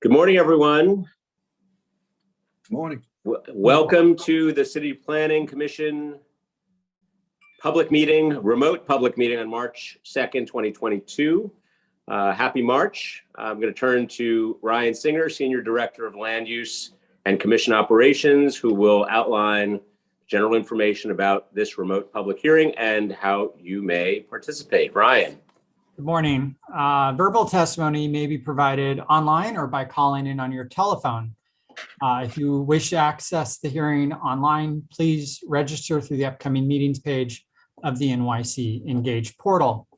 Good morning, everyone. Good morning. Welcome to the City Planning Commission public meeting, remote public meeting on March 2nd, 2022. Happy March. I'm going to turn to Ryan Singer, Senior Director of Land Use and Commission Operations, who will outline general information about this remote public hearing and how you may participate. Ryan. Good morning. Verbal testimony may be provided online or by calling in on your telephone. If you wish to access the hearing online, please register through the upcoming meetings page of the NYC Engage portal.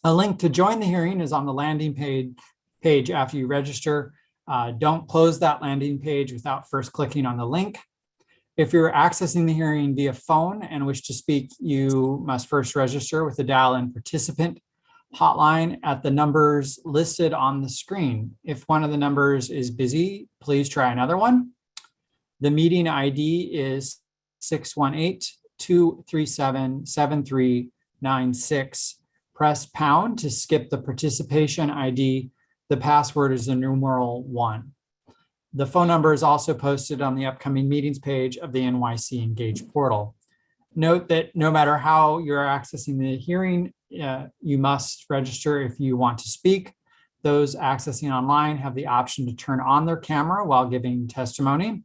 A link to join the hearing is on the landing page after you register. Don't close that landing page without first clicking on the link. If you're accessing the hearing via phone and wish to speak, you must first register with the dial-in participant hotline at the numbers listed on the screen. If one of the numbers is busy, please try another one. The meeting ID is 618-237-7396. Press pound to skip the participation ID. The password is the numeral 1. The phone number is also posted on the upcoming meetings page of the NYC Engage portal. Note that no matter how you're accessing the hearing, you must register if you want to speak. Those accessing online have the option to turn on their camera while giving testimony.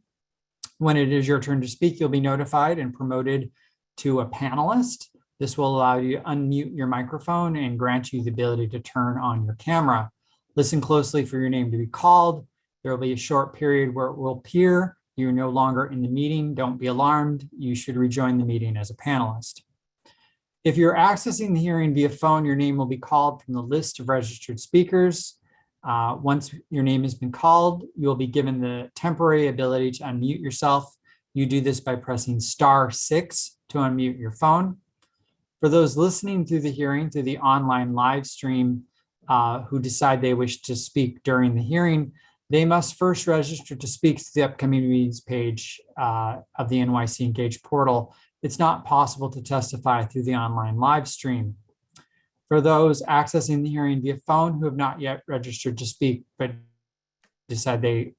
When it is your turn to speak, you'll be notified and promoted to a panelist. This will allow you to unmute your microphone and grant you the ability to turn on your camera. Listen closely for your name to be called. There will be a short period where it will appear you're no longer in the meeting. Don't be alarmed. You should rejoin the meeting as a panelist. If you're accessing the hearing via phone, your name will be called from the list of registered speakers. Once your name has been called, you'll be given the temporary ability to unmute yourself. You do this by pressing *6 to unmute your phone. For those listening through the hearing through the online live stream who decide they wish to speak during the hearing, they must first register to speak to the upcoming meetings page of the NYC Engage portal. It's not possible to testify through the online live stream. For those accessing the hearing via phone who have not yet registered to speak but decide they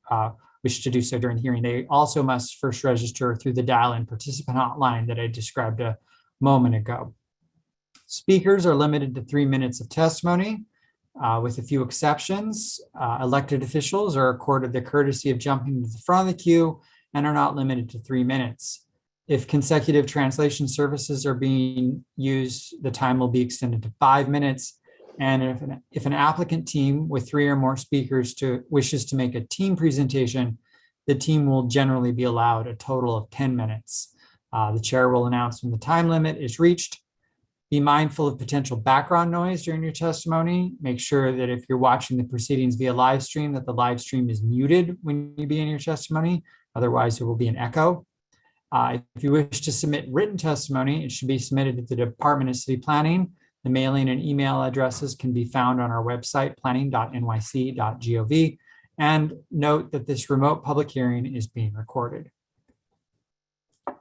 wish to do so during the hearing, they also must first register through the dial-in participant hotline that I described a moment ago. Speakers are limited to 3 minutes of testimony. With a few exceptions, elected officials are accorded the courtesy of jumping to the front of the queue and are not limited to 3 minutes. If consecutive translation services are being used, the time will be extended to 5 minutes. And if an applicant team with 3 or more speakers wishes to make a team presentation, the team will generally be allowed a total of 10 minutes. The chair will announce when the time limit is reached. Be mindful of potential background noise during your testimony. Make sure that if you're watching the proceedings via live stream, that the live stream is muted when you begin your testimony. Otherwise, there will be an echo. If you wish to submit written testimony, it should be submitted to the Department of City Planning. The mailing and email addresses can be found on our website, planning.nyc.gov. And note that this remote public hearing is being recorded.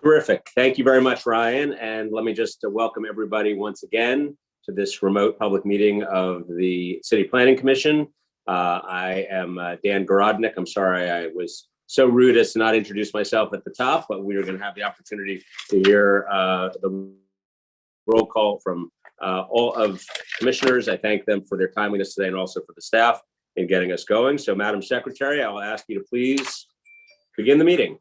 Terrific. Thank you very much, Ryan. And let me just welcome everybody once again to this remote public meeting of the City Planning Commission. I am Dan Garodnick. I'm sorry I was so rude as to not introduce myself at the top, but we are going to have the opportunity to hear the roll call from all of commissioners. I thank them for their timeliness today and also for the staff in getting us going. So, Madam Secretary, I will ask you to please begin the meeting.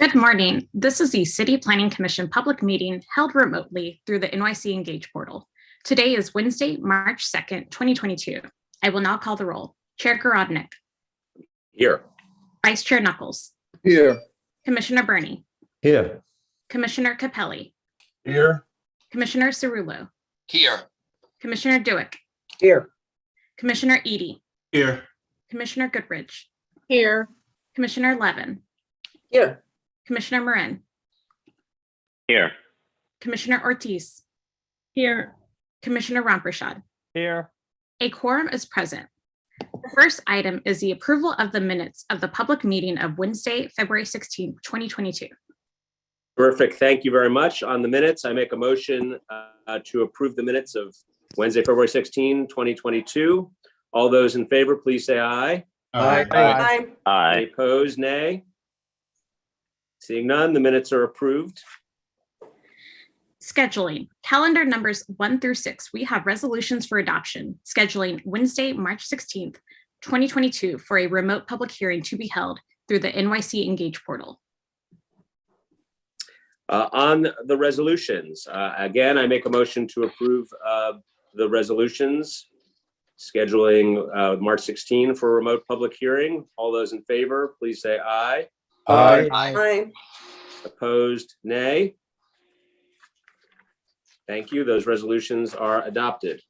Good morning. This is the City Planning Commission public meeting held remotely through the NYC Engage portal. Today is Wednesday, March 2nd, 2022. I will now call the roll. Chair Garodnick. Here. Vice Chair Knuckles. Here. Commissioner Burney. Here. Commissioner Capelli. Here. Commissioner Cerullo. Here. Commissioner Dewick. Here. Commissioner Edie. Here. Commissioner Goodrich. Here. Commissioner Levin. Here. Commissioner Marin. Here. Commissioner Ortiz. Here. Commissioner Ramprashad. Here. A quorum is present. The first item is the approval of the minutes of the public meeting of Wednesday, February 16, 2022. Terrific. Thank you very much. On the minutes, I make a motion to approve the minutes of Wednesday, February 16, 2022. All those in favor, please say aye. Aye. Any Aye. opposed, nay? Seeing none, the minutes are approved. Scheduling, calendar numbers 1 through 6. We have resolutions for adoption. Scheduling Wednesday, March 16th, 2022 for a remote public hearing to be held through the NYC Engage portal. On the resolutions, again, I make a motion to approve the resolutions, scheduling March 16 for a remote public hearing. All those in favor, please say aye. Aye. Opposed, nay. Thank you. Those resolutions are adopted.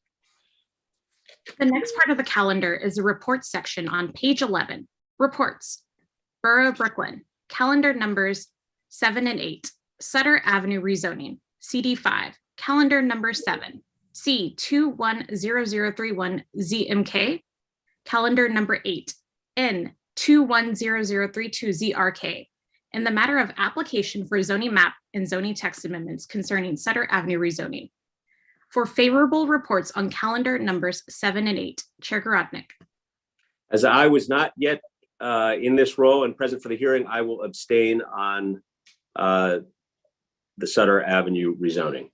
The next part of the calendar is the reports section on page 11. Reports. Borough of Brooklyn, calendar numbers 7 and 8. Sutter Avenue rezoning, CD5, calendar number 7. C210031 ZMK, calendar number 8. N210032 ZRK. In the matter of application for zoning map and zoning text amendments concerning Sutter Avenue rezoning. For favorable reports on calendar numbers 7 and 8, Chair Gorodnick. As I was not yet in this role and present for the hearing, I will abstain on the Sutter Avenue rezoning.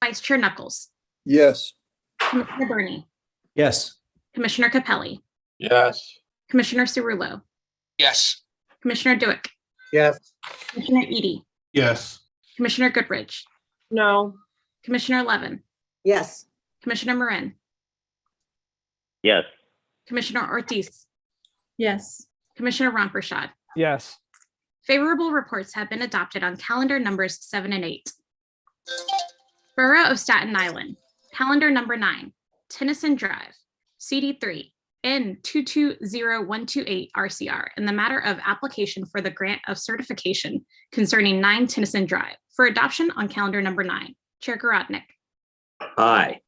Vice Chair Knuckles, Yes. Commissioner Burney, Yes. Commissioner Capelli, Yes. Commissioner Cerullo, Yes. Commissioner Duick, Yes. Commissioner Edie, Yes. Commissioner Goodrich, No. Commissioner Levin, Yes. Commissioner Marin, Yes. Commissioner Ortiz, Yes. Commissioner Ramprashad. yes, Favorable reports have been adopted on calendar numbers 7 and 8. Borough of Staten Island, calendar number 9, Tennyson Drive, CD3, N220128 RCR, in the matter of application for the grant of certification concerning 9 Tennyson Drive for adoption on calendar number 9. Chair Gorodnick, Aye.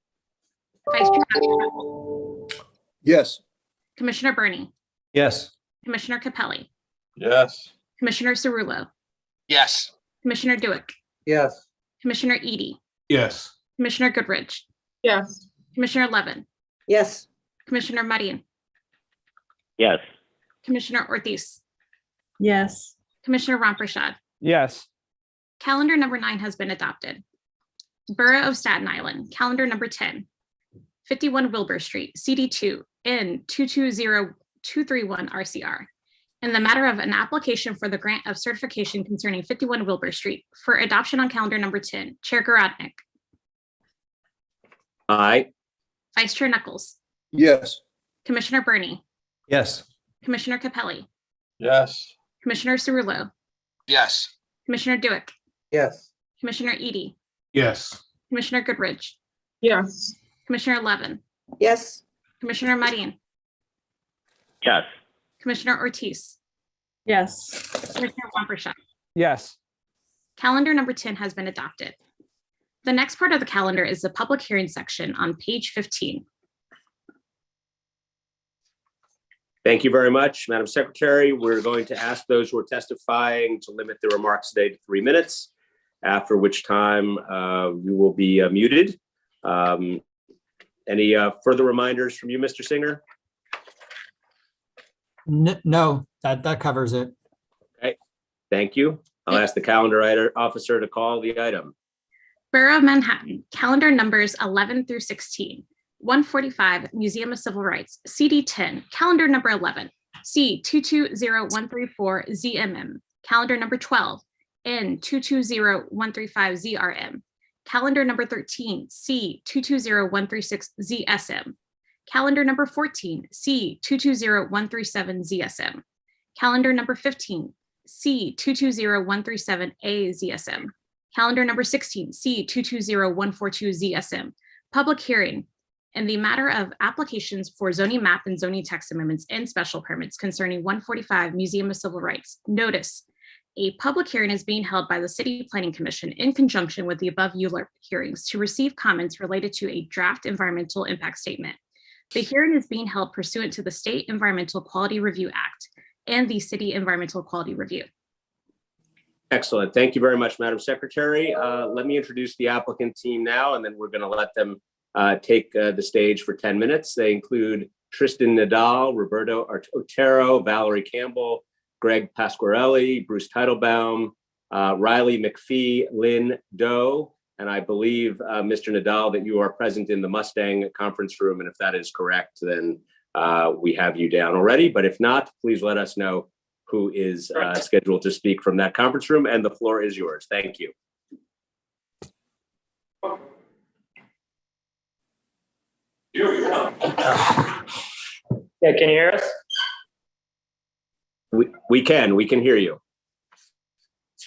Vice Chair Knuckles, Yes. Commissioner Burney, Yes. Commissioner Capelli, Yes. Commissioner Cerullo, Yes. Commissioner Duick, Yes. Commissioner Edie, Yes. Commissioner Goodrich, Yes. Commissioner Levin, Yes. Commissioner Marin, Yes. Commissioner Ortiz, Yes. Commissioner Ramprashad. yes, Calendar number 9 has been adopted. Borough of Staten Island, calendar number 10, 51 Wilbur Street, CD2, N220231 RCR. In the matter of an application for the grant of certification concerning 51 Wilbur Street for adoption on calendar number 10, Chair Gorodnick, Aye. Vice Chair Knuckles, Yes. Commissioner Burney, Yes. Commissioner Capelli, Yes. Commissioner Cerullo, Yes. Commissioner Duick, Yes. Commissioner Edie, Yes. Commissioner Goodrich, Yes. Commissioner Levin, Yes. Commissioner Marin, Yes. Commissioner Ortiz, Yes. Commissioner Ramprashad. yes, Calendar number 10 has been adopted. The next part of the calendar is the public hearing section on page 15. Thank you very much, Madam Secretary. We're going to ask those who are testifying to limit their remarks today to 3 minutes, after which time you will be muted. Any further reminders from you, Mr. Singer? No, that covers it. Thank you. I'll ask the calendar officer to call the item. Borough of Manhattan, calendar numbers 11 through 16. 145 Museum of Civil Rights, CD10, calendar number 11, C220134 ZMM, calendar number 12, N220135 ZRM, calendar number 13, C220136 ZSM, calendar number 14, C220137 ZSM, calendar number 15, C220137 AZSM, calendar number 16, C220142 ZSM, public hearing in the matter of applications for zoning map and zoning text amendments and special permits concerning 145 Museum of Civil Rights. Notice, a public hearing is being held by the City Planning Commission in conjunction with the above ULURP hearings to receive comments related to a draft environmental impact statement. The hearing is being held pursuant to the State Environmental Quality Review Act and the City Environmental Quality Review. Excellent. Thank you very much, Madam Secretary. Let me introduce the applicant team now, and then we're going to let them take the stage for 10 minutes. They include Tristan Nadal, Roberto Otero, Valerie Campbell, Greg Pasquarelli, Bruce Teitelbaum, Riley McPhee, Lynn Doe, and I believe, Mr. Nadal, that you are present in the Mustang conference room. And if that is correct, then we have you down already. But if not, please let us know who is scheduled to speak from that conference room. And the floor is yours. Thank you. Here we go. Yeah, can you hear us? We can hear you.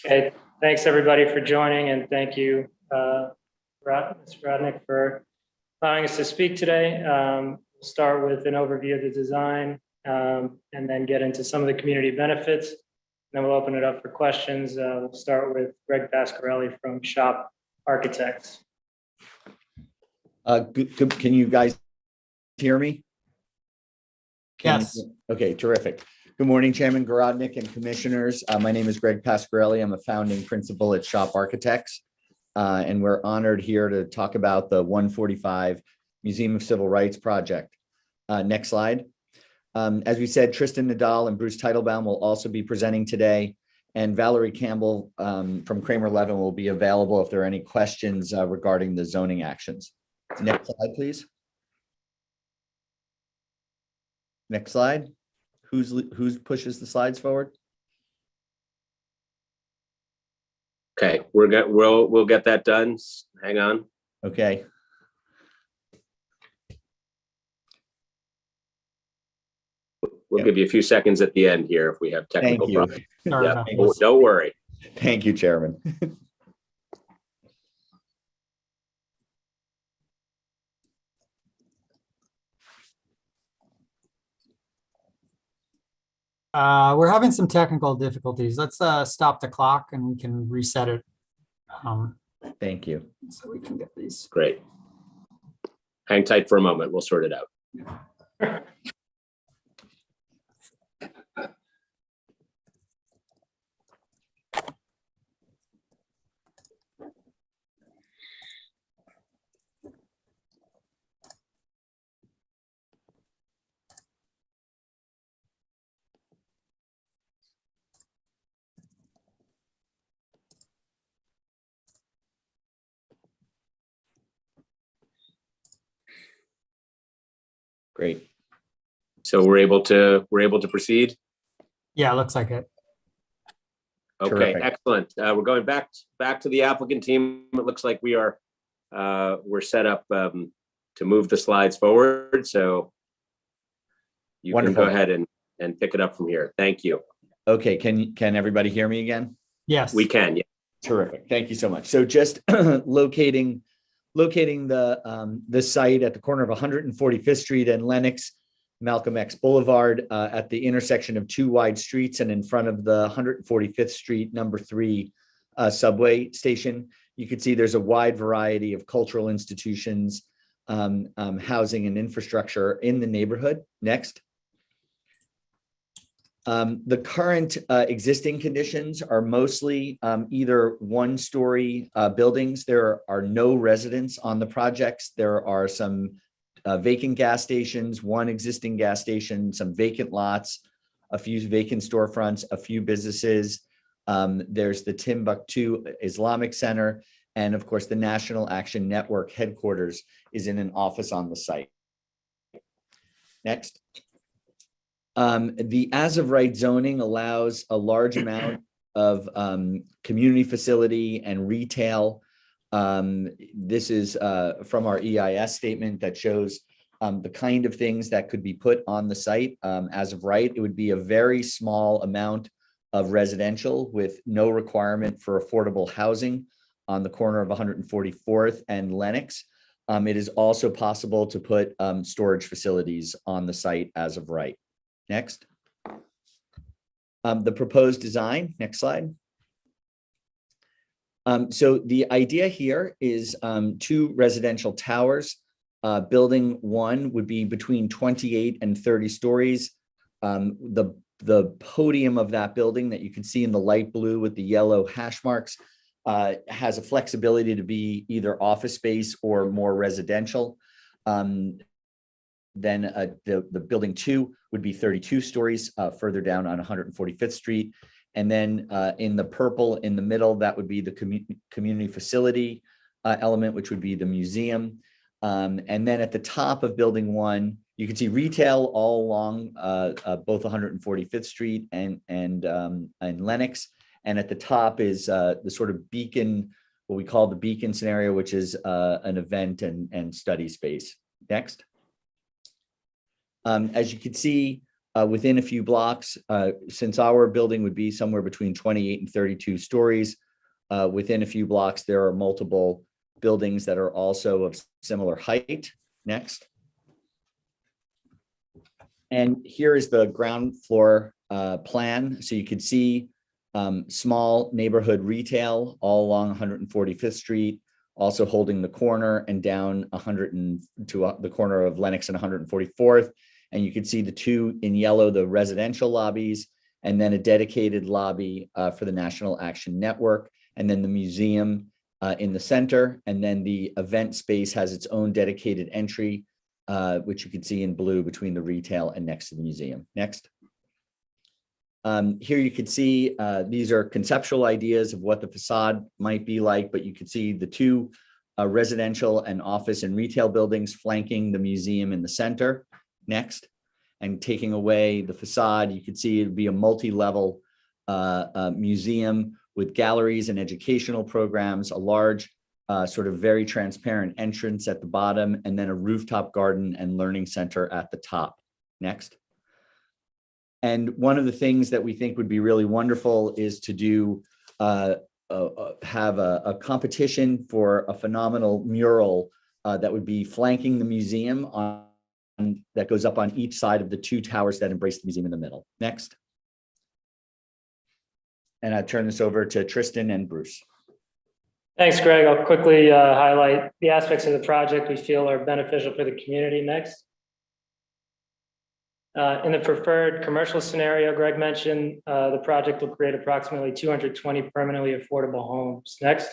Okay, thanks everybody for joining, and thank you, Mr. Rodnick, for allowing us to speak today. We'll start with an overview of the design and then get into some of the community benefits. And then we'll open it up for questions. We'll start with Greg Pasquarelli from Shop Architects. Can you guys hear me? Yes. Okay, terrific. Good morning, Chairman Gorodnick and Commissioners. My name is Greg Pasquarelli. I'm a founding principal at Shop Architects. And we're honored here to talk about the 145 Museum of Civil Rights project. Next slide. As we said, Tristan Nadal and Bruce Teitelbaum will also be presenting today. And Valerie Campbell from Kramer Levin will be available if there are any questions regarding the zoning actions. Next slide, please. Next slide. Who's pushes the slides forward? Okay, we'll get that done. Hang on. Okay. We'll give you a few seconds at the end here if we have technical Thank you. problems. Sorry Yeah, about this. don't worry. Thank you, Chairman. We're having some technical difficulties. Let's stop the clock and we can reset it. Thank you. So we can get these. Great. Hang tight for a moment. We'll sort it out. Great. So we're able to proceed. Yeah, it looks like it. Okay, Terrific. excellent. We're going back to the applicant team. It looks like we're set up to move the slides forward. So you Wonderful. can go ahead and pick it up from here. Thank you. Okay, can everybody hear me again? Yes. We can. Yeah. Terrific. Thank you so much. So just locating the site at the corner of 145th Street and Lenox, Malcolm X Boulevard, at the intersection of two wide streets and in front of the 145th Street number 3 subway station. You can see there's a wide variety of cultural institutions, housing and infrastructure in the neighborhood. Next. The current existing conditions are mostly either one-story buildings. There are no residents on the projects. There are some vacant gas stations, one existing gas station, some vacant lots, a few vacant storefronts, a few businesses. There's the Timbuktu Islamic Center, and of course, the National Action Network headquarters is in an office on the site. Next. The as of right zoning allows a large amount of community facility and retail. This is from our EIS statement that shows the kind of things that could be put on the site. As of right, it would be a very small amount of residential with no requirement for affordable housing on the corner of 144th and Lenox. It is also possible to put storage facilities on the site as of right. Next. The proposed design, next slide. So the idea here is 2 residential towers. Building 1 would be between 28 and 30 stories. The podium of that building that you can see in the light blue with the yellow hash marks has a flexibility to be either office space or more residential. the building 2 would be 32 stories further down on 145th Street. And then in the purple in the middle, that would be the community facility element, which would be the museum. And then at the top of building 1, you can see retail all along both 145th Street and Lenox. And at the top is the sort of beacon, what we call the beacon scenario, which is an event and study space. Next. As you can see, within a few blocks, since our building would be somewhere between 28 and 32 stories, within a few blocks, there are multiple buildings that are also of similar height. Next. And here is the ground floor plan. So you can see small neighborhood retail all along 145th Street, also holding the corner and down to the corner of Lenox and 144th. And you can see the 2 in yellow, the residential lobbies, and then a dedicated lobby for the National Action Network, and then the museum in the center. And then the event space has its own dedicated entry, which you can see in blue between the retail and next to the museum. Next. Here you can see these are conceptual ideas of what the facade might be like, but you can see the 2 residential and office and retail buildings flanking the museum in the center. Next. And taking away the facade, you can see it'd be a multi-level museum with galleries and educational programs, a large sort of very transparent entrance at the bottom, and then a rooftop garden and learning center at the top. Next. And one of the things that we think would be really wonderful is to do have a competition for a phenomenal mural that would be flanking the museum that goes up on each side of the 2 towers that embrace the museum in the middle. Next. And I turn this over to Tristan and Bruce. Thanks, Greg. I'll quickly highlight the aspects of the project we feel are beneficial for the community. Next. In the preferred commercial scenario, Greg mentioned, the project will create approximately 220 permanently affordable homes. Next.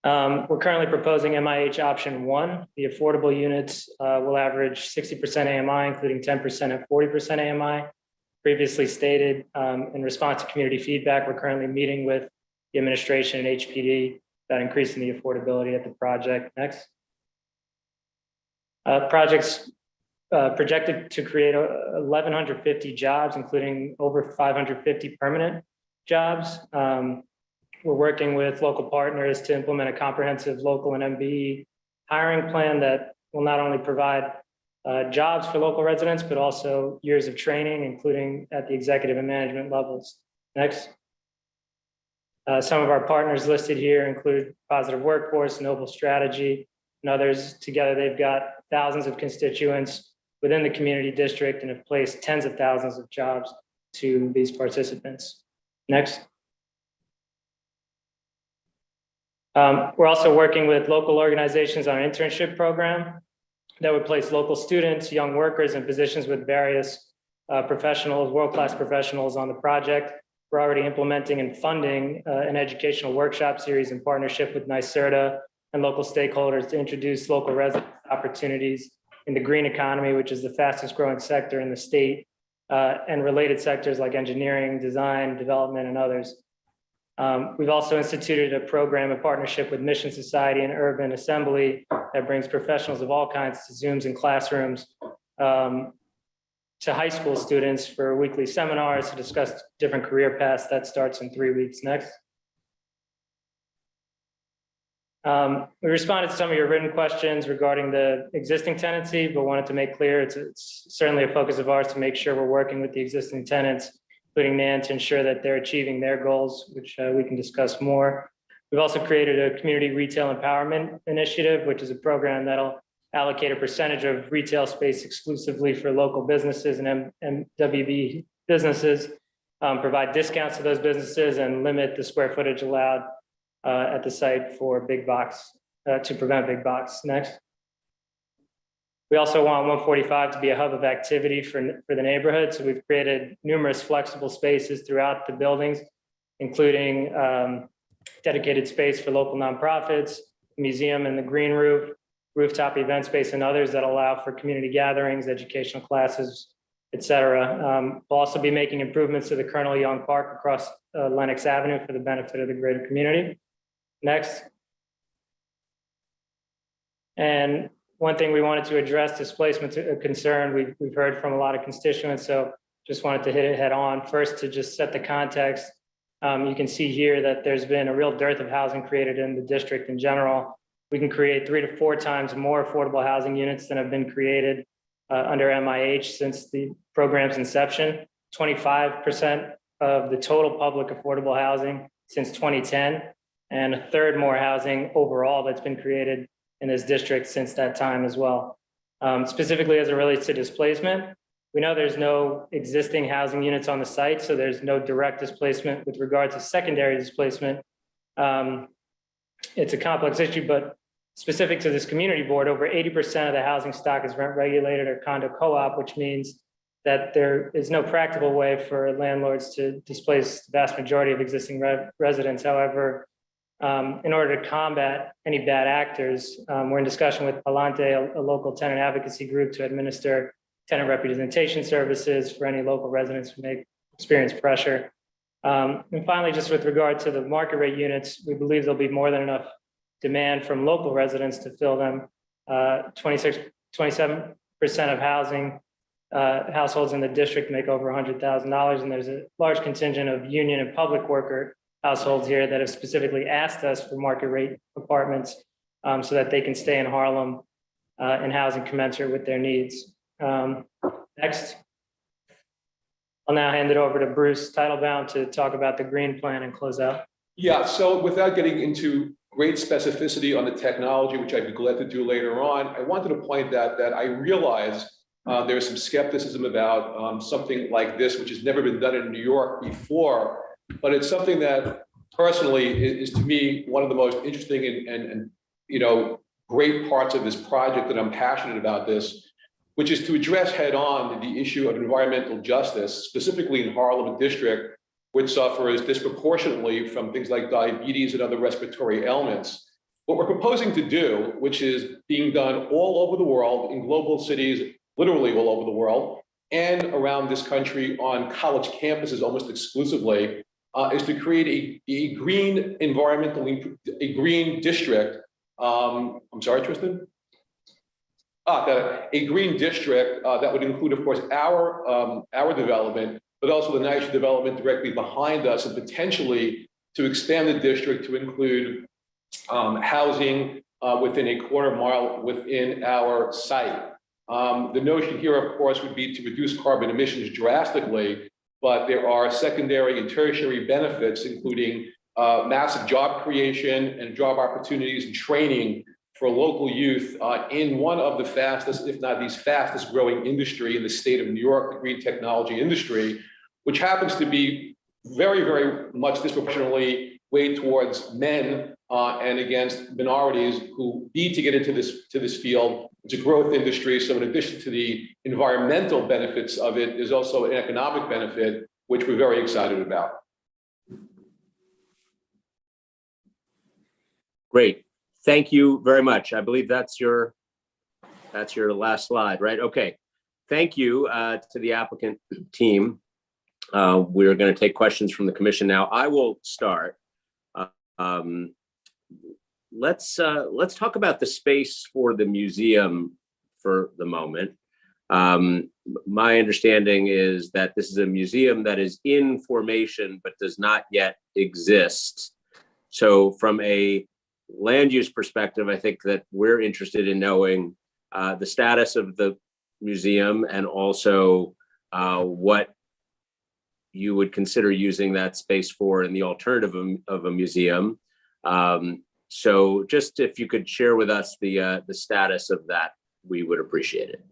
We're currently proposing MIH option 1. The affordable units will average 60% AMI, including 10% and 40% AMI. Previously stated, in response to community feedback, we're currently meeting with the administration and HPD about increasing the affordability at the project. Next. Projects projected to create 1,150 jobs, including over 550 permanent jobs. We're working with local partners to implement a comprehensive local and MBE hiring plan that will not only provide jobs for local residents, but also years of training, including at the executive and management levels. Next. Some of our partners listed here include Positive Workforce, Noble Strategy, and others. Together, they've got thousands of constituents within the community district and have placed tens of thousands of jobs to these participants. Next. We're also working with local organizations on an internship program that would place local students, young workers in positions with various professionals, world-class professionals on the project. We're already implementing and funding an educational workshop series in partnership with NYSERDA and local stakeholders to introduce local resident opportunities in the green economy, which is the fastest growing sector in the state, and related sectors like engineering, design, development, and others. We've also instituted a program in partnership with Mission Society and Urban Assembly that brings professionals of all kinds to Zooms and classrooms to high school students for weekly seminars to discuss different career paths. That starts in 3 weeks. Next. We responded to some of your written questions regarding the existing tenancy, but wanted to make clear it's certainly a focus of ours to make sure we're working with the existing tenants, including NAN, to ensure that they're achieving their goals, which we can discuss more. We've also created a community retail empowerment initiative, which is a program that'll allocate a percentage of retail space exclusively for local businesses and MWB businesses, provide discounts to those businesses, and limit the square footage allowed at the site for big box, to prevent big box. Next. We also want 145 to be a hub of activity for the neighborhood. So we've created numerous flexible spaces throughout the buildings, including dedicated space for local nonprofits, museum and the green roof. rooftop event space, and others that allow for community gatherings, educational classes, et cetera. We'll also be making improvements to the Colonel Young Park across Lenox Avenue for the benefit of the greater community. Next. And one thing we wanted to address, displacement concern, we've heard from a lot of constituents, so just wanted to hit it head on. First, to just set the context, you can see here that there's been a real dearth of housing created in the district in general. We can create 3 to 4 times more affordable housing units than have been created under MIH since the program's inception. 25% of the total public affordable housing since 2010, and a third more housing overall that's been created in this district since that time as well. Specifically as it relates to displacement, we know there's no existing housing units on the site, so there's no direct displacement. With regard to secondary displacement, it's a complex issue, but specific to this community board, over 80% of the housing stock is rent regulated or condo co-op, which means that there is no practical way for landlords to displace the vast majority of existing residents. However, in order to combat any bad actors, we're in discussion with Palante, a local tenant advocacy group, to administer tenant representation services for any local residents who may experience pressure. And finally, just with regard to the market rate units, we believe there'll be more than enough demand from local residents to fill them. 27% of households in the district make over $100,000, and there's a large contingent of union and public worker households here that have specifically asked us for market rate apartments so that they can stay in Harlem and housing commensurate with their needs. Next. I'll now hand it over to Bruce Titlebaum to talk about the green plan and close out. Yeah, so without getting into great specificity on the technology, which I'd be glad to do later on, I wanted to point out that I realize there's some skepticism about something like this, which has never been done in New York before, but it's something that personally is to me one of the most interesting and great parts of this project, that I'm passionate about this, which is to address head on the issue of environmental justice, specifically in Harlem District, which suffers disproportionately from things like diabetes and other respiratory ailments. What we're proposing to do, which is being done all over the world, in global cities, literally all over the world, and around this country on college campuses almost exclusively, is to create a green a green district. I'm sorry, Tristan? A green district that would include, of course, our development, but also the nice development directly behind us, and potentially to expand the district to include housing within a quarter mile within our site. The notion here, of course, would be to reduce carbon emissions drastically, but there are secondary and tertiary benefits, including massive job creation and job opportunities and training for local youth in one of the fastest, if not the fastest growing industry in the state of New York, the green technology industry, which happens to be very, very much disproportionately weighed towards men and against minorities who need to get into this field. It's a growth industry, so in addition to the environmental benefits of it, there's also an economic benefit, which we're very excited about. Great. Thank you very much. I believe that's your last slide, right? Okay. Thank you to the applicant team. We're going to take questions from the commission now. I will start. Let's talk about the space for the museum for the moment. My understanding is that this is a museum that is in formation but does not yet exist. So from a land use perspective, I think that we're interested in knowing the status of the museum and also what you would consider using that space for in the alternative of a museum. So just if you could share with us the status of that, we would appreciate it.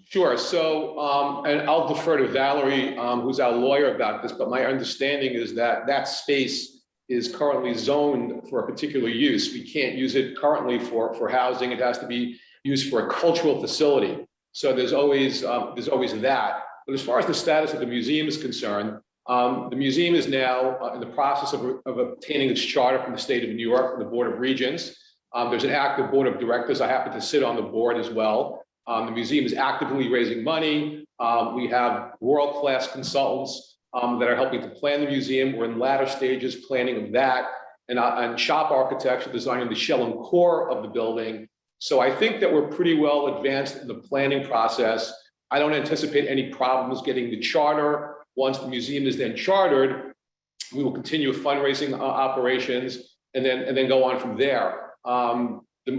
Sure. So, and I'll defer to Valerie, who's our lawyer about this, but my understanding is that that space is currently zoned for a particular use. We can't use it currently for housing. It has to be used for a cultural facility. So there's always that. But as far as the status of the museum is concerned, the museum is now in the process of obtaining its charter from the state of New York, from the Board of Regents. There's an active board of directors. I happen to sit on the board as well. The museum is actively raising money. We have world-class consultants that are helping to plan the museum. We're in latter stages planning of that, and shop architecture designing the shell and core of the building. So I think that we're pretty well advanced in the planning process. I don't anticipate any problems getting the charter. Once the museum is then chartered, we will continue fundraising operations and then go on from there.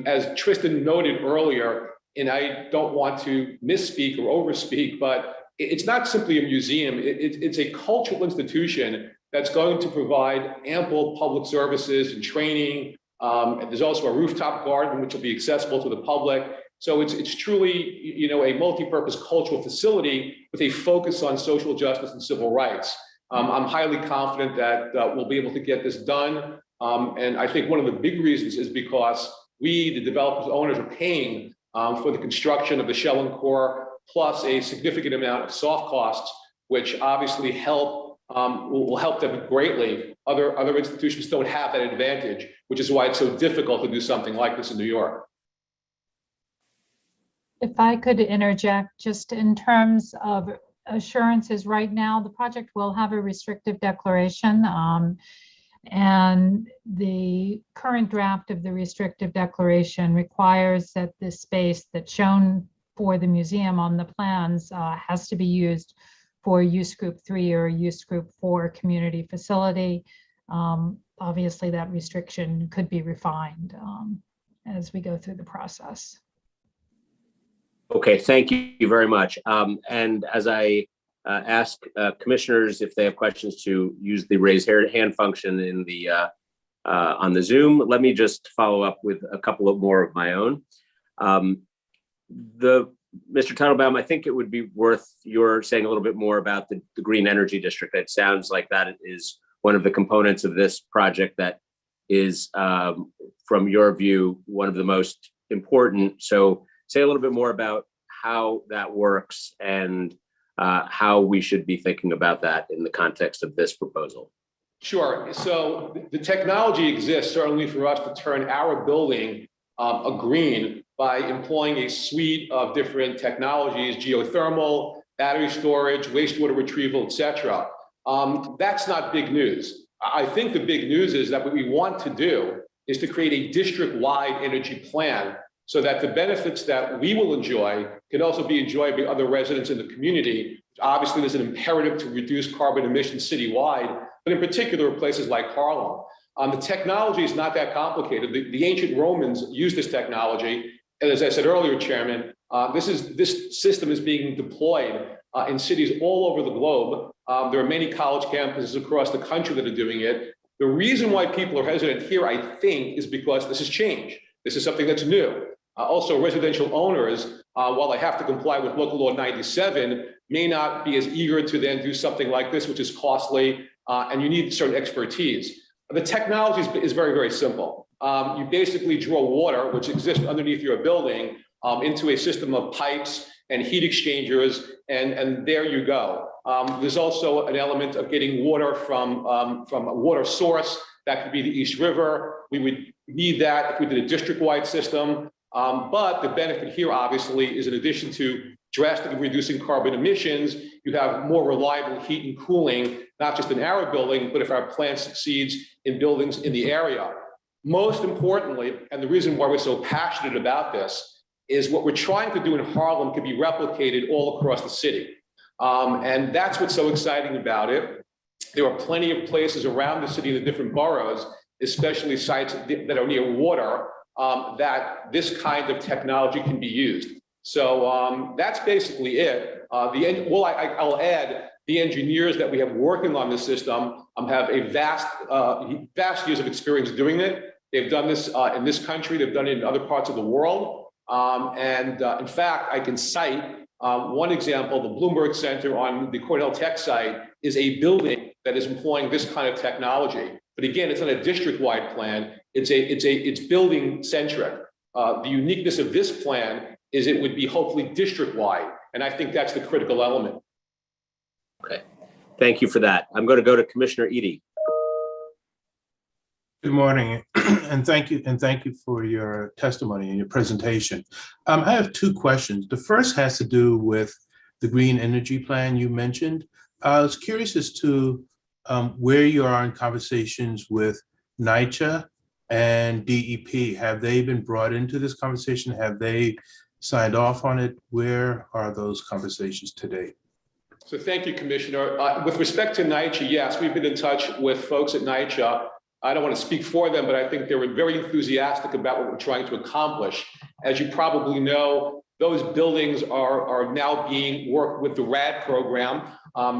As Tristan noted earlier, and I don't want to misspeak or overspeak, but it's not simply a museum. It's a cultural institution that's going to provide ample public services and training. And there's also a rooftop garden, which will be accessible to the public. So it's truly, you know, a multi-purpose cultural facility with a focus on social justice and civil rights. I'm highly confident that we'll be able to get this done. And I think one of the big reasons is because we, the developers, owners, are paying for the construction of the shell and core, plus a significant amount of soft costs, which obviously will help them greatly. Other institutions don't have that advantage, which is why it's so difficult to do something like this in New York. If I could interject, just in terms of assurances, right now, the project will have a restrictive declaration. And the current draft of the restrictive declaration requires that the space that's shown for the museum on the plans has to be used for use group 3 or use group 4 community facility. Obviously, that restriction could be refined as we go through the process. Okay, thank you very much. And as I ask commissioners if they have questions to use the raise hand function in the on the Zoom, let me just follow up with a couple of more of my own. Mr. Teitelbaum, I think it would be worth your saying a little bit more about the Green Energy District. It sounds like that is one of the components of this project that is, from your view, one of the most important. So say a little bit more about how that works and how we should be thinking about that in the context of this proposal. Sure. So the technology exists certainly for us to turn our building a green by employing a suite of different technologies: geothermal, battery storage, wastewater retrieval, etc. That's not big news. I think the big news is that what we want to do is to create a district-wide energy plan so that the benefits that we will enjoy can also be enjoyed by other residents in the community. Obviously, there's an imperative to reduce carbon emissions citywide, but in particular, places like Harlem. The technology is not that complicated. The ancient Romans used this technology. And as I said earlier, Chairman, this system is being deployed in cities all over the globe. There are many college campuses across the country that are doing it. The reason why people are hesitant here, I think, is because this is change. This is something that's new. Also, residential owners, while they have to comply with Local Law 97, may not be as eager to then do something like this, which is costly, and you need certain expertise. The technology is very, very simple. You basically draw water, which exists underneath your building, into a system of pipes and heat exchangers, and there you go. There's also an element of getting water from a water source. That could be the East River. We would need that if we did a district-wide system. But the benefit here, obviously, is in addition to drastically reducing carbon emissions, you have more reliable heat and cooling, not just in our building, but if our plan succeeds in buildings in the area. Most importantly, and the reason why we're so passionate about this, is what we're trying to do in Harlem can be replicated all across the city. And that's what's so exciting about it. There are plenty of places around the city in the different boroughs, especially sites that are near water, that this kind of technology can be used. So that's basically it. I'll add, the engineers that we have working on this system have a vast years of experience doing it. They've done this in this country. They've done it in other parts of the world. In fact, I can cite one example. The Bloomberg Center on the Cornell Tech site is a building that is employing this kind of technology. But again, it's not a district-wide plan. It's building centric. The uniqueness of this plan is it would be hopefully district-wide, and I think that's the critical element. Okay, thank you for that. I'm going to go to Commissioner Edie. Good morning, and thank you for your testimony and your presentation. I have two questions. The first has to do with the green energy plan you mentioned. I was curious as to where you are in conversations with NYCHA and DEP. Have they been brought into this conversation? Have they signed off on it? Where are those conversations today? So thank you, Commissioner. With respect to NYCHA, yes, we've been in touch with folks at NYCHA. I don't want to speak for them, but I think they were very enthusiastic about what we're trying to accomplish. As you probably know, those buildings are now being worked with the RAD program.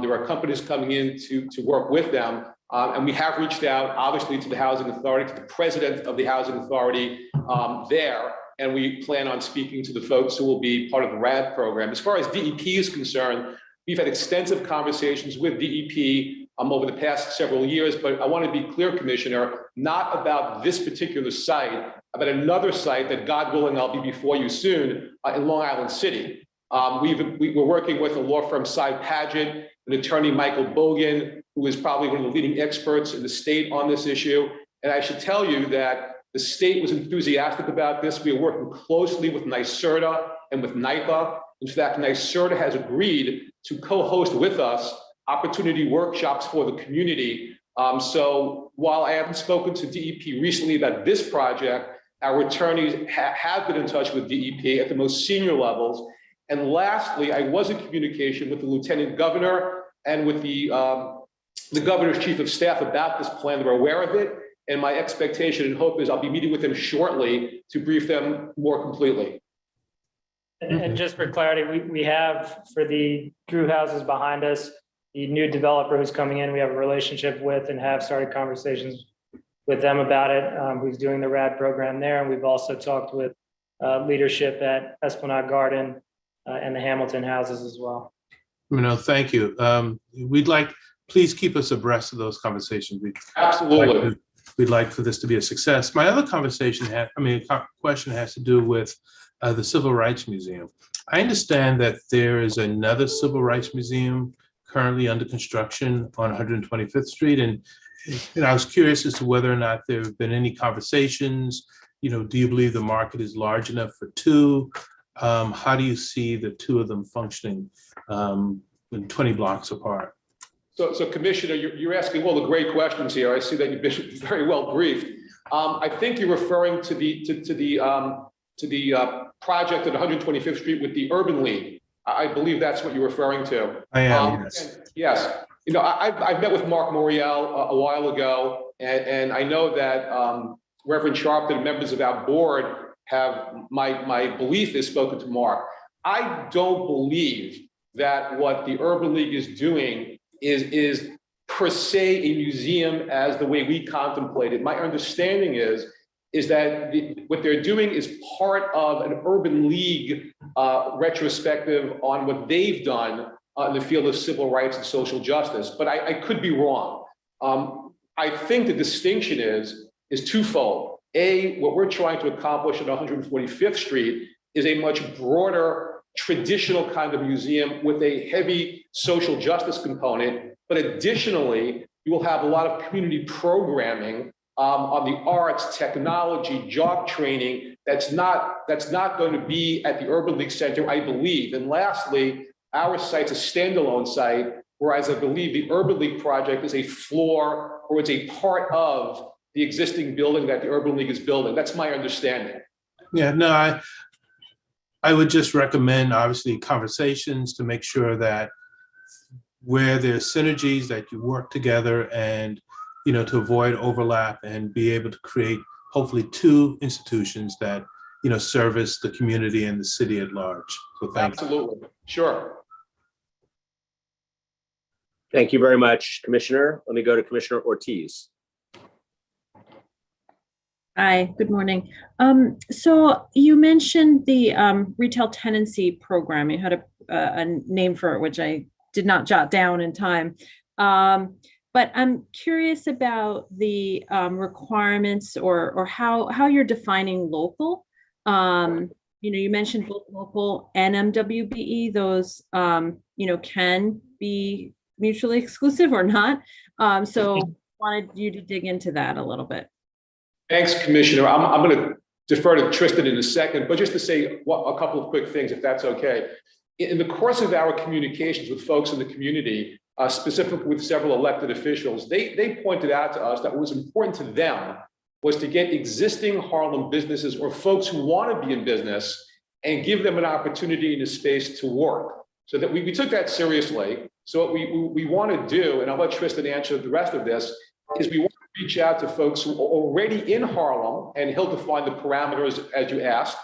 There are companies coming in to work with them. And we have reached out, obviously, to the Housing Authority, to the president of the Housing Authority there. And we plan on speaking to the folks who will be part of the RAD program. As far as DEP is concerned, we've had extensive conversations with DEP over the past several years, but I want to be clear, Commissioner, not about this particular site, about another site that, God willing, I'll be before you soon in Long Island City. We're working with a law firm, Cy Padgett, an attorney, Michael Bogan, who is probably one of the leading experts in the state on this issue. And I should tell you that the state was enthusiastic about this. We are working closely with NYSERDA and with NYPA. In fact, NYSERDA has agreed to co-host with us opportunity workshops for the community. So while I haven't spoken to DEP recently about this project, our attorneys have been in touch with DEP at the most senior levels. And lastly, I was in communication with the Lieutenant Governor and with the Governor's Chief of Staff about this plan. They're aware of it. And my expectation and hope is I'll be meeting with them shortly to brief them more completely. And just for clarity, we have, for the Drew houses behind us, the new developer who's coming in, we have a relationship with and have started conversations with them about it, who's doing the RAD program there. And we've also talked with leadership at Esplanade Garden and the Hamilton houses as well. Thank you. Please keep us abreast of those conversations. Absolutely. We'd like for this to be a success. My other question has to do with the Civil Rights Museum. I understand that there is another Civil Rights Museum currently under construction on 125th Street. And I was curious as to whether or not there have been any conversations. Do you believe the market is large enough for two? How do you see the two of them functioning 20 blocks apart? So Commissioner, you're asking all the great questions here. I see that you've been very well briefed. I think you're referring to the project at 125th Street with the Urban League. I believe that's what you're referring to. I am, yes. Yes. I've met with Mark Morial a while ago, and I know that Reverend Sharpton and members of our board have, my belief is, spoken to Mark. I don't believe that what the Urban League is doing is per se a museum as the way we contemplate it. My understanding is that what they're doing is part of an Urban League retrospective on what they've done in the field of civil rights and social justice, but I could be wrong. I think the distinction is twofold. A, what we're trying to accomplish at 145th Street is a much broader traditional kind of museum with a heavy social justice component, but additionally, you will have a lot of community programming on the arts, technology, job training. That's not going to be at the Urban League Center, I believe. And lastly, our site's a standalone site, whereas I believe the Urban League project is a floor or it's a part of the existing building that the Urban League is building. That's my understanding. Yeah, no, I would just recommend, obviously, conversations to make sure that where there's synergies that you work together and, to avoid overlap and be able to create, hopefully, two institutions that, service the community and the city at large. So thank you. Absolutely. Sure. Thank you very much, Commissioner. Let me go to Commissioner Ortiz. Hi, good morning. So you mentioned the retail tenancy program. You had a name for it, which I did not jot down in time. But I'm curious about the requirements or how you're defining local. You mentioned both local and MWBE. Those can be mutually exclusive or not. So wanted you to dig into that a little bit. Thanks, Commissioner. I'm going to defer to Tristan in a second, but just to say a couple of quick things, if that's okay. In the course of our communications with folks in the community, specifically with several elected officials, they pointed out to us that what was important to them was to get existing Harlem businesses or folks who want to be in business and give them an opportunity in a space to work. So that we took that seriously. So what we want to do, and I'll let Tristan answer the rest of this, is we want to reach out to folks who are already in Harlem, and he'll define the parameters as you asked,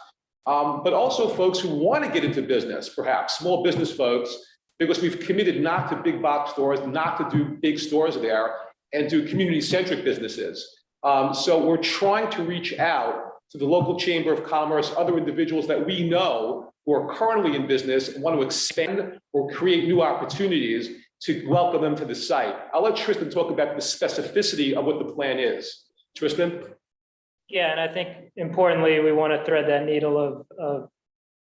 but also folks who want to get into business, perhaps small business folks, because we've committed not to big box stores, not to do big stores there, and do community-centric businesses. So we're trying to reach out to the local Chamber of Commerce, other individuals that we know who are currently in business and want to expand or create new opportunities to welcome them to the site. I'll let Tristan talk about the specificity of what the plan is. Tristan? Yeah, and I think importantly, we want to thread that needle of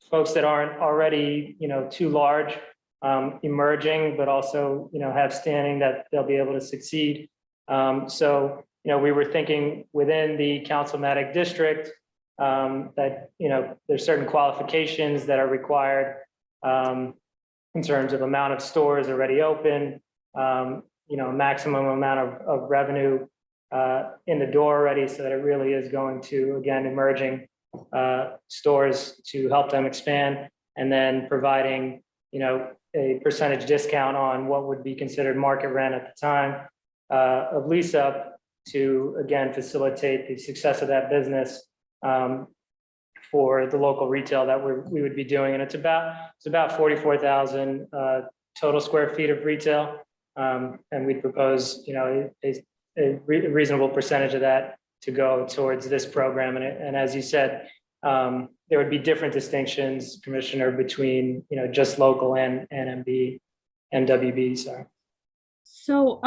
folks that aren't already, too large, emerging, but also, have standing that they'll be able to succeed. So, we were thinking within the councilmatic district that, there's certain qualifications that are required in terms of amount of stores already open, maximum amount of revenue in the door already, so that it really is going to, again, emerging stores to help them expand, and then providing, a percentage discount on what would be considered market rent at the time of lease up to, again, facilitate the success of that business for the local retail that we would be doing. And it's about 44,000 total square feet of retail. And we propose, a reasonable percentage of that to go towards this program. And as you said, there would be different distinctions, Commissioner, between, just local and MWB, sorry. So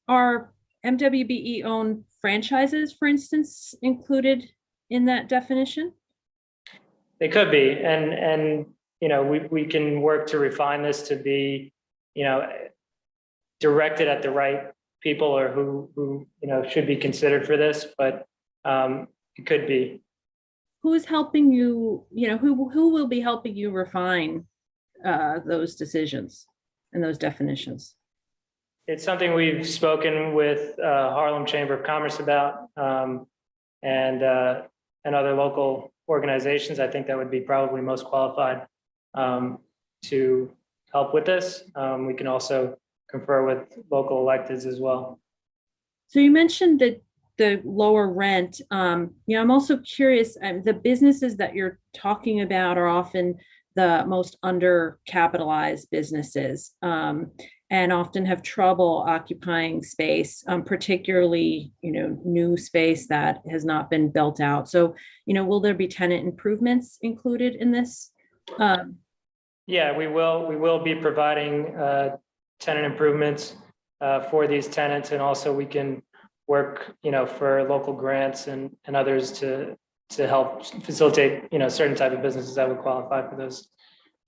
are MWBE owned franchises, for instance, included in that definition? They could be, and we can work to refine this to be, directed at the right people or who should be considered for this, but it could be. Who's helping you, who will be helping you refine those decisions and those definitions? It's something we've spoken with Harlem Chamber of Commerce about, and other local organizations. I think that would be probably most qualified to help with this. We can also confer with local electeds as well. So you mentioned that the lower rent. I'm also curious, the businesses that you're talking about are often the most undercapitalized businesses, and often have trouble occupying space, particularly, new space that has not been built out. So, will there be tenant improvements included in this? Yeah, we will be providing tenant improvements for these tenants, and also we can work, for local grants and others to help facilitate, certain type of businesses that would qualify for those.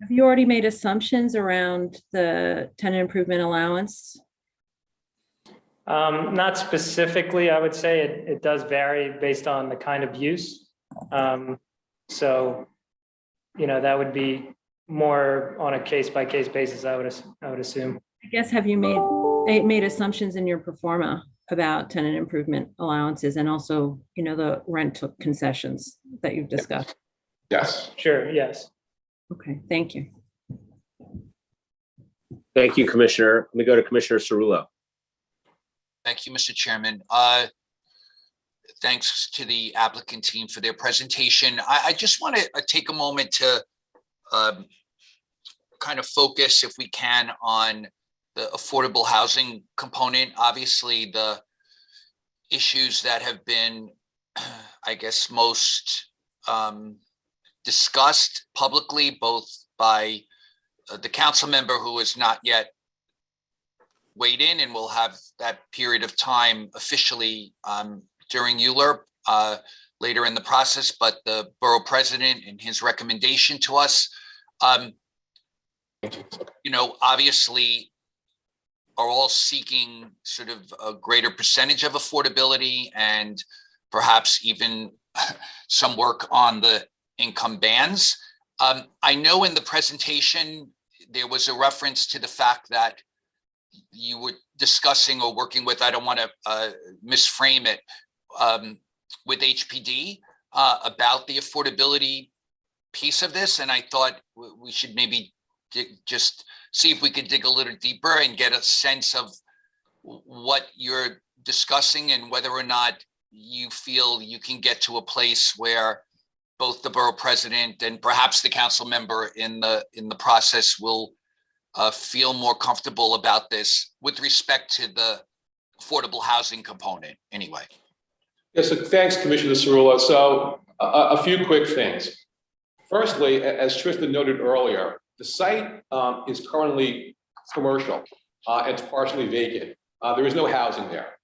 Have you already made assumptions around the tenant improvement allowance? Not specifically, I would say it does vary based on the kind of use. So, that would be more on a case-by-case basis, I would assume. I guess, have you made assumptions in your pro forma about tenant improvement allowances and also, the rent concessions that you've discussed? Yes. Sure, yes. Okay, thank you. Thank you, Commissioner. Let me go to Commissioner Cerullo. Thank you, Mr. Chairman. Thanks to the applicant team for their presentation. I just want to take a moment to kind of focus, if we can, on the affordable housing component. Obviously, the issues that have been, I guess, most discussed publicly, both by the council member who has not yet weighed in and will have that period of time officially during ULURP later in the process, but the borough president and his recommendation to us, obviously are all seeking sort of a greater percentage of affordability and perhaps even some work on the income bands. I know in the presentation, there was a reference to the fact that you were discussing or working with, I don't want to misframe it, with HPD about the affordability piece of this. And I thought we should maybe just see if we could dig a little deeper and get a sense of what you're discussing and whether or not you feel you can get to a place where both the borough president and perhaps the council member in the process will feel more comfortable about this with respect to the affordable housing component anyway. Yes, so thanks, Commissioner Cerullo. So a few quick things. Firstly, as Tristan noted earlier, the site is currently commercial and it's partially vacant. There is no housing there.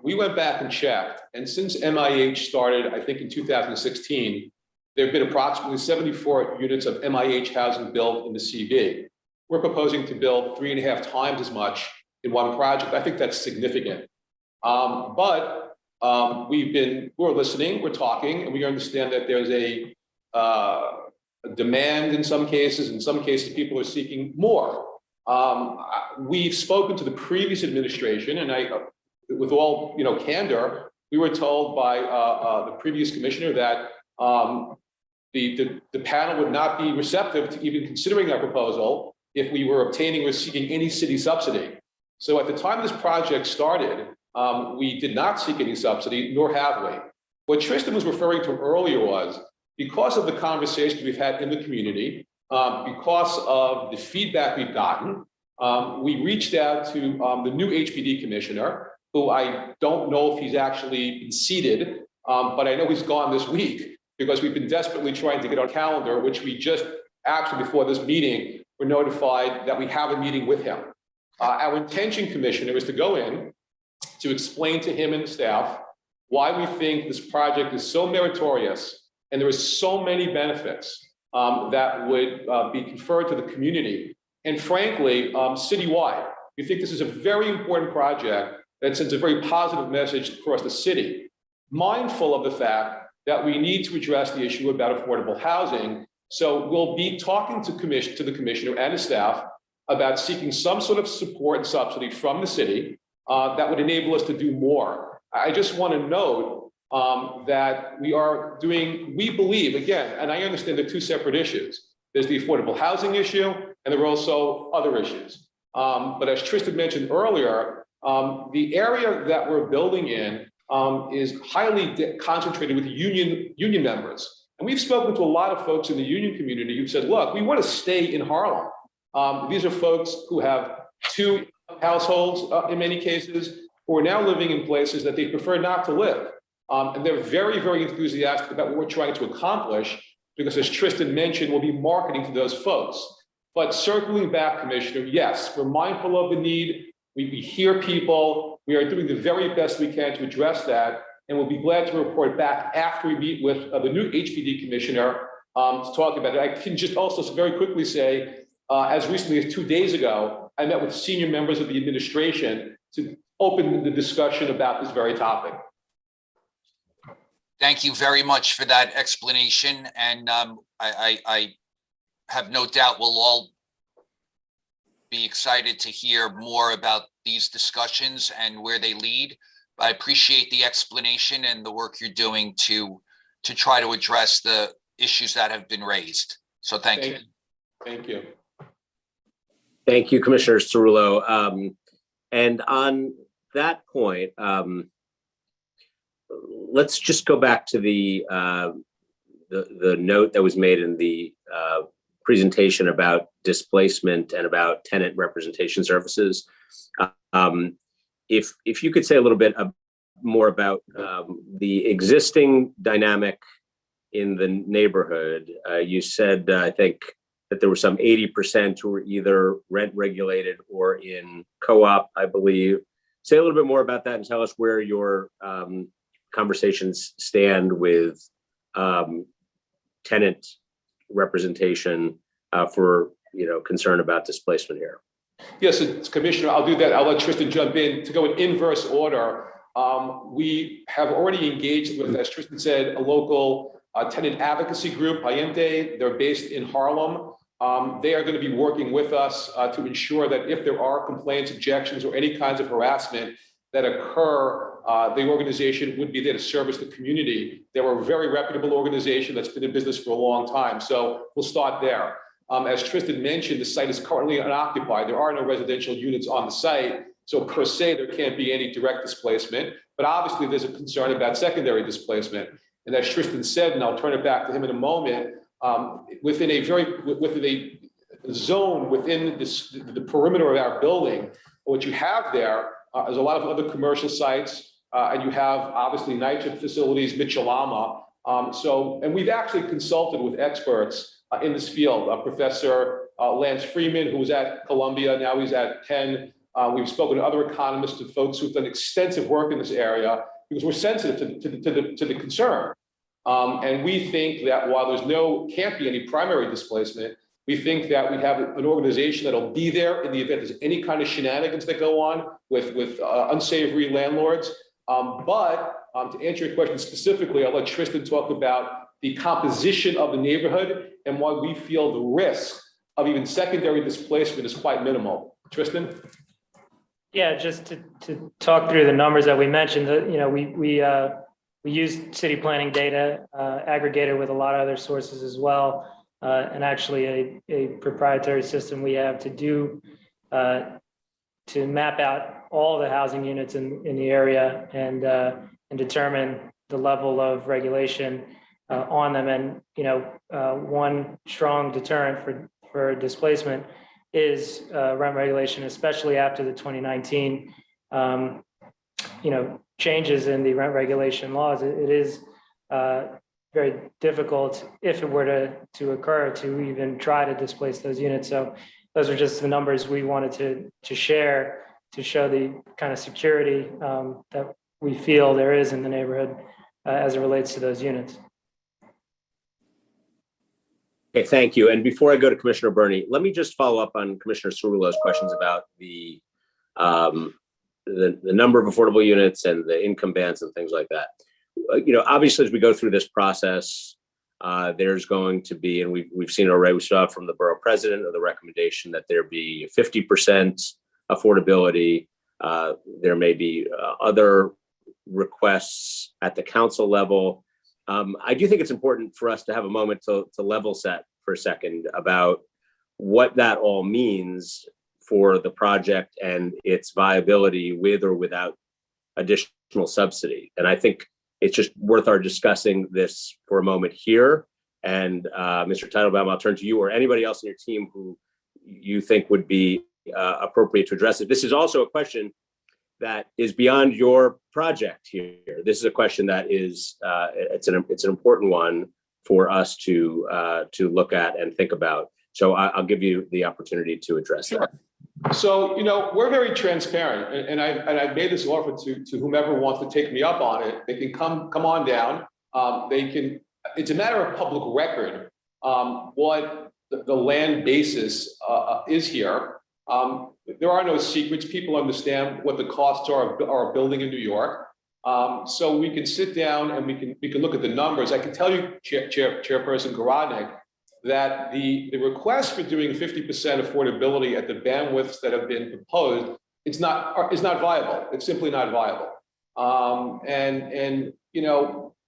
We went back and checked, and since MIH started, I think in 2016, there have been approximately 74 units of MIH housing built in the CB. We're proposing to build 3.5 times as much in one project. I think that's significant. But we're listening, we're talking, and we understand that there's a demand in some cases people are seeking more. We've spoken to the previous administration, and with all candor, we were told by the previous commissioner that the panel would not be receptive to even considering our proposal if we were obtaining or seeking any city subsidy. So at the time this project started, we did not seek any subsidy, nor have we. What Tristan was referring to earlier was, because of the conversations we've had in the community, because of the feedback we've gotten, we reached out to the new HPD commissioner, who I don't know if he's actually been seated, but I know he's gone this week because we've been desperately trying to get on calendar, which we just actually before this meeting were notified that we have a meeting with him. Our intention, Commissioner, is to go in to explain to him and the staff why we think this project is so meritorious and there is so many benefits that would be conferred to the community. And frankly, citywide, we think this is a very important project that sends a very positive message across the city, mindful of the fact that we need to address the issue about affordable housing. So we'll be talking to the commissioner and the staff about seeking some sort of support and subsidy from the city that would enable us to do more. I just want to note that we believe, again, and I understand the two separate issues. There's the affordable housing issue, and there are also other issues. But as Tristan mentioned earlier, the area that we're building in is highly concentrated with union members. And we've spoken to a lot of folks in the union community who've said, look, we want to stay in Harlem. These are folks who have 2 households in many cases, who are now living in places that they prefer not to live. And they're very, very enthusiastic about what we're trying to accomplish, because as Tristan mentioned, we'll be marketing to those folks. But circling back, Commissioner, yes, we're mindful of the need. We hear people. We are doing the very best we can to address that. And we'll be glad to report back after we meet with the new HPD commissioner to talk about it. I can just also very quickly say, as recently as 2 days ago, I met with senior members of the administration to open the discussion about this very topic. Thank you very much for that explanation. And I have no doubt we'll all be excited to hear more about these discussions and where they lead. I appreciate the explanation and the work you're doing to try to address the issues that have been raised. So thank you. Thank you. Thank you, Commissioner Cerullo. And on that point, let's just go back to the note that was made in the presentation about displacement and about tenant representation services. If you could say a little bit more about the existing dynamic in the neighborhood. You said, I think, that there were some 80% who were either rent regulated or in co-op, I believe. Say a little bit more about that and tell us where your conversations stand with tenant representation for concern about displacement here. Yes, Commissioner, I'll do that. I'll let Tristan jump in to go in inverse order. We have already engaged with, as Tristan said, a local tenant advocacy group, Hayente. They're based in Harlem. They are going to be working with us to ensure that if there are complaints, objections, or any kinds of harassment that occur, the organization would be there to service the community. They're a very reputable organization that's been in business for a long time. So we'll start there. As Tristan mentioned, the site is currently unoccupied. There are no residential units on the site. So per se, there can't be any direct displacement. But obviously, there's a concern about secondary displacement. And as Tristan said, and I'll turn it back to him in a moment, within a zone within the perimeter of our building, what you have there is a lot of other commercial sites, and you have obviously nitrogen facilities, Mitchell-Lama. And we've actually consulted with experts in this field. Professor Lance Freeman, who was at Columbia, now he's at Penn. We've spoken to other economists and folks who've done extensive work in this area because we're sensitive to the concern. And we think that while can't be any primary displacement, we think that we have an organization that'll be there in the event there's any kind of shenanigans that go on with unsavory landlords. But to answer your question specifically, I'll let Tristan talk about the composition of the neighborhood and why we feel the risk of even secondary displacement is quite minimal. Tristan? Yeah, just to talk through the numbers that we mentioned, we use city planning data aggregated with a lot of other sources as well, and actually a proprietary system we have to map out all the housing units in the area and determine the level of regulation on them. And one strong deterrent for displacement is rent regulation, especially after the 2019 changes in the rent regulation laws. It is very difficult, if it were to occur, to even try to displace those units. So those are just the numbers we wanted to share to show the kind of security that we feel there is in the neighborhood as it relates to those units. Okay, thank you. And before I go to Commissioner Burney, let me just follow up on Commissioner Cerullo's questions about the number of affordable units and the income bands and things like that. Obviously, as we go through this process, there's going to be, and we've seen already, we saw from the borough president of the recommendation that there be 50% affordability. There may be other requests at the council level. I do think it's important for us to have a moment to level set for a second about what that all means for the project and its viability with or without additional subsidy. And I think it's just worth our discussing this for a moment here. And Mr. Teitelbaum, I'll turn to you or anybody else in your team who you think would be appropriate to address it. This is also a question that is beyond your project here. This is a question that is it's an important one for us to look at and think about. So I'll give you the opportunity to address Sure. that. So, we're very transparent, and I've made this offer to whomever wants to take me up on it. They can come on down. It's a matter of public record what the land basis is here. There are no secrets. People understand what the costs are of building in New York. So we can sit down and we can look at the numbers. I can tell you, Chairperson Garodnick, that the request for doing 50% affordability at the bandwidths that have been proposed is not viable. It's simply not viable.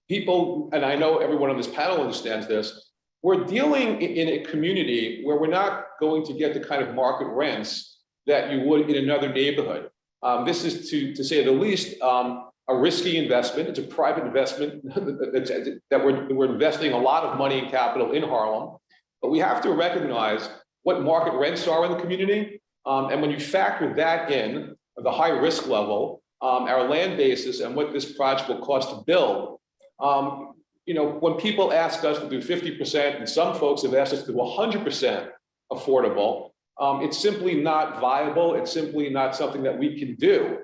People, and I know everyone on this panel understands this, we're dealing in a community where we're not going to get the kind of market rents that you would in another neighborhood. This is, to say the least, a risky investment. It's a private investment that we're investing a lot of money and capital in Harlem. But we have to recognize what market rents are in the community. And when you factor that in, the high risk level, our land basis and what this project will cost to build, when people ask us to do 50%, and some folks have asked us to do 100% affordable, it's simply not viable. It's simply not something that we can do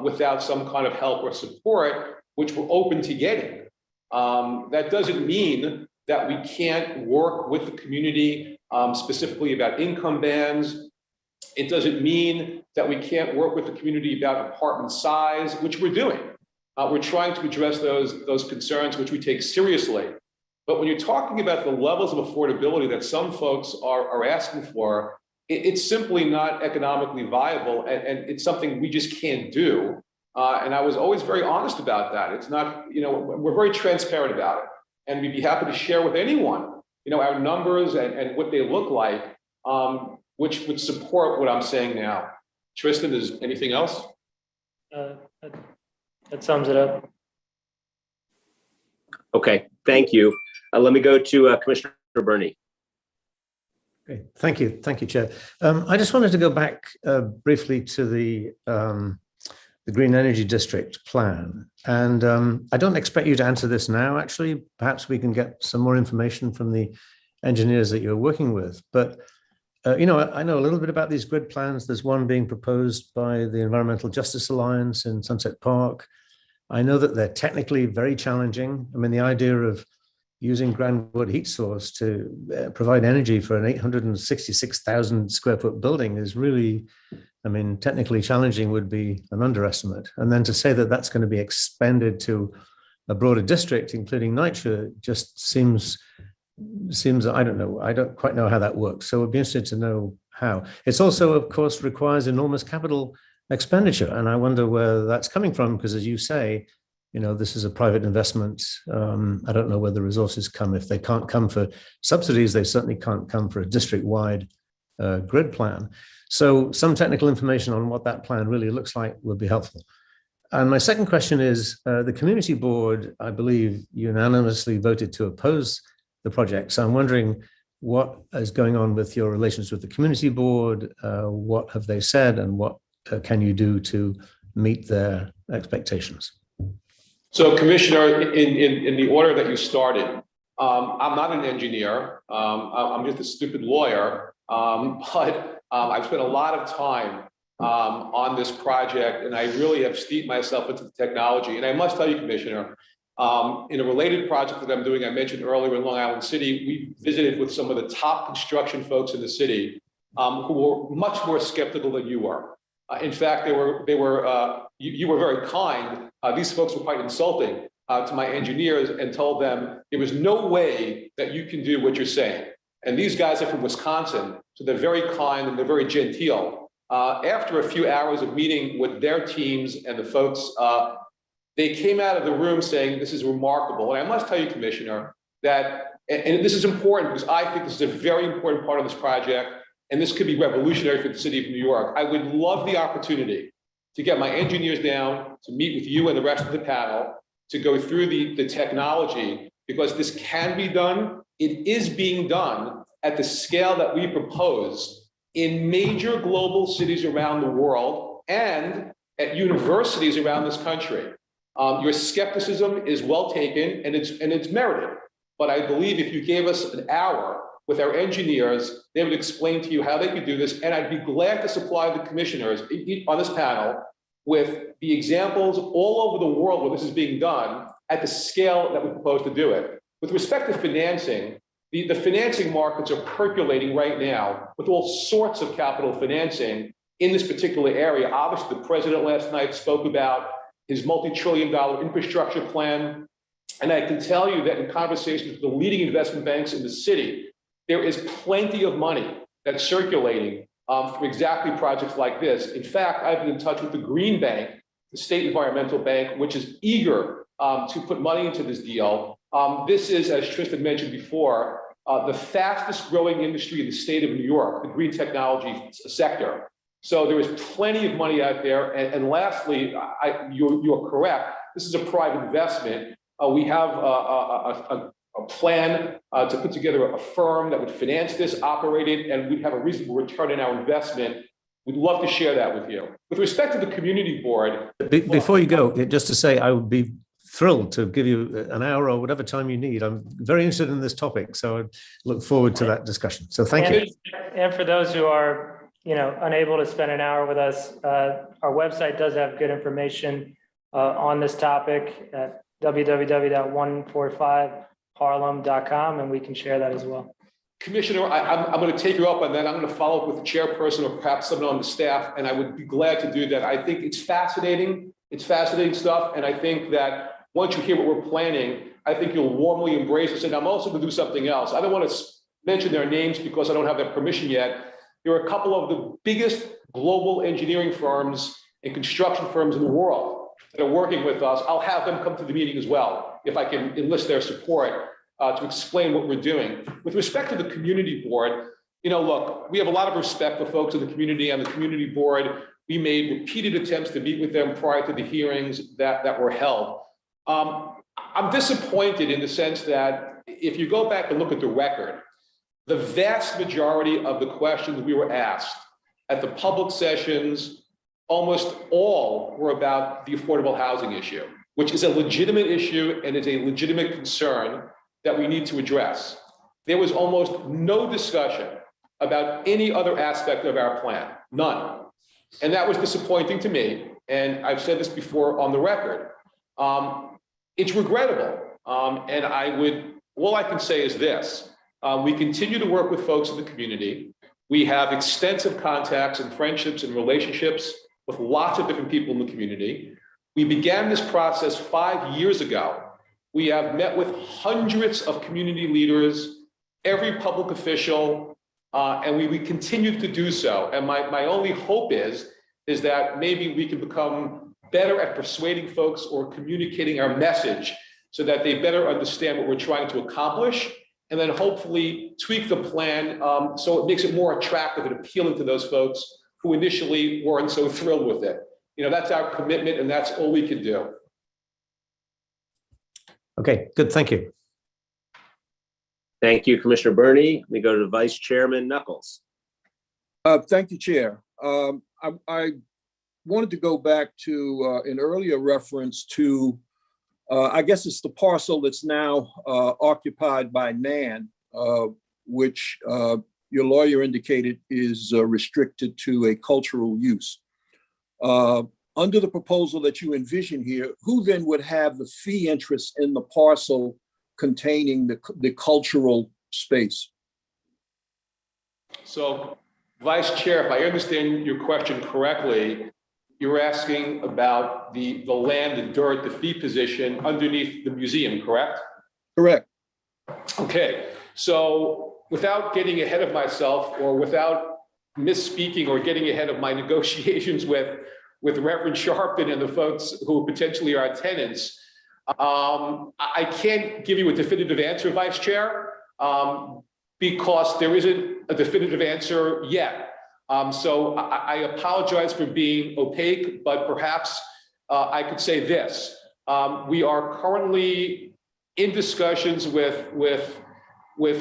without some kind of help or support, which we're open to getting. That doesn't mean that we can't work with the community specifically about income bands, It doesn't mean that we can't work with the community about apartment size, which we're doing. We're trying to address those concerns, which we take seriously. But when you're talking about the levels of affordability that some folks are asking for, it's simply not economically viable, and it's something we just can't do. And I was always very honest about that. It's not, we're very transparent about it. And we'd be happy to share with anyone, our numbers and what they look like, which would support what I'm saying now. Tristan, is anything else? That sums it up. Okay, thank you. Let me go to Commissioner Burney. Okay, thank you, Chair. I just wanted to go back briefly to the Green Energy District plan, and I don't expect you to answer this now. Actually, perhaps we can get some more information from the engineers that you're working with. But I know a little bit about these grid plans. There's one being proposed by the Environmental Justice Alliance in Sunset Park. I know that they're technically very challenging. I mean, the idea of using ground wood heat source to provide energy for an 866,000 square foot building is really, technically challenging would be an underestimate. And then to say that that's going to be expanded to a broader district, including NYCHA, just seems, I don't know. I don't quite know how that works. So I'd be interested to know how. It's also, of course, requires enormous capital expenditure. And I wonder where that's coming from, because as you say, this is a private investment. I don't know where the resources come. If they can't come for subsidies, they certainly can't come for a district-wide grid plan. So some technical information on what that plan really looks like would be helpful. And my second question is, the community board, I believe, unanimously voted to oppose the project. So I'm wondering what is going on with your relations with the community board? What have they said, and what can you do to meet their expectations? So, Commissioner, in the order that you started, I'm not an engineer. I'm just a stupid lawyer. But I've spent a lot of time on this project, and I really have steeped myself into the technology. And I must tell you, Commissioner, in a related project that I'm doing, I mentioned earlier in Long Island City, we visited with some of the top construction folks in the city who were much more skeptical than you were. In fact, you were very kind. These folks were quite insulting to my engineers and told them there was no way that you can do what you're saying. And these guys are from Wisconsin, so they're very kind and they're very genteel. After a few hours of meeting with their teams and the folks, they came out of the room saying, this is remarkable. And I must tell you, Commissioner, that, and this is important because I think this is a very important part of this project, and this could be revolutionary for the city of New York. I would love the opportunity to get my engineers down to meet with you and the rest of the panel to go through the technology, because this can be done. It is being done at the scale that we propose in major global cities around the world and at universities around this country. Your skepticism is well taken, and it's merited. But I believe if you gave us an hour with our engineers, they would explain to you how they could do this. And I'd be glad to supply the commissioners on this panel with the examples all over the world where this is being done at the scale that we propose to do it. With respect to financing, the financing markets are percolating right now with all sorts of capital financing in this particular area. Obviously, the president last night spoke about his multi-trillion-dollar infrastructure plan. And I can tell you that in conversations with the leading investment banks in the city, there is plenty of money that's circulating for exactly projects like this. In fact, I've been in touch with the Green Bank, the state environmental bank, which is eager to put money into this deal. This is, as Tristan mentioned before, the fastest growing industry in the state of New York, the green technology sector. So there is plenty of money out there. And lastly, you're correct. This is a private investment. We have a plan to put together a firm that would finance this, operate it, and we'd have a reasonable return on our investment. We'd love to share that with you. With respect to the community board. Before you go, just to say, I would be thrilled to give you an hour or whatever time you need. I'm very interested in this topic, so I look forward to that discussion. So thank you. And for those who are unable to spend an hour with us, our website does have good information on this topic at www.145harlem.com, and we can share that as well. Commissioner, I'm going to take you up on that. I'm going to follow up with the chairperson or perhaps someone on the staff, and I would be glad to do that. I think it's fascinating. It's fascinating stuff. And I think that once you hear what we're planning, I think you'll warmly embrace this. And I'm also going to do something else. I don't want to mention their names because I don't have their permission yet. There are a couple of the biggest global engineering firms and construction firms in the world that are working with us. I'll have them come to the meeting as well, if I can enlist their support to explain what we're doing. With respect to the community board, look, we have a lot of respect for folks in the community. On the community board, we made repeated attempts to meet with them prior to the hearings that were held. I'm disappointed in the sense that if you go back and look at the record, the vast majority of the questions we were asked at the public sessions, almost all were about the affordable housing issue, which is a legitimate issue and is a legitimate concern that we need to address. There was almost no discussion about any other aspect of our plan, none. And that was disappointing to me. And I've said this before on the record. It's regrettable. And all I can say is this. We continue to work with folks in the community. We have extensive contacts and friendships and relationships with lots of different people in the community. We began this process 5 years ago. We have met with hundreds of community leaders, every public official, and we continue to do so. And my only hope is that maybe we can become better at persuading folks or communicating our message so that they better understand what we're trying to accomplish, and then hopefully tweak the plan so it makes it more attractive and appealing to those folks who initially weren't so thrilled with it. That's our commitment, and that's all we can do. Okay, good. Thank you. Thank you, Commissioner Burney. We go to Vice Chairman Knuckles. Thank you, Chair. I wanted to go back to an earlier reference to, I guess it's the parcel that's now occupied by NAN, which your lawyer indicated is restricted to a cultural use. Under the proposal that you envision here, who then would have the fee interest in the parcel containing the cultural space? So, Vice Chair, if I understand your question correctly, you're asking about the land, the dirt, the fee position underneath the museum, correct? Correct. Okay, so without getting ahead of myself or without misspeaking or getting ahead of my negotiations with Reverend Sharpton and the folks who potentially are our tenants, I can't give you a definitive answer, Vice Chair, because there isn't a definitive answer yet. So I apologize for being opaque, but perhaps I could say this. We are currently in discussions with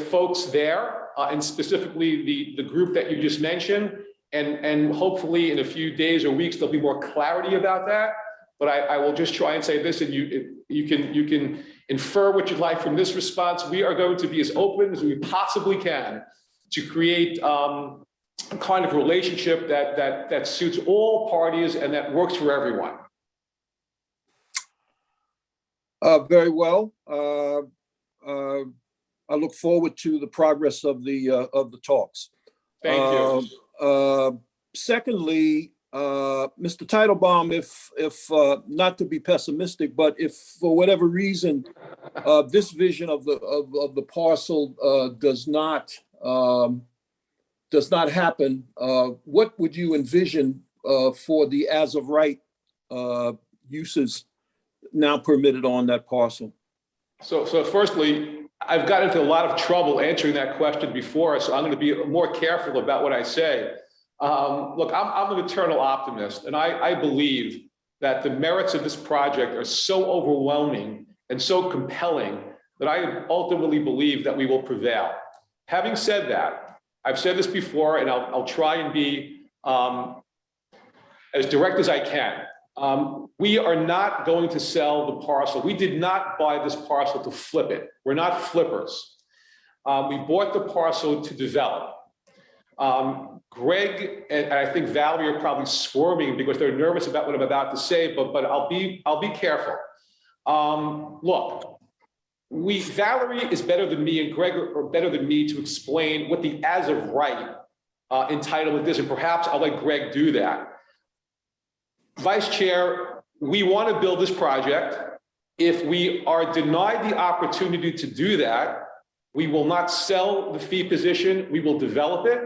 folks there, and specifically the group that you just mentioned. And hopefully in a few days or weeks, there'll be more clarity about that. But I will just try and say this, and you can infer what you'd like from this response. We are going to be as open as we possibly can to create a kind of relationship that suits all parties and that works for everyone. Very well. I look forward to the progress of the talks. Thank you. Secondly, Mr. Teitelbaum, if not to be pessimistic, but if for whatever reason this vision of the parcel does not happen, what would you envision for the as of right uses now permitted on that parcel? So firstly, I've gotten into a lot of trouble answering that question before, so I'm going to be more careful about what I say. Look, I'm an eternal optimist, and I believe that the merits of this project are so overwhelming and so compelling that I ultimately believe that we will prevail. Having said that, I've said this before, and I'll try and be as direct as I can. We are not going to sell the parcel. We did not buy this parcel to flip it. We're not flippers. We bought the parcel to develop. Greg and I think Valerie are probably squirming because they're nervous about what I'm about to say, but I'll be careful. Look, Valerie is better than me and Greg are better than me to explain what the as of right entitlement is, and perhaps I'll let Greg do that. Vice Chair, we want to build this project. If we are denied the opportunity to do that, we will not sell the fee position, we will develop it.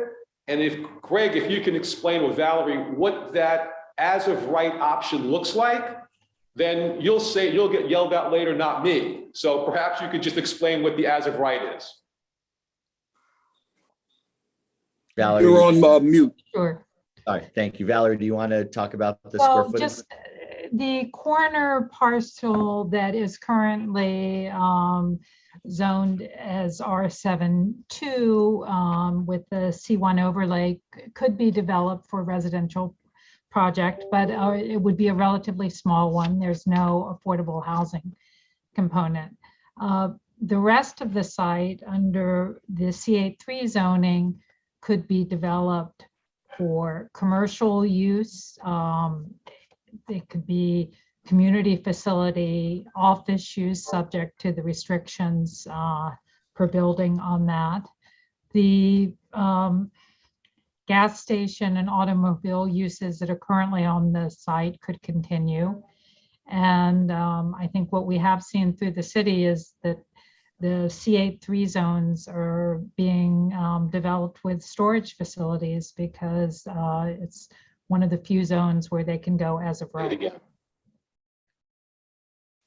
And if Greg, if you can explain with Valerie what that as of right option looks like, then you'll get yelled at later, not me. So perhaps you could just explain what the as of right is. Valerie. You're on mute. Sure. All right, thank you. Valerie, do you want to talk about the square Well, footage? just the corner parcel that is currently zoned as R72 with the C1 overlay could be developed for residential project, but it would be a relatively small one. There's no affordable housing component. The rest of the site under the C83 zoning could be developed for commercial use. It could be community facility, office use subject to the restrictions per building on that. The gas station and automobile uses that are currently on the site could continue. And I think what we have seen through the city is that the C83 zones are being developed with storage facilities because it's one of the few zones where they can go as of right.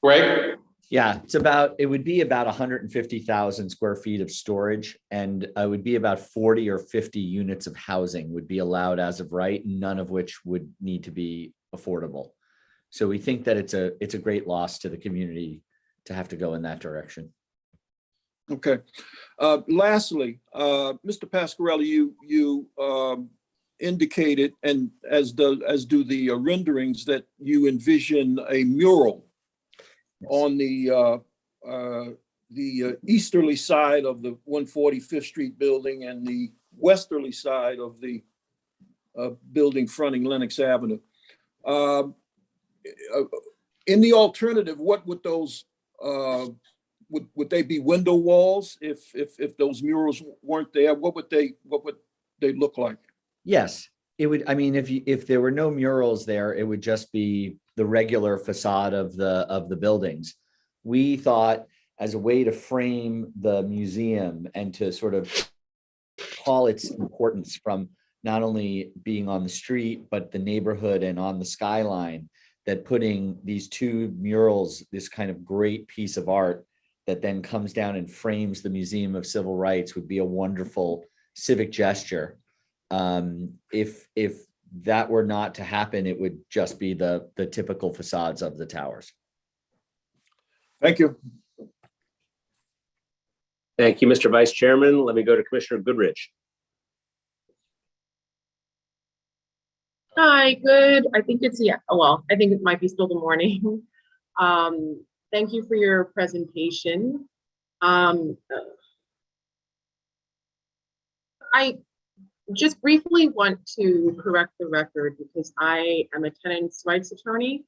Greg? Yeah, it would be about 150,000 square feet of storage, and it would be about 40 or 50 units of housing would be allowed as of right, none of which would need to be affordable. So we think that it's a great loss to the community to have to go in that direction. Okay. Lastly, Mr. Pasquarelli, you indicated, and as do the renderings, that you envision a mural on the easterly side of the 145th Street building and the westerly side of the building fronting Lenox Avenue. In the alternative, what would those would they be window walls if those murals weren't there? What would they look like? Yes, it would. I mean, if there were no murals there, it would just be the regular facade of the buildings. We thought, as a way to frame the museum and to sort of call its importance from not only being on the street, but the neighborhood and on the skyline, that putting these two murals, this kind of great piece of art that then comes down and frames the Museum of Civil Rights, would be a wonderful civic gesture. If that were not to happen, it would just be the typical facades of the towers. Thank you. Thank you, Mr. Vice Chairman. Let me go to Commissioner Goodrich. Hi, good. I think it's, yeah, well, I think it might be still the morning. Thank you for your presentation. I just briefly want to correct the record because I am a tenants' rights attorney,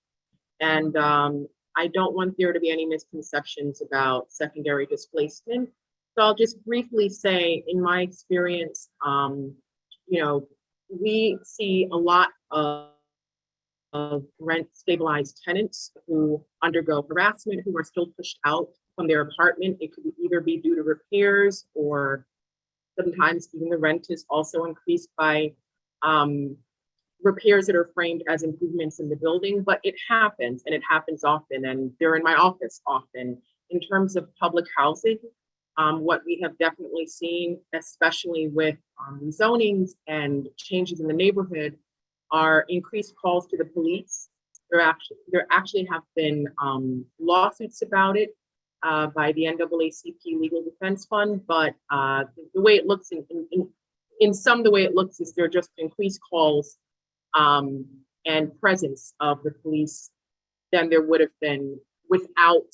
and I don't want there to be any misconceptions about secondary displacement. So I'll just briefly say, in my experience, you know, we see a lot of rent stabilized tenants who undergo harassment, who are still pushed out from their apartment. It could either be due to repairs, or sometimes even the rent is also increased by repairs that are framed as improvements in the building. But it happens, and it happens often, and they're in my office often. In terms of public housing, what we have definitely seen, especially with rezonings and changes in the neighborhood, are increased calls to the police. There actually have been lawsuits about it by the NAACP Legal Defense Fund, but the way it looks in some, the way it looks is there are just increased calls and presence of the police than there would have been without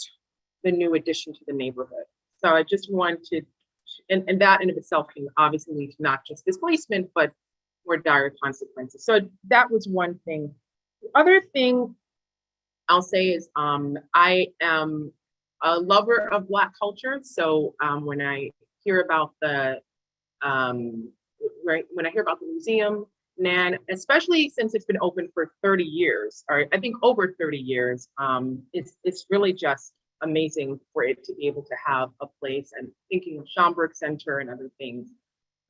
the new addition to the neighborhood. So I just wanted, and that in of itself can obviously lead to not just displacement, but more dire consequences. So that was one thing. The other thing I'll say is I am a lover of Black culture. So when I hear about the when I hear about the museum, and especially since it's been open for 30 years, or I think over 30 years, it's really just amazing for it to be able to have a place, and thinking of Schomburg Center and other things.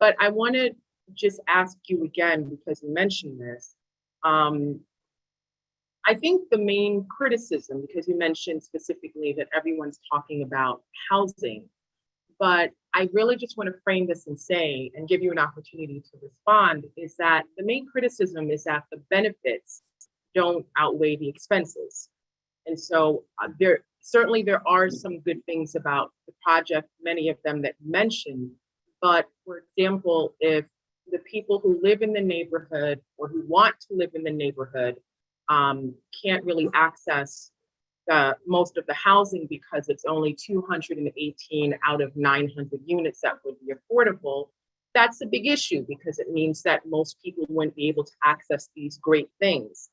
But I want to just ask you again, because you mentioned this, I think the main criticism, because you mentioned specifically that everyone's talking about housing, but I really just want to frame this and say, and give you an opportunity to respond, is that the main criticism is that the benefits don't outweigh the expenses. And so there are some good things about the project, many of them that you mentioned, but for example, if the people who live in the neighborhood or who want to live in the neighborhood can't really access most of the housing because it's only 218 out of 900 units that would be affordable, that's a big issue, because it means that most people wouldn't be able to access these great things.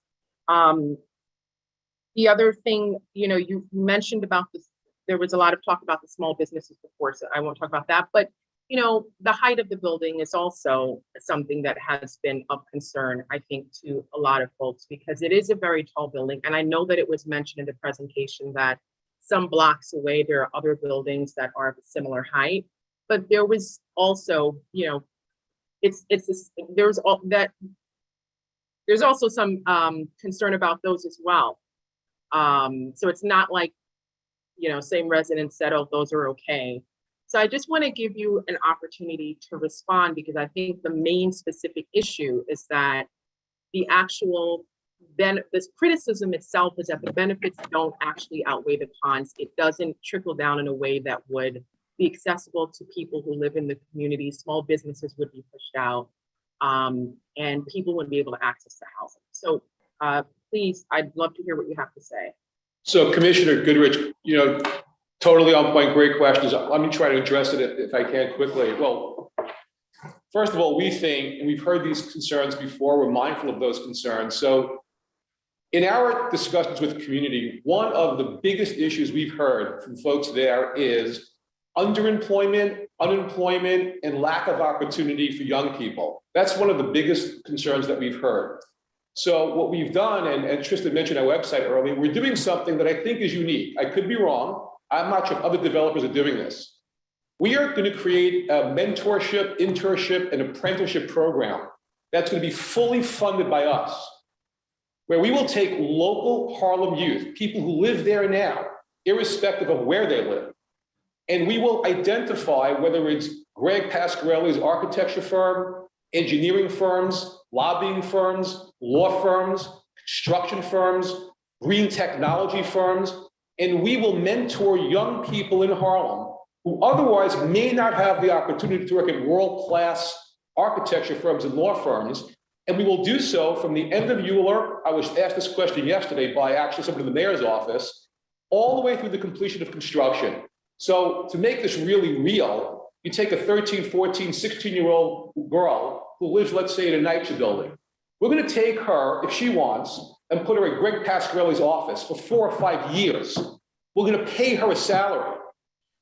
The other thing, you mentioned about this, there was a lot of talk about the small businesses before, so I won't talk about that, but the height of the building is also something that has been of concern, I think, to a lot of folks, because it is a very tall building. And I know that it was mentioned in the presentation that some blocks away, there are other buildings that are of a similar height, but there was also, there's also some concern about those as well. So it's not like, same residents said, oh, those are okay. So I just want to give you an opportunity to respond, because I think the main specific issue is that the actual this criticism itself is that the benefits don't actually outweigh the cons. It doesn't trickle down in a way that would be accessible to people who live in the community. Small businesses would be pushed out, and people wouldn't be able to access the housing. So please, I'd love to hear what you have to say. So Commissioner Goodrich, totally on point, great questions. Let me try to address it if I can quickly. Well, first of all, we think, and we've heard these concerns before, we're mindful of those concerns. So in our discussions with the community, one of the biggest issues we've heard from folks there is underemployment, unemployment, and lack of opportunity for young people. That's one of the biggest concerns that we've heard. So what we've done, and Tristan mentioned our website earlier, we're doing something that I think is unique. I could be wrong. I'm not sure if other developers are doing this. We are going to create a mentorship, internship, and apprenticeship program that's going to be fully funded by us, where we will take local Harlem youth, people who live there now, irrespective of where they live, and we will identify whether it's Greg Pasquarelli's architecture firm, engineering firms, lobbying firms, law firms, construction firms, green technology firms, and we will mentor young people in Harlem who otherwise may not have the opportunity to work at world-class architecture firms and law firms. And we will do so from the end of ULURP. I was asked this question yesterday by actually someone in the mayor's office, all the way through the completion of construction. So to make this really real, you take a 13, 14, 16-year-old girl who lives, let's say, in a NYCHA building. We're going to take her, if she wants, and put her at Greg Pasquarelli's office for 4 or 5 years. We're going to pay her a salary.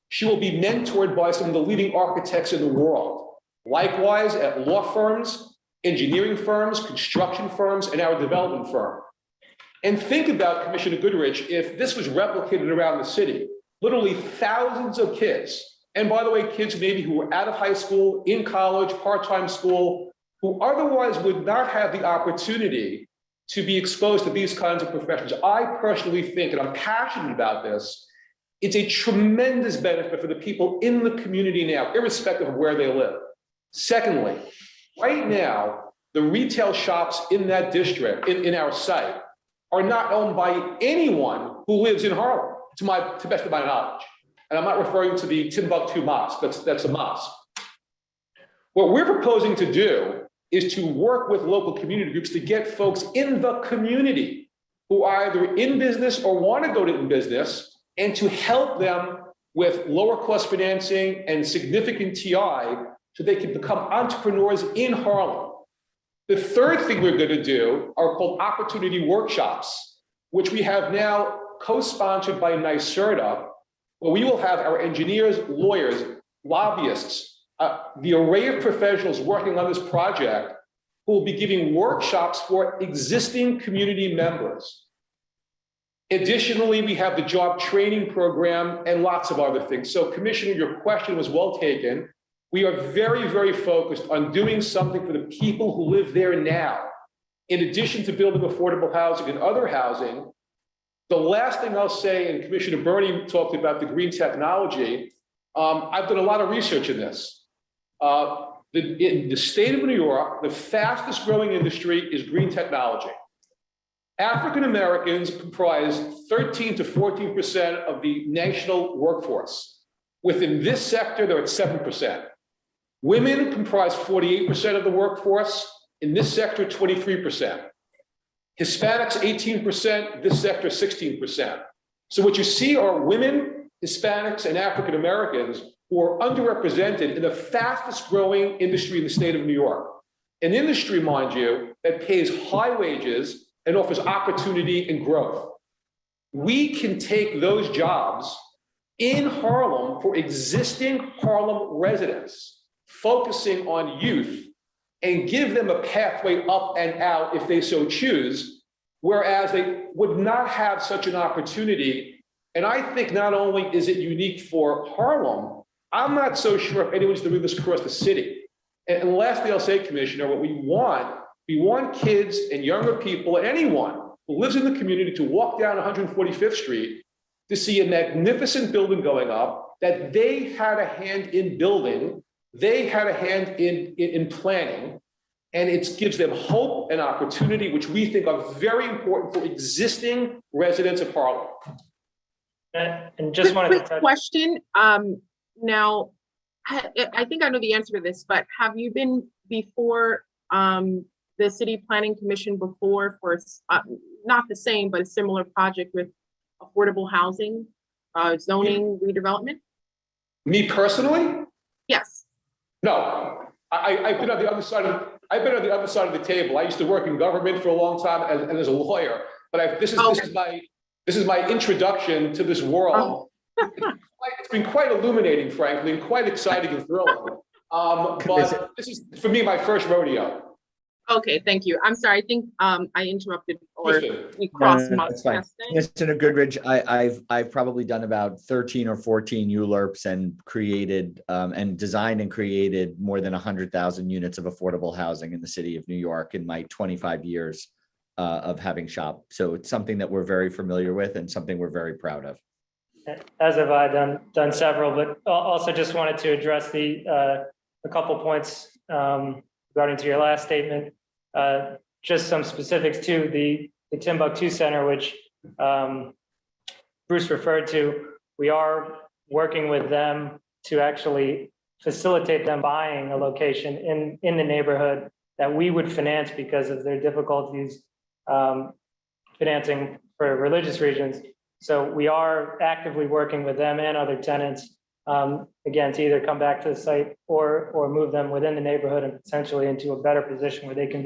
She will be mentored by some of the leading architects in the world. Likewise, at law firms, engineering firms, construction firms, and our development firm. And think about, Commissioner Goodrich, if this was replicated around the city, literally thousands of kids, and by the way, kids maybe who were out of high school, in college, part-time school, who otherwise would not have the opportunity to be exposed to these kinds of professions. I personally think, and I'm passionate about this, it's a tremendous benefit for the people in the community now, irrespective of where they live. Secondly, right now, the retail shops in that district, in our site, are not owned by anyone who lives in Harlem, to best of my knowledge. And I'm not referring to the Timbuktu Mosque, that's a mosque. What we're proposing to do is to work with local community groups to get folks in the community who are either in business or want to go to business, and to help them with lower cost financing and significant TI so they can become entrepreneurs in Harlem. The third thing we're going to do are called opportunity workshops, which we have now co-sponsored by NYSERDA, where we will have our engineers, lawyers, lobbyists, the array of professionals working on this project who will be giving workshops for existing community members. Additionally, we have the job training program and lots of other things. So Commissioner, your question was well taken. We are very, very focused on doing something for the people who live there now. In addition to building affordable housing and other housing, the last thing I'll say, and Commissioner Burney talked about the green technology, I've done a lot of research in this. In the state of New York, the fastest growing industry is green technology. African Americans comprise 13 to 14% of the national workforce. Within this sector, they're at 7%. Women comprise 48% of the workforce. In this sector, 23%. Hispanics, 18%. This sector, 16%. So what you see are women, Hispanics, and African Americans who are underrepresented in the fastest growing industry in the state of New York. An industry, mind you, that pays high wages and offers opportunity and growth. We can take those jobs in Harlem for existing Harlem residents, focusing on youth, and give them a pathway up and out if they so choose, whereas they would not have such an opportunity. And I think not only is it unique for Harlem, I'm not so sure if anyone's doing this across the city. And lastly, I'll say, Commissioner, what we want kids and younger people, and anyone who lives in the community, to walk down 145th Street to see a magnificent building going up that they had a hand in building, they had a hand in planning, and it gives them hope and opportunity, which we think are very important for existing residents of Harlem. And just wanted to touch. Question. Now, I think I know the answer to this, but have you been before the City Planning Commission before for not the same, but a similar project with affordable housing, zoning redevelopment? Me personally? Yes. No, I've been on the other side of the table. I used to work in government for a long time and as a lawyer, but this is my introduction to this world. It's been quite illuminating, frankly, and quite exciting and thrilling. But this is, for me, my first rodeo. Okay, thank you. I'm sorry. I think I interrupted or we crossed. No, that's fine. Mr. Goodrich, I've probably done about 13 or 14 ULURPs and created and designed and created more than 100,000 units of affordable housing in the city of New York in my 25 years of having shop. So it's something that we're very familiar with and something we're very proud of. As have I done several, but also just wanted to address a couple points regarding to your last statement. Just some specifics to the Timbuktu Center, which Bruce referred to. We are working with them to actually facilitate them buying a location in the neighborhood that we would finance because of their difficulties financing for religious regions. So we are actively working with them and other tenants, again, to either come back to the site or move them within the neighborhood and potentially into a better position where they can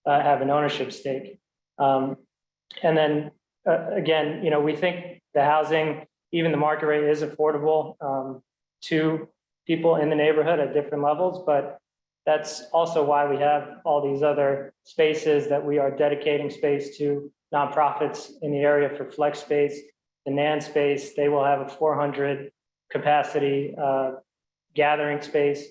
have an ownership stake. And then again, we think the housing, even the market rate, is affordable to people in the neighborhood at different levels, but that's also why we have all these other spaces that we are dedicating space to nonprofits in the area for flex space. The NAN space, they will have a 400 capacity gathering space.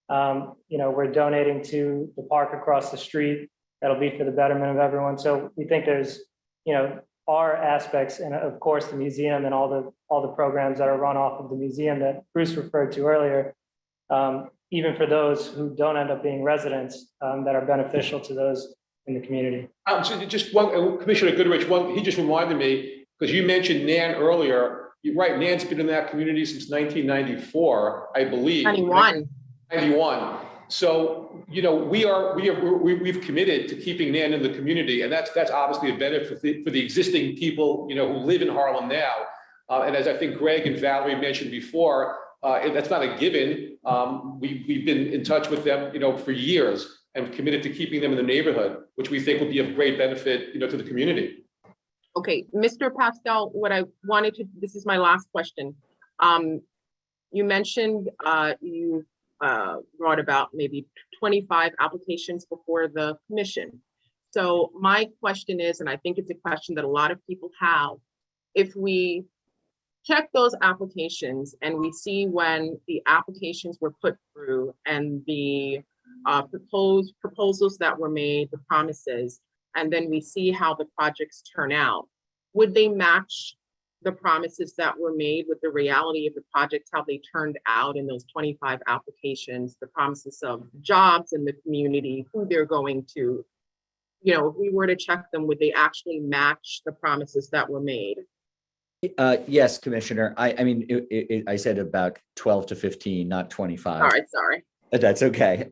We're donating to the park across the street. That'll be for the betterment of everyone. So we think there's, our aspects, and of course the museum and all the programs that are run off of the museum that Bruce referred to earlier, even for those who don't end up being residents, that are beneficial to those in the community. So just one, Commissioner Goodrich, he just reminded me, because you mentioned NAN earlier. You're right, NAN's been in that community since 1994, I believe. 91. So, we've committed to keeping NAN in the community, and that's obviously a benefit for the existing people, who live in Harlem now. And as I think Greg and Valerie mentioned before, that's not a given. We've been in touch with them, for years, and committed to keeping them in the neighborhood, which we think will be of great benefit, to the community. Okay, Mr. Pascal, what I wanted to, this is my last question. You mentioned you brought about maybe 25 applications before the commission. So my question is, and I think it's a question that a lot of people have, if we check those applications and we see when the applications were put through and the proposals that were made, the promises, and then we see how the projects turn out, would they match the promises that were made with the reality of the projects, how they turned out in those 25 applications, the promises of jobs in the community, who they're going to? You know, if we were to check them, would they actually match the promises that were made? Yes, Commissioner. I mean, I said about 12 to 15, not 25. All right, sorry. That's okay.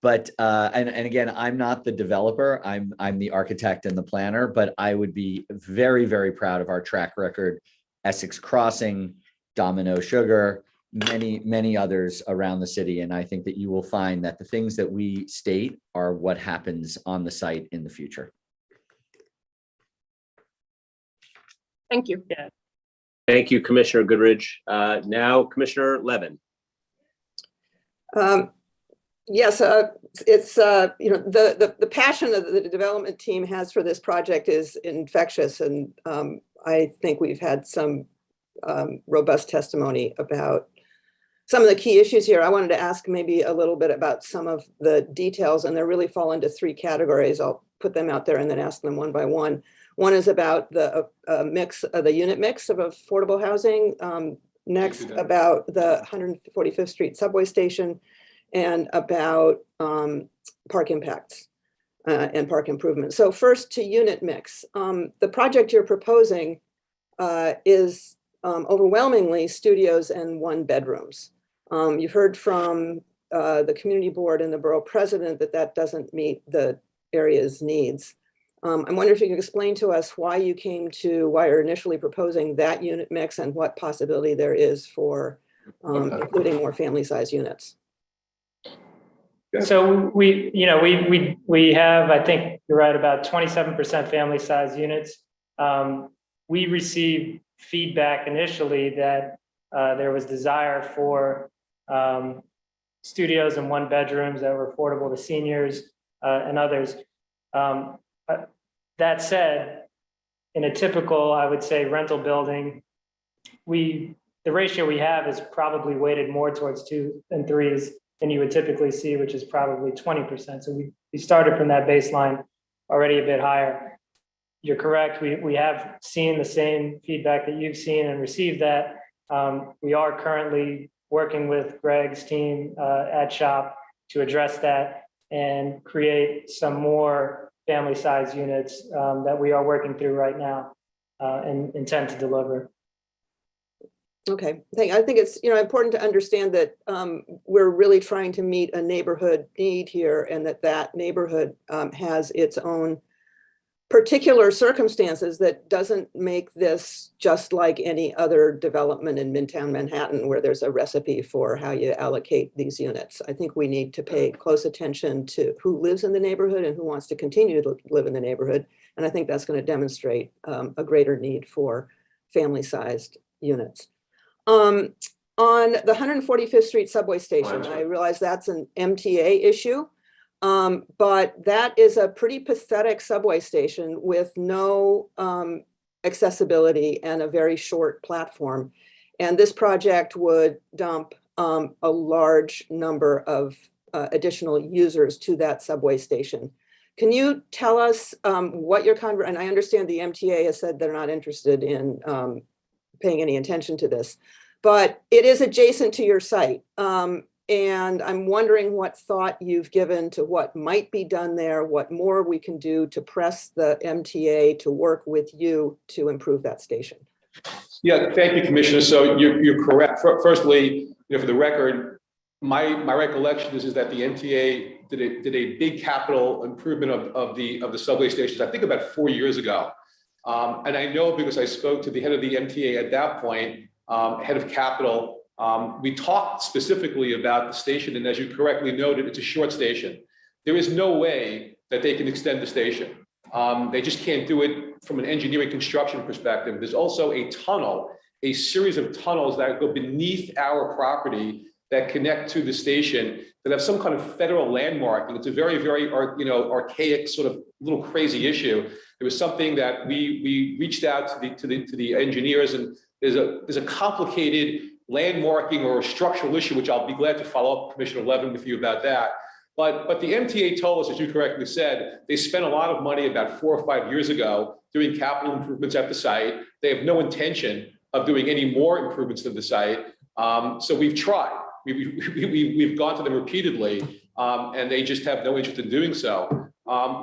But and again, I'm not the developer. I'm the architect and the planner, but I would be very, very proud of our track record. Essex Crossing, Domino Sugar, many others around the city. And I think that you will find that the things that we state are what happens on the site in the future. Thank you. Yeah. Thank you, Commissioner Goodridge. Now, Commissioner Levin. Yes, it's the passion that the development team has for this project is infectious, and I think we've had some robust testimony about some of the key issues here. I wanted to ask maybe a little bit about some of the details, and they really fall into three categories. I'll put them out there and then ask them one by one. One is about the the unit mix of affordable housing. Next, about the 145th Street subway station, and about park impacts and park improvements. So first, to unit mix. The project you're proposing is overwhelmingly studios and one bedrooms. You've heard from the community board and the borough president that doesn't meet the area's needs. I wonder if you could explain to us why you're initially proposing that unit mix and what possibility there is for including more family-sized units. So we have, I think you're right, about 27% family-sized units. We received feedback initially that there was desire for studios and one bedrooms that were affordable to seniors and others. That said, in a typical, I would say, rental building, the ratio we have is probably weighted more towards 2s and 3s than you would typically see, which is probably 20%. So we started from that baseline already a bit higher. You're correct. We have seen the same feedback that you've seen and received that. We are currently working with Greg's team at SHOP to address that and create some more family-sized units that we are working through right now and intend to deliver. Okay, I think it's important to understand that we're really trying to meet a neighborhood need here, and that neighborhood has its own particular circumstances that doesn't make this just like any other development in Midtown Manhattan where there's a recipe for how you allocate these units. I think we need to pay close attention to who lives in the neighborhood and who wants to continue to live in the neighborhood. And I think that's going to demonstrate a greater need for family-sized units. On the 145th Street subway station, I realize that's an MTA issue. But that is a pretty pathetic subway station with no accessibility and a very short platform. And this project would dump a large number of additional users to that subway station. Can you tell us what your and I understand the MTA has said they're not interested in paying any attention to this, but it is adjacent to your site. And I'm wondering what thought you've given to what might be done there, what more we can do to press the MTA to work with you to improve that station. Yeah, thank you, Commissioner. So you're correct. Firstly, for the record, my recollection is that the MTA did a big capital improvement of the subway stations, I think about 4 years ago. And I know because I spoke to the head of the MTA at that point, head of capital. We talked specifically about the station, and as you correctly noted, it's a short station. There is no way that they can extend the station. They just can't do it from an engineering construction perspective. There's also a tunnel a series of tunnels that go beneath our property that connect to the station that have some kind of federal landmarking. It's a very, very archaic, sort of little crazy issue. It was something that we reached out to the engineers, and there's a complicated landmarking or a structural issue, which I'll be glad to follow up, Commissioner Levin, with you about that. But the MTA told us, as you correctly said, they spent a lot of money about 4 or 5 years ago doing capital improvements at the site. They have no intention of doing any more improvements to the site. So we've tried. We've gone to them repeatedly, and they just have no interest in doing so.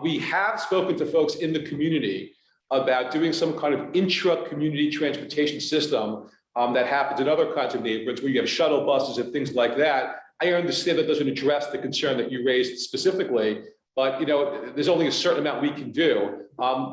We have spoken to folks in the community about doing some kind of intra-community transportation system that happens in other kinds of neighborhoods where you have shuttle buses and things like that. I understand that doesn't address the concern that you raised specifically, but there's only a certain amount we can do.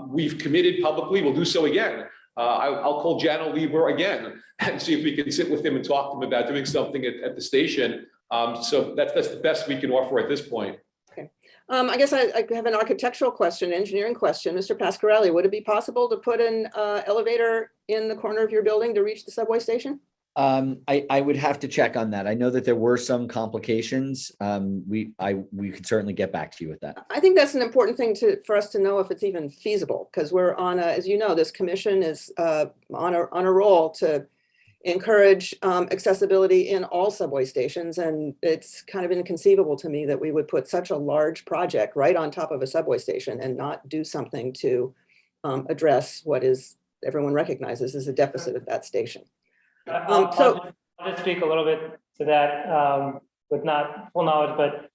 We've committed publicly, we'll do so again. I'll call Janno Lieber again and see if we can sit with him and talk to him about doing something at the station. So that's the best we can offer at this point. Okay. I guess I have an architectural question, engineering question. Mr. Pasquarelli, would it be possible to put an elevator in the corner of your building to reach the subway station? I would have to check on that. I know that there were some complications. We could certainly get back to you with that. I think that's an important thing for us to know if it's even feasible, because we're on as you know, this commission is on a roll to encourage accessibility in all subway stations. And it's kind of inconceivable to me that we would put such a large project right on top of a subway station and not do something to address what everyone recognizes as a deficit at that station. I'll just speak a little bit to that with not full knowledge, but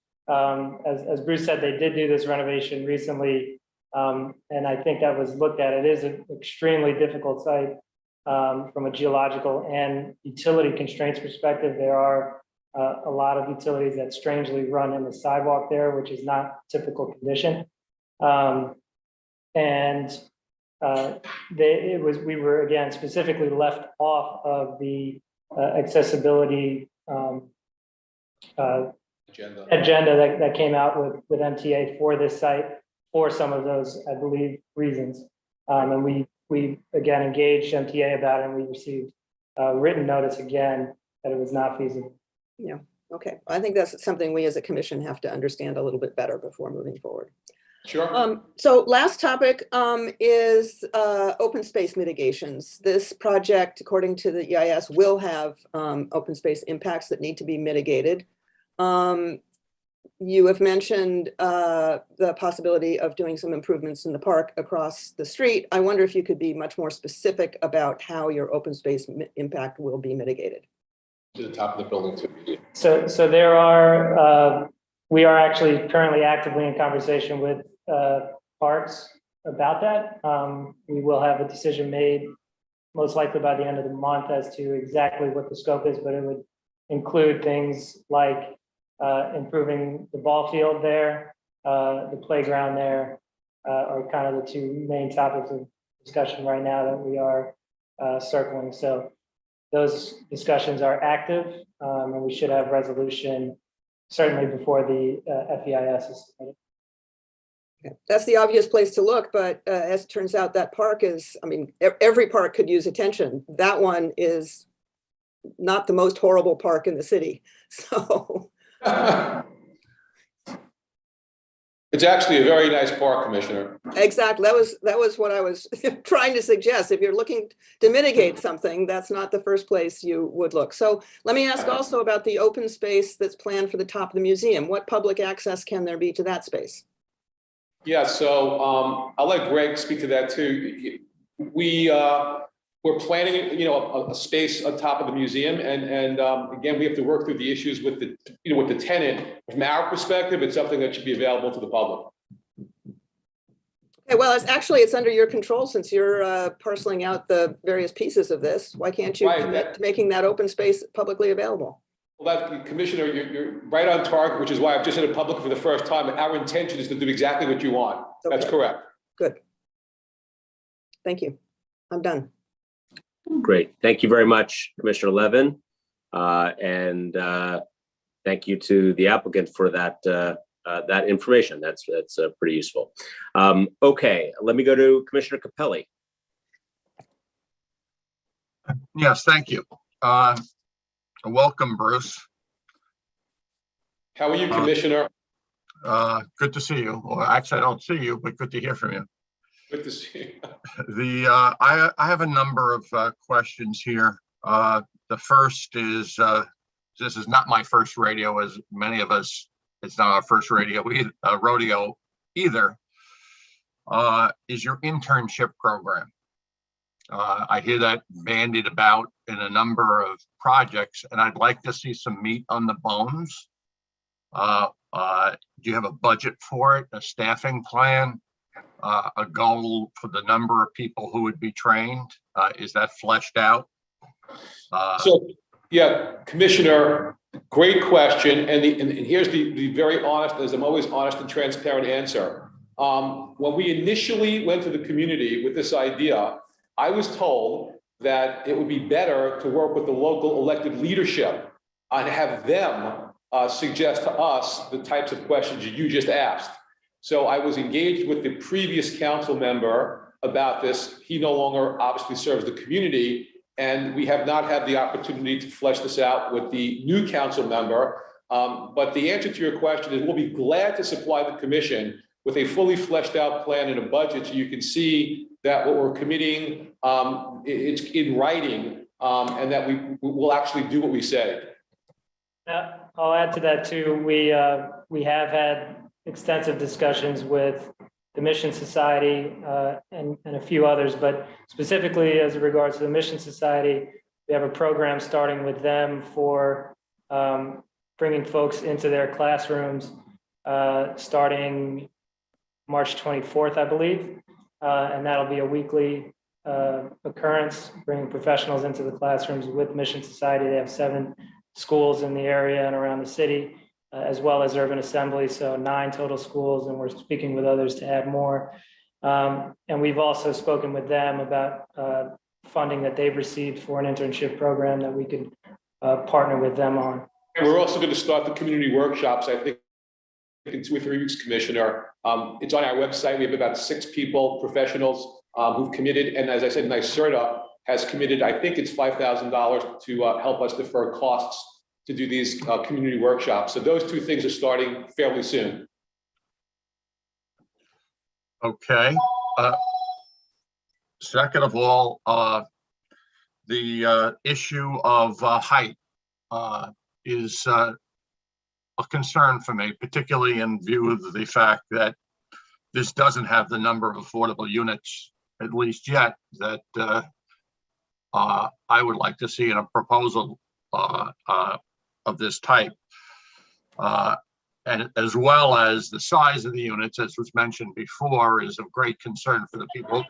as Bruce said, they did do this renovation recently, and I think that was looked at. It is an extremely difficult site from a geological and utility constraints perspective. There are a lot of utilities that strangely run in the sidewalk there, which is not typical condition. We were again specifically left off of the accessibility agenda that came out with MTA for this site for some of those, I believe, reasons. And we again engaged MTA about it, and we received a written notice again that it was not feasible. Yeah. Okay. I think that's something we as a commission have to understand a little bit better before moving forward. Sure. So last topic is open space mitigations. This project, according to the EIS, will have open space impacts that need to be mitigated. You have mentioned the possibility of doing some improvements in the park across the street. I wonder if you could be much more specific about how your open space impact will be mitigated. To the top of the building too. So there are, we are actually currently actively in conversation with parks about that. We will have a decision made most likely by the end of the month as to exactly what the scope is, but it would include things like improving the ball field there, the playground there, are kind of the two main topics of discussion right now that we are circling. So those discussions are active, and we should have resolution certainly before the FEIS is submitted. Okay. That's the obvious place to look, but as it turns out, that park is, I mean, every park could use attention. That one is not the most horrible park in the city. So it's actually a very nice park, Commissioner. Exactly. That was what I was trying to suggest. If you're looking to mitigate something, that's not the first place you would look. So let me ask also about the open space that's planned for the top of the museum. What public access can there be to that space? Yeah, so I'll let Greg speak to that too. We're planning, a space on top of the museum, and again, we have to work through the issues with the tenant. From our perspective, it's something that should be available to the public. Okay, well, it's under your control since you're parceling out the various pieces of this. Why can't you commit to making that open space publicly available? Well, Commissioner, you're right on target, which is why I've just said it publicly for the first time. Our intention is to do exactly what you want. Okay. That's correct. Good. Thank you. I'm done. Great. Thank you very much, Commissioner Levin. And thank you to the applicant for that that information. That's pretty useful. Okay, let me go to Commissioner Capelli. Yes, thank you. Welcome, Bruce. How are you, Commissioner? Good to see you. Well, actually, I don't see you, but good to hear from you. Good to see you. I have a number of questions here. The first is, this is not my first radio, as many of us, it's not our first rodeo either, is your internship program. I hear that bandied about in a number of projects, and I'd like to see some meat on the bones. Do you have a budget for it, a staffing plan, a goal for the number of people who would be trained? Is that fleshed out? So, yeah, Commissioner, great question. And here's the very honest, as I'm always honest and transparent answer. When we initially went to the community with this idea, I was told that it would be better to work with the local elected leadership and have them suggest to us the types of questions you just asked. So I was engaged with the previous council member about this. He no longer obviously serves the community, and we have not had the opportunity to flesh this out with the new council member. But the answer to your question is we'll be glad to supply the commission with a fully fleshed out plan and a budget so you can see that what we're committing, it's in writing, and that we will actually do what we say. I'll add to that too. We have had extensive discussions with the Mission Society and a few others, but specifically as it regards to the Mission Society, we have a program starting with them for bringing folks into their classrooms starting March 24th, I believe. And that'll be a weekly occurrence, bringing professionals into the classrooms with Mission Society. They have 7 schools in the area and around the city, as well as urban assembly, so 9 total schools, and we're speaking with others to add more. And we've also spoken with them about funding that they've received for an internship program that we could partner with them on. And we're also going to start the community workshops, I think, in 2 or 3 weeks, Commissioner. It's on our website. We have about 6 people, professionals who've committed. And as I said, NYSERDA has committed, I think it's $5,000 to help us defer costs to do these community workshops. So those 2 things are starting fairly soon. Okay. Second of all, the issue of height is a concern for me, particularly in view of the fact that this doesn't have the number of affordable units, at least yet, that I would like to see in a proposal of this type. And as well as the size of the units, as was mentioned before, is of great concern for the people.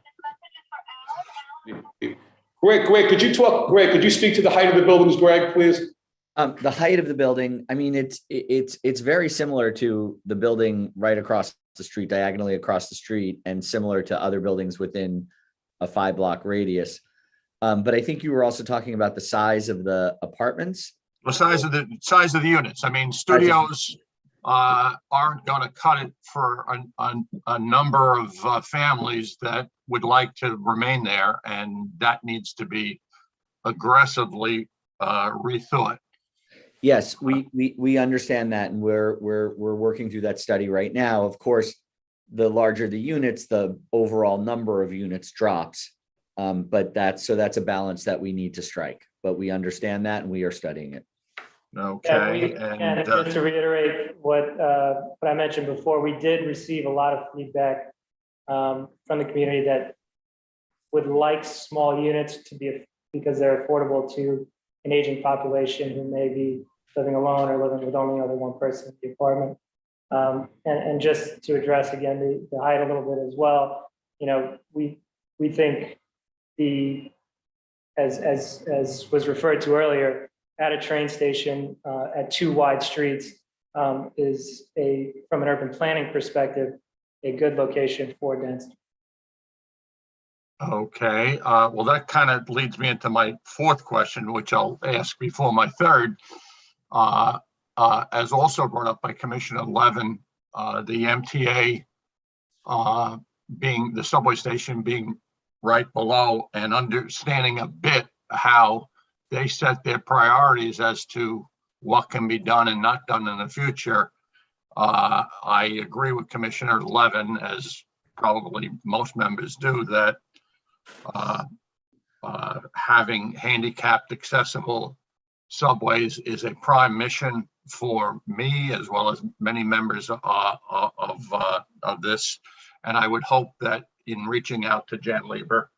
Greg, could you speak to the height of the buildings, Greg, please? The height of the building, I mean, it's very similar to the building right across the street, diagonally across the street, and similar to other buildings within a 5-block radius. But I think you were also talking about the size of the apartments. The size of the units. I mean, studios aren't going to cut it for a number of families that would like to remain there, and that needs to be aggressively rethought. Yes, we understand that, and we're working through that study right now. Of course, the larger the units, the overall number of units drops. But that's a balance that we need to strike. But we understand that, and we are studying it. Okay. And just to reiterate what I mentioned before, we did receive a lot of feedback from the community that would like small units to be, because they're affordable to an aging population who may be living alone or living with only other one person in the apartment. And just to address again the height a little bit as well, we think as was referred to earlier, at a train station at 2 wide streets is from an urban planning perspective, a good location for density. Okay, well, that kind of leads me into my 4th question, which I'll ask before my 3rd. As also brought up by Commissioner Levin, the MTA being the subway station being right below, and understanding a bit how they set their priorities as to what can be done and not done in the future. I agree with Commissioner Levin, as probably most members do, that having handicapped accessible subways is a prime mission for me, as well as many members of this. And I would hope that in reaching out to Jen Lieber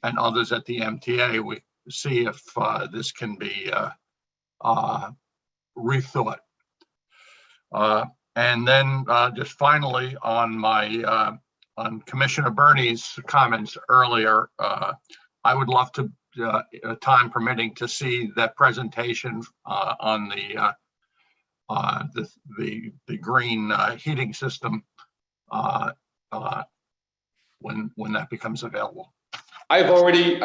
and others at the MTA, we see if this can be rethought. And then just finally on Commissioner Bernie's comments earlier, I would love to, time permitting, to see that presentation on the green heating system when that becomes available. I've already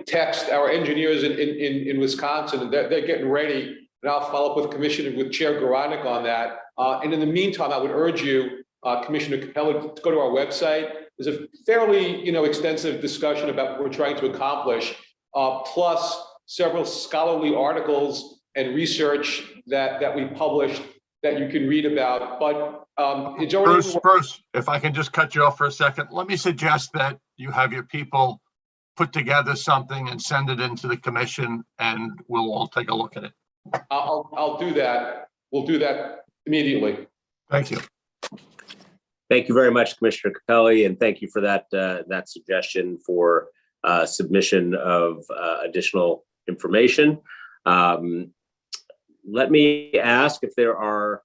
texted our engineers in Wisconsin, and they're getting ready. And I'll follow up with Chair Gorodnick on that. And in the meantime, I would urge you, Commissioner Capelli, to go to our website. There's a fairly, extensive discussion about what we're trying to accomplish, plus several scholarly articles and research that we published that you can read about. But it's already— Bruce, if I can just cut you off for a second, let me suggest that you have your people put together something and send it into the commission, and we'll all take a look at it. I'll do that. We'll do that immediately. Thank you. Thank you very much, Commissioner Capelli, and thank you for that suggestion for submission of additional information. Let me ask if there are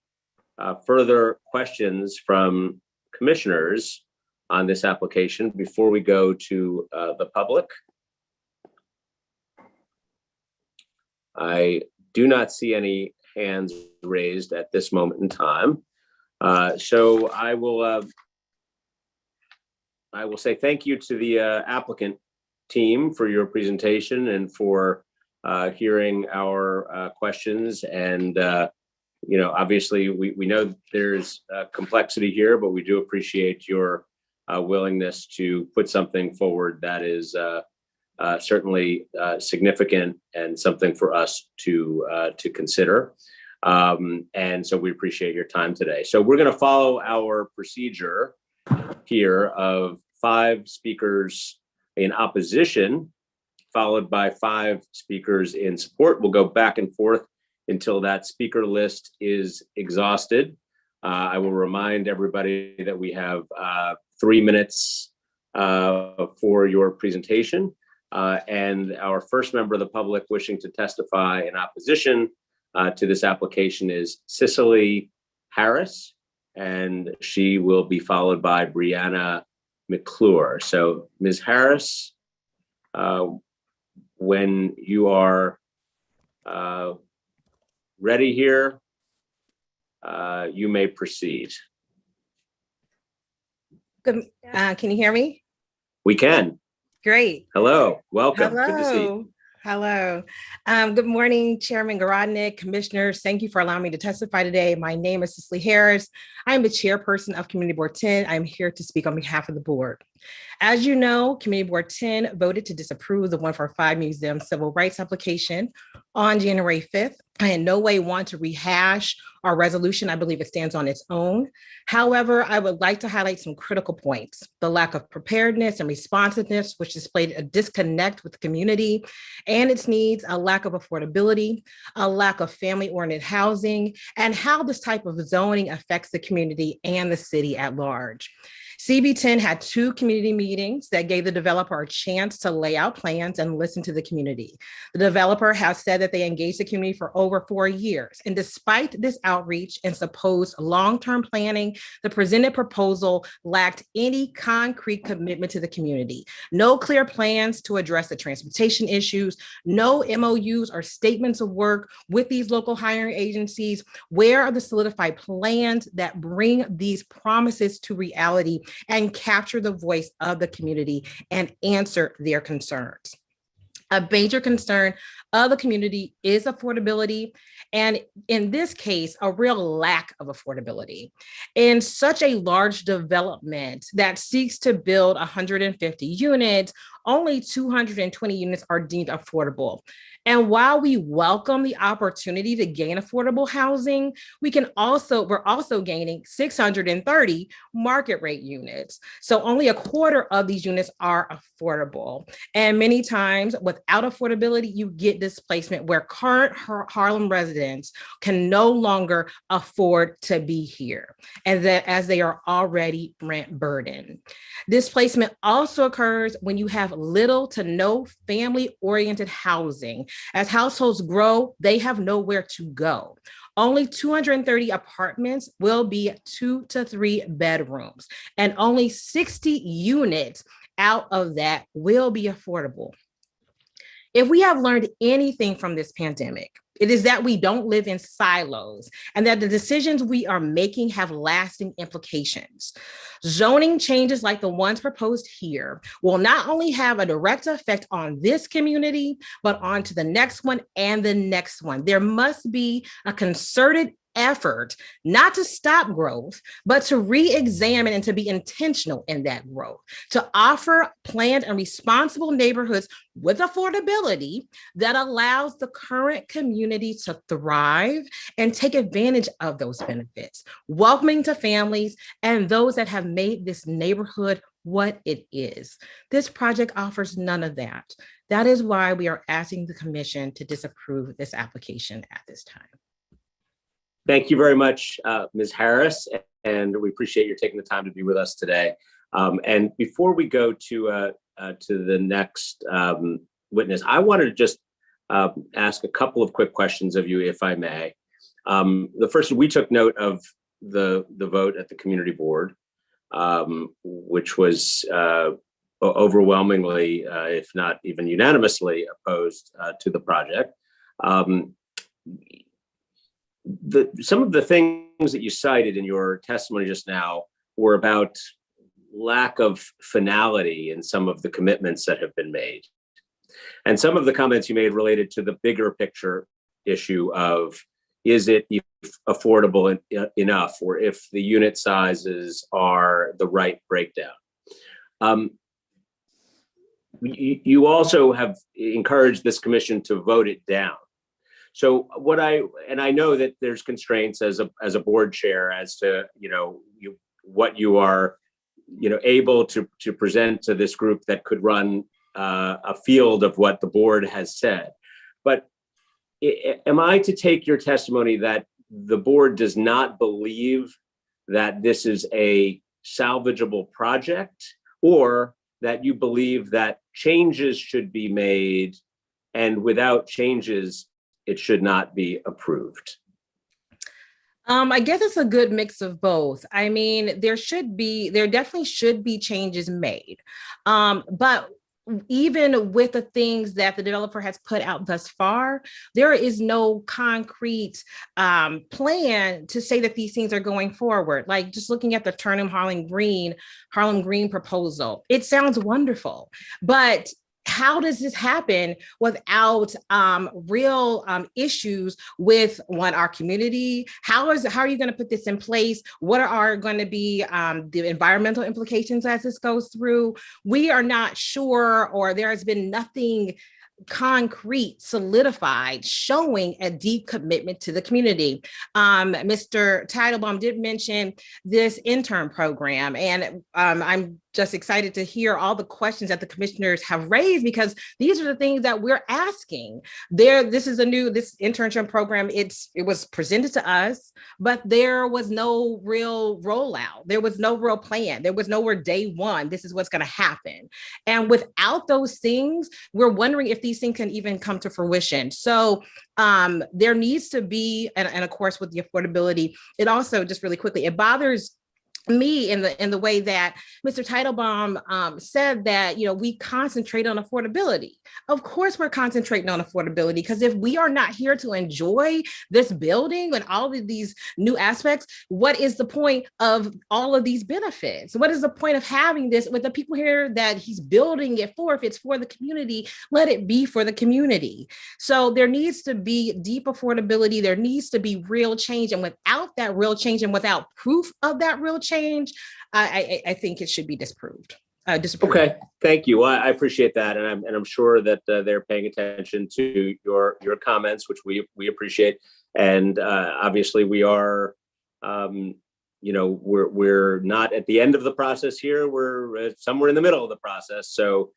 further questions from commissioners on this application before we go to the public. I do not see any hands raised at this moment in time. So I will say thank you to the applicant team for your presentation and for hearing our questions. And obviously we know there's complexity here, but we do appreciate your willingness to put something forward that is certainly significant and something for us to consider. And so we appreciate your time today. So we're going to follow our procedure here of 5 speakers in opposition, followed by 5 speakers in support. We'll go back and forth until that speaker list is exhausted. I will remind everybody that we have 3 minutes for your presentation. And our first member of the public wishing to testify in opposition to this application is Cicely Harris, and she will be followed by Brianna McClure. So Ms. Harris, when you are ready here, you may proceed. Good. Can you hear me? We can. Great. Hello. Welcome. Hello. Good to see you. Hello. Good morning, Chairman Gorodnick, commissioners. Thank you for allowing me to testify today. My name is Cicely Harris. I'm the chairperson of Community Board 10. I'm here to speak on behalf of the board. As you know, Community Board 10 voted to disapprove the 145 Museum Civil Rights application on January 5th. I in no way want to rehash our resolution. I believe it stands on its own. However, I would like to highlight some critical points: the lack of preparedness and responsiveness, which displayed a disconnect with the community and its needs, a lack of affordability, a lack of family-oriented housing, and how this type of zoning affects the community and the city at large. CB10 had 2 community meetings that gave the developer a chance to lay out plans and listen to the community. The developer has said that they engaged the community for over 4 years. And despite this outreach and supposed long-term planning, the presented proposal lacked any concrete commitment to the community. No clear plans to address the transportation issues, no MOUs or statements of work with these local hiring agencies. Where are the solidified plans that bring these promises to reality and capture the voice of the community and answer their concerns? A major concern of the community is affordability, and in this case, a real lack of affordability. In such a large development that seeks to build 150 units, only 220 units are deemed affordable. And while we welcome the opportunity to gain affordable housing, we're also gaining 630 market rate units. So only a quarter of these units are affordable. And many times without affordability, you get displacement where current Harlem residents can no longer afford to be here, and that as they are already rent burdened. Displacement also occurs when you have little to no family-oriented housing. As households grow, they have nowhere to go. Only 230 apartments will be 2 to 3 bedrooms, and only 60 units out of that will be affordable. If we have learned anything from this pandemic, it is that we don't live in silos and that the decisions we are making have lasting implications. Zoning changes like the ones proposed here will not only have a direct effect on this community, but on to the next one and the next one. There must be a concerted effort not to stop growth, but to re-examine and to be intentional in that growth, to offer planned and responsible neighborhoods with affordability that allows the current community to thrive and take advantage of those benefits, welcoming to families and those that have made this neighborhood what it is. This project offers none of that. That is why we are asking the commission to disapprove this application at this time. Thank you very much, Ms. Harris, and we appreciate your taking the time to be with us today. And before we go to the next witness, I wanted to just ask a couple of quick questions of you, if I may. The first, we took note of the vote at the community board, which was overwhelmingly, if not even unanimously, opposed to the project. Some of the things that you cited in your testimony just now were about lack of finality in some of the commitments that have been made. And some of the comments you made related to the bigger picture issue of, is it affordable enough, or if the unit sizes are the right breakdown. You also have encouraged this commission to vote it down. So I know that there's constraints as a board chair as to, what you are, able to present to this group that could run a field of what the board has said. But am I to take your testimony that the board does not believe that this is a salvageable project, or that you believe that changes should be made and without changes, it should not be approved? I guess it's a good mix of both. I mean, there definitely should be changes made. But even with the things that the developer has put out thus far, there is no concrete plan to say that these things are going forward. Like just looking at the Turnham Harlem Green proposal, it sounds wonderful, but how does this happen without real issues with our community? How are you going to put this in place? What are going to be the environmental implications as this goes through? We are not sure, or there has been nothing concrete, solidified, showing a deep commitment to the community. Mr. Teitelbaum did mention this intern program, and I'm just excited to hear all the questions that the commissioners have raised, because these are the things that we're asking. This internship program, it was presented to us, but there was no real rollout. There was no real plan. There was nowhere day one, this is what's going to happen. And without those things, we're wondering if these things can even come to fruition. So there needs to be, and of course with the affordability, it also, just really quickly, it bothers me in the way that Mr. Teitelbaum said that, we concentrate on affordability. Of course, we're concentrating on affordability, because if we are not here to enjoy this building and all of these new aspects, what is the point of all of these benefits? What is the point of having this with the people here that he's building it for? If it's for the community, let it be for the community. So there needs to be deep affordability. There needs to be real change. And without that real change and without proof of that real change, I think it should be disproved. Okay, thank you. Well, I appreciate that, and I'm sure that they're paying attention to your comments, which we appreciate. And obviously, we are, we're not at the end of the process here. We're somewhere in the middle of the process. So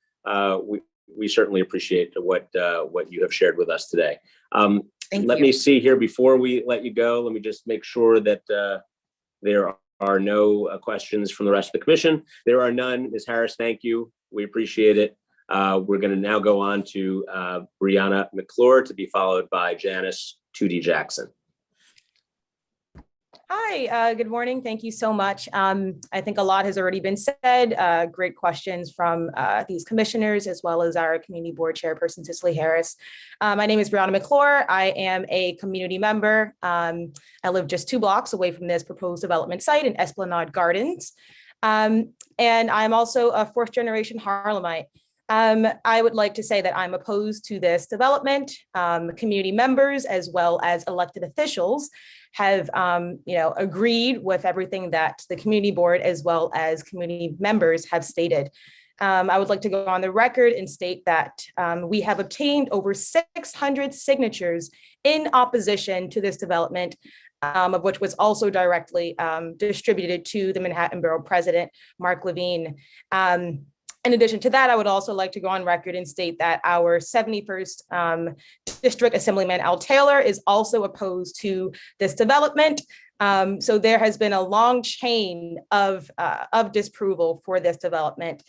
we certainly appreciate what you have shared with us today. Let me see here before we let you go. Let me just make sure that there are no questions from the rest of the commission. There are none. Ms. Harris, thank you. We appreciate it. We're going to now go on to Brianna McClure, to be followed by Janice Tootie Jackson. Hi, good morning. Thank you so much. I think a lot has already been said. Great questions from these commissioners, as well as our community board chairperson, Cicely Harris. My name is Brianna McClure. I am a community member. I live just 2 blocks away from this proposed development site in Esplanade Gardens. And I'm also a 4th generation Harlemite. I would like to say that I'm opposed to this development. Community members, as well as elected officials, have agreed with everything that the community board, as well as community members, have stated. I would like to go on the record and state that we have obtained over 600 signatures in opposition to this development, of which was also directly distributed to the Manhattan Borough President, Mark Levine. In addition to that, I would also like to go on record and state that our 71st District Assemblyman Al Taylor is also opposed to this development. So there has been a long chain of disapproval for this development.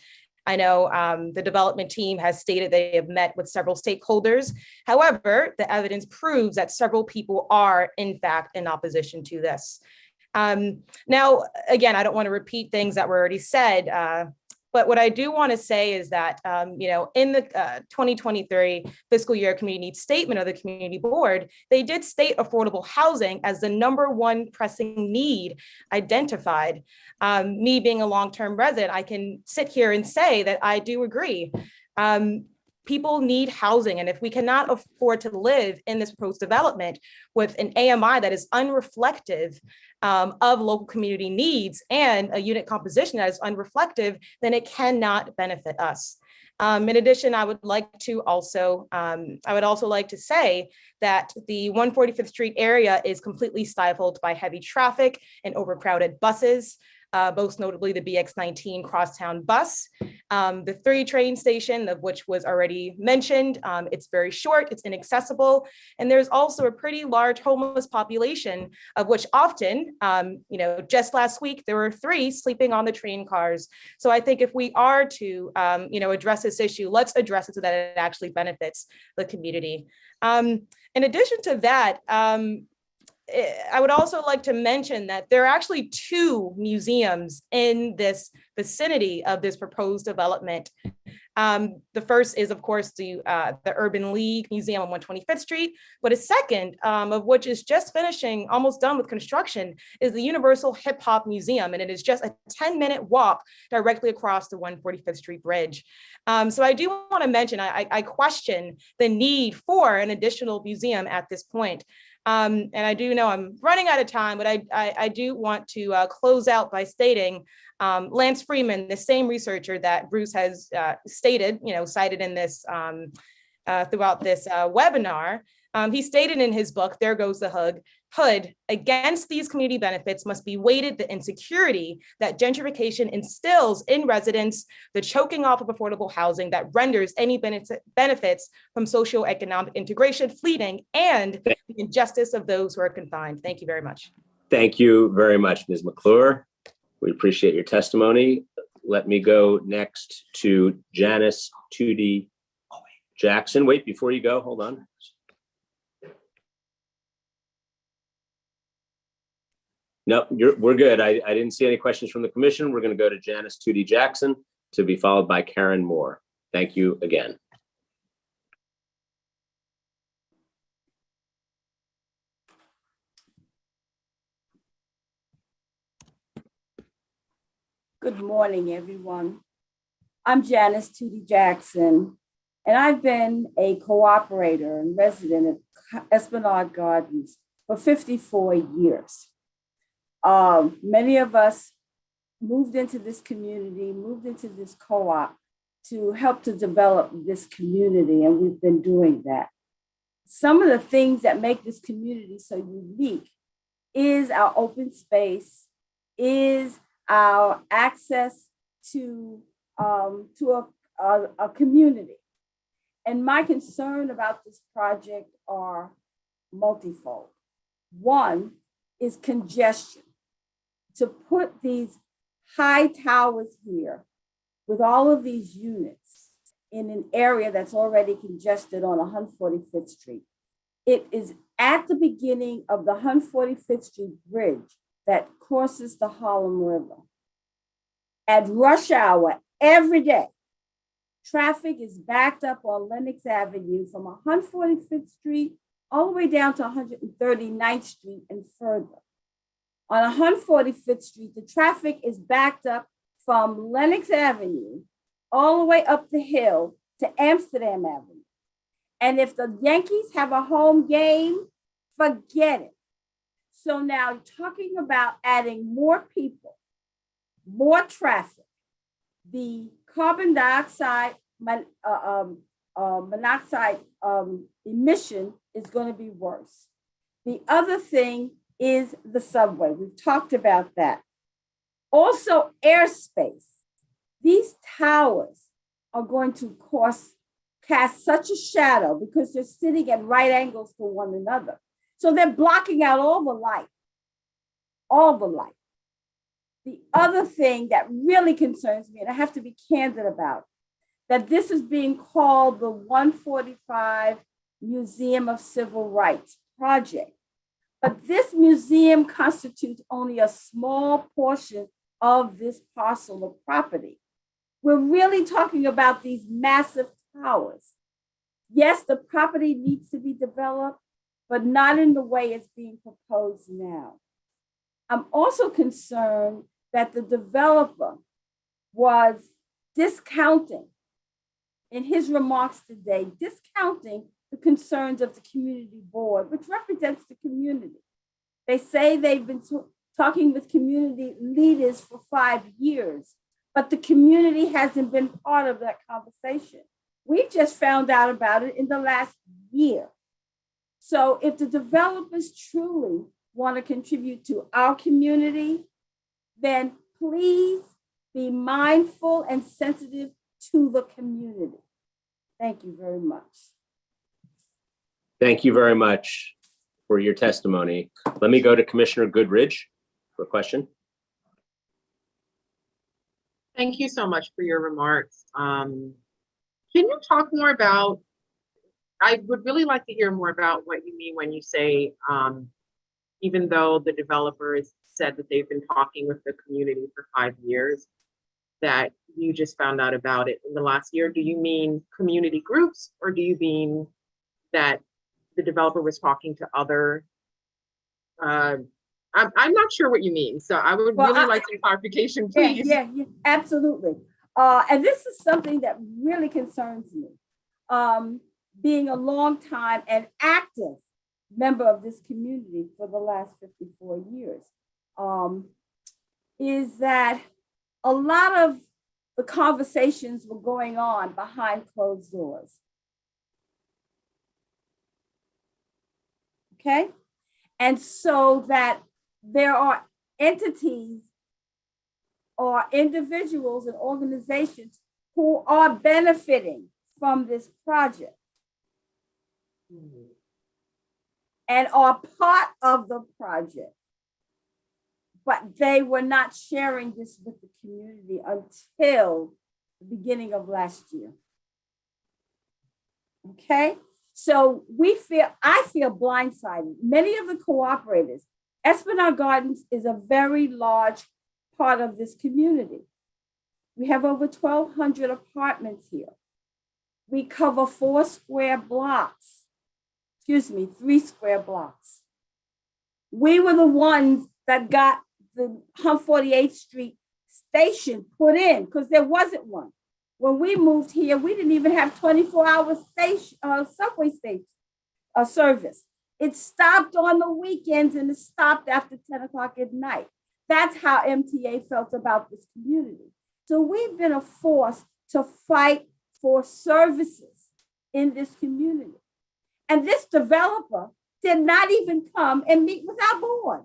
I know the development team has stated they have met with several stakeholders. However, the evidence proves that several people are, in fact, in opposition to this. Now, again, I don't want to repeat things that were already said. But what I do want to say is that, in the 2023 fiscal year community needs statement of the community board, they did state affordable housing as the #1 pressing need identified. Me being a long-term resident, I can sit here and say that I do agree. People need housing, and if we cannot afford to live in this proposed development with an AMI that is unreflective of local community needs and a unit composition that is unreflective, then it cannot benefit us. In addition, I would also like to say that the 145th Street area is completely stifled by heavy traffic and overcrowded buses. Most notably the BX19 crosstown bus. The 3 train station, of which was already mentioned, it's very short, it's inaccessible, and there's also a pretty large homeless population, of which often, just last week, there were 3 sleeping on the train cars. So I think if we are to, address this issue, let's address it so that it actually benefits the community. In addition to that, I would also like to mention that there are actually 2 museums in this vicinity of this proposed development. The first is, of course, the Urban League Museum on 125th Street, but a second, of which is just finishing, almost done with construction, is the Universal Hip Hop Museum, and it is just a 10-minute walk directly across the 145th Street Bridge. So I do want to mention, I question the need for an additional museum at this point. And I do know I'm running out of time, but I do want to close out by stating Lance Freeman, the same researcher that Bruce has stated, cited in this throughout this webinar. He stated in his book, There Goes the Hood, against these community benefits must be weighted the insecurity that gentrification instills in residents, the choking off of affordable housing that renders any benefits from socioeconomic integration fleeting, and the injustice of those who are confined. Thank you very much. Thank you very much, Ms. McClure. We appreciate your testimony. Let me go next to Janice Tootie Jackson. Wait, before you go, hold on. No, we're good. I didn't see any questions from the commission. We're going to go to Janice Tootie Jackson to be followed by Karen Moore. Thank you again. Good morning, everyone. I'm Janice Tootie Jackson, and I've been a cooperator and resident at Esplanade Gardens for 54 years. Many of us moved into this community, moved into this co-op to help to develop this community, and we've been doing that. Some of the things that make this community so unique is our open space, is our access to a community. And my concern about this project are multifold. One is congestion. To put these high towers here with all of these units in an area that's already congested on 145th Street. It is at the beginning of the 145th Street Bridge that crosses the Harlem River. At rush hour every day, traffic is backed up on Lenox Avenue from 145th Street all the way down to 139th Street and further. On 145th Street, the traffic is backed up from Lenox Avenue all the way up the hill to Amsterdam Avenue. And if the Yankees have a home game, forget it. So now talking about adding more people, more traffic, the carbon dioxide monoxide emission is going to be worse. The other thing is the subway. We've talked about that. Also, airspace. These towers are going to cast such a shadow because they're sitting at right angles to one another. So they're blocking out all the light, all the light. The other thing that really concerns me, and I have to be candid about, that this is being called the 145 Museum of Civil Rights project. But this museum constitutes only a small portion of this parcel of property. We're really talking about these massive towers. Yes, the property needs to be developed, but not in the way it's being proposed now. I'm also concerned that the developer was discounting, in his remarks today, discounting the concerns of the community board, which represents the community. They say they've been talking with community leaders for 5 years, but the community hasn't been part of that conversation. We've just found out about it in the last year. So if the developers truly want to contribute to our community, then please be mindful and sensitive to the community. Thank you very much. Thank you very much for your testimony. Let me go to Commissioner Goodridge for a question. Thank you so much for your remarks. Can you talk more about, I would really like to hear more about what you mean when you say, even though the developers said that they've been talking with the community for 5 years, that you just found out about it in the last year. Do you mean community groups, or do you mean that the developer was talking to other, I'm not sure what you mean. So I would really like some clarification, please. Yeah, absolutely. And this is something that really concerns me. Being a long time and active member of this community for the last 54 years, is that a lot of the conversations were going on behind closed doors. Okay? And so that there are entities or individuals and organizations who are benefiting from this project and are part of the project, but they were not sharing this with the community until the beginning of last year. Okay? So I feel blindsided. Many of the cooperators Esplanade Gardens is a very large part of this community. We have over 1,200 apartments here. We cover 3 square blocks. We were the ones that got the 148th Street station put in because there wasn't one. When we moved here, we didn't even have 24-hour subway station service. It stopped on the weekends and it stopped after 10 o'clock at night. That's how MTA felt about this community. So we've been a force to fight for services in this community. And this developer did not even come and meet with our board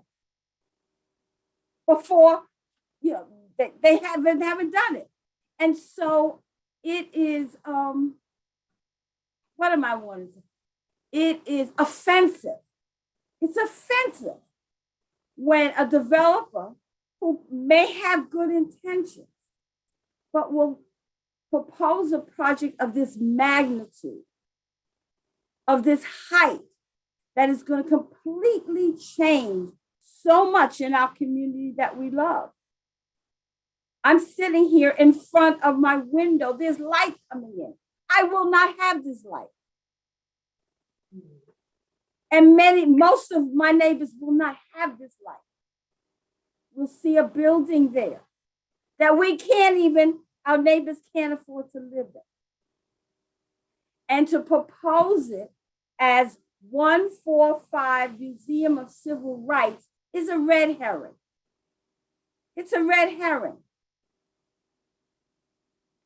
before, they haven't done it. And so it is, what am I wanting to say? It is offensive. It's offensive when a developer who may have good intentions, but will propose a project of this magnitude, of this height, that is going to completely change so much in our community that we love. I'm sitting here in front of my window. There's light coming in. I will not have this light. And most of my neighbors will not have this light. We'll see a building there that our neighbors can't afford to live in. And to propose it as 145 Museum of Civil Rights is a red herring. It's a red herring.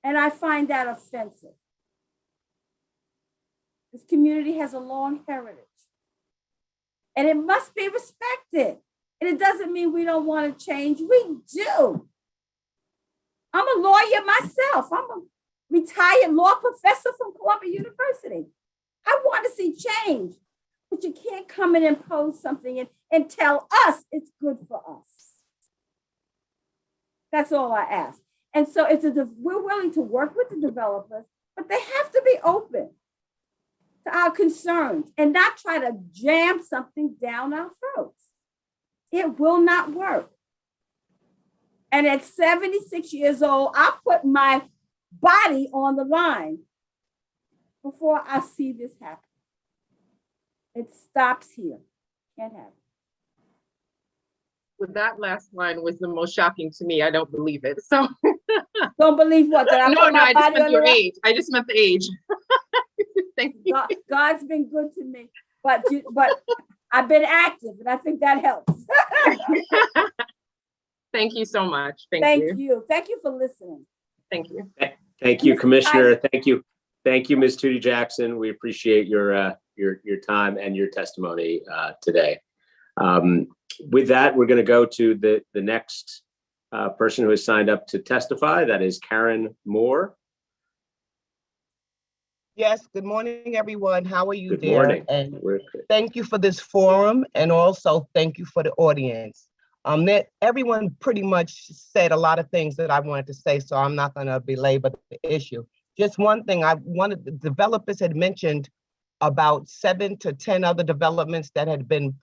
And I find that offensive. This community has a long heritage. And it must be respected. And it doesn't mean we don't want to change. We do. I'm a lawyer myself. I'm a retired law professor from Columbia University. I want to see change. But you can't come and impose something and tell us it's good for us. That's all I ask. And so we're willing to work with the developers, but they have to be open to our concerns and not try to jam something down our throats. It will not work. And at 76 years old, I put my body on the line before I see this happen. It stops here. Can't happen. Well, that last line was the most shocking to me. I don't believe it. So don't believe what? That I just meant your age. I just meant the age. Thank you. God's been good to me, but I've been active, and I think that helps. Thank you so much. Thank you. Thank you for listening. Thank you. Thank you, Commissioner. Thank you, Ms. Tootie Jackson. We appreciate your time and your testimony today. With that, we're going to go to the next person who has signed up to testify. That is Karen Moore. Yes, good morning, everyone. How are you, Good dear? morning. And thank you for this forum, and also thank you for the audience. Everyone pretty much said a lot of things that I wanted to say, so I'm not going to belabor the issue. Just one thing, the developers had mentioned about 7 to 10 other developments that had been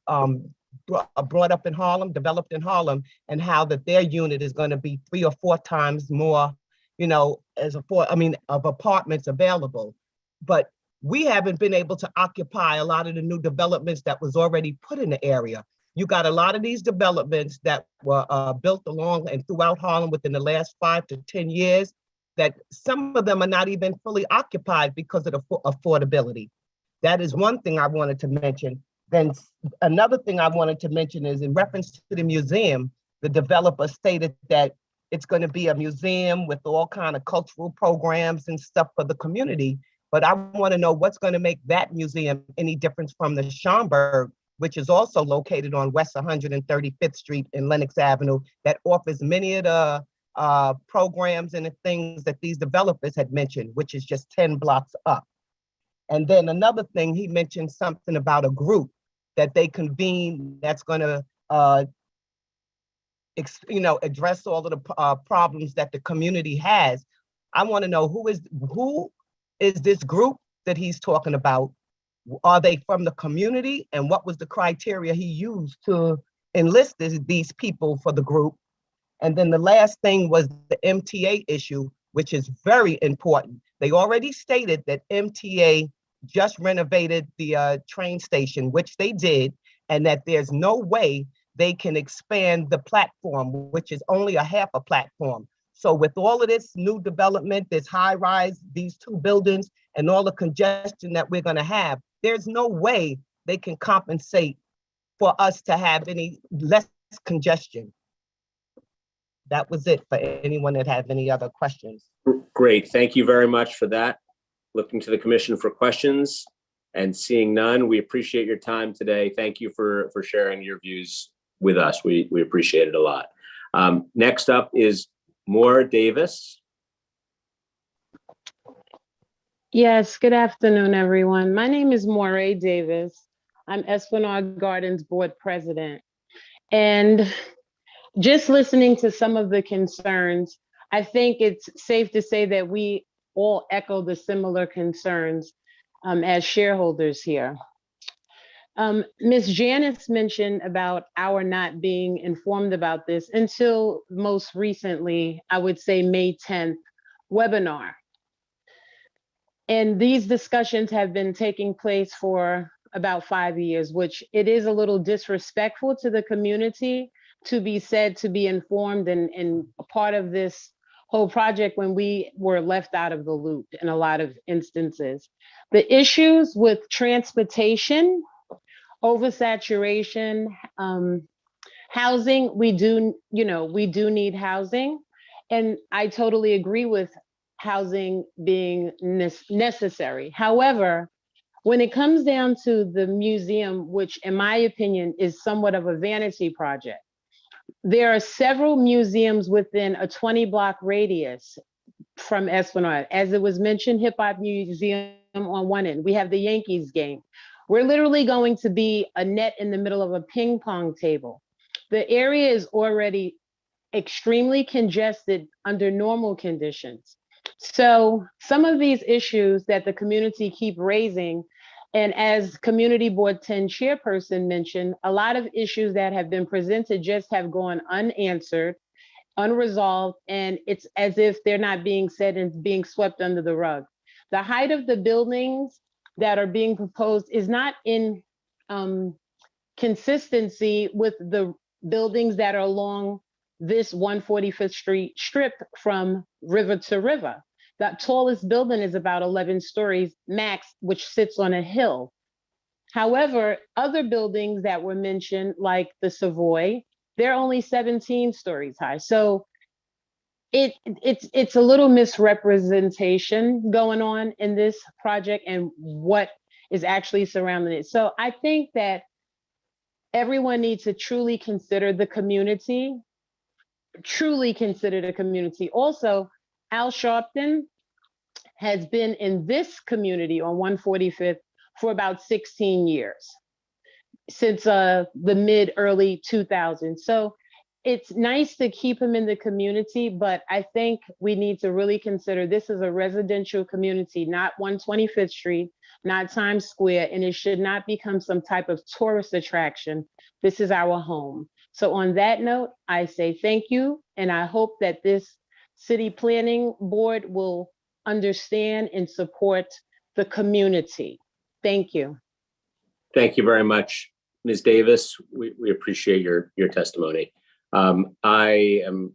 brought up in Harlem, developed in Harlem, and how that their unit is going to be 3 or 4 times more, of apartments available. But we haven't been able to occupy a lot of the new developments that was already put in the area. You got a lot of these developments that were built along and throughout Harlem within the last 5 to 10 years, that some of them are not even fully occupied because of the affordability. That is one thing I wanted to mention. Then another thing I wanted to mention is in reference to the museum, the developer stated that it's going to be a museum with all kind of cultural programs and stuff for the community. But I want to know what's going to make that museum any difference from the Schomburg, which is also located on West 135th Street and Lenox Avenue, that offers many of the programs and the things that these developers had mentioned, which is just 10 blocks up. And then another thing, he mentioned something about a group that they convene that's going to, address all of the problems that the community has. I want to know who is this group that he's talking about? Are they from the community? And what was the criteria he used to enlisted these people for the group. And then the last thing was the MTA issue, which is very important. They already stated that MTA just renovated the train station, which they did, and that there's no way they can expand the platform, which is only a half a platform. So with all of this new development, this high rise, these two buildings, and all the congestion that we're gonna have, there's no way they can compensate for us to have any less congestion. That was it for anyone that had any other questions. Great, thank you very much for that. Looking to the commission for questions and seeing none, we appreciate your time today. Thank you for sharing your views with us. We appreciate it a lot. Next up is Moore Davis. Yes, good afternoon, everyone. My name is Moray Davis. I'm Esplanade Gardens Board President. And just listening to some of the concerns, I think it's safe to say that we all echo the similar concerns as shareholders here. Ms. Janice mentioned about our not being informed about this until most recently, I would say May 10th webinar. And these discussions have been taking place for about 5 years, which it is a little disrespectful to the community to be said to be informed and a part of this whole project when we were left out of the loop in a lot of instances. The issues with transportation, oversaturation, housing, we do need housing. And I totally agree with housing being necessary. However, when it comes down to the museum, which in my opinion is somewhat of a vanity project, there are several museums within a 20-block radius from Esplanade. As it was mentioned, Hip Hop Museum on one end. We have the Yankees game. We're literally going to be a net in the middle of a ping pong table. The area is already extremely congested under normal conditions. So some of these issues that the community keep raising, and as Community Board 10 chairperson mentioned, a lot of issues that have been presented just have gone unanswered, unresolved, and it's as if they're not being said and being swept under the rug. The height of the buildings that are being proposed is not in consistency with the buildings that are along this 145th Street strip from river to river. The tallest building is about 11 stories max, which sits on a hill. However, other buildings that were mentioned, like the Savoy, they're only 17 stories high. So it's a little misrepresentation going on in this project and what is actually surrounding it. So I think that everyone needs to truly consider the community, Also, Al Sharpton has been in this community on 145th for about 16 years, since the mid-early 2000s. So it's nice to keep him in the community, but I think we need to really consider this is a residential community, not 125th Street, not Times Square, and it should not become some type of tourist attraction. This is our home. So on that note, I say thank you, and I hope that this city planning board will understand and support the community. Thank you. Thank you very much, Ms. Davis. We appreciate your testimony. I am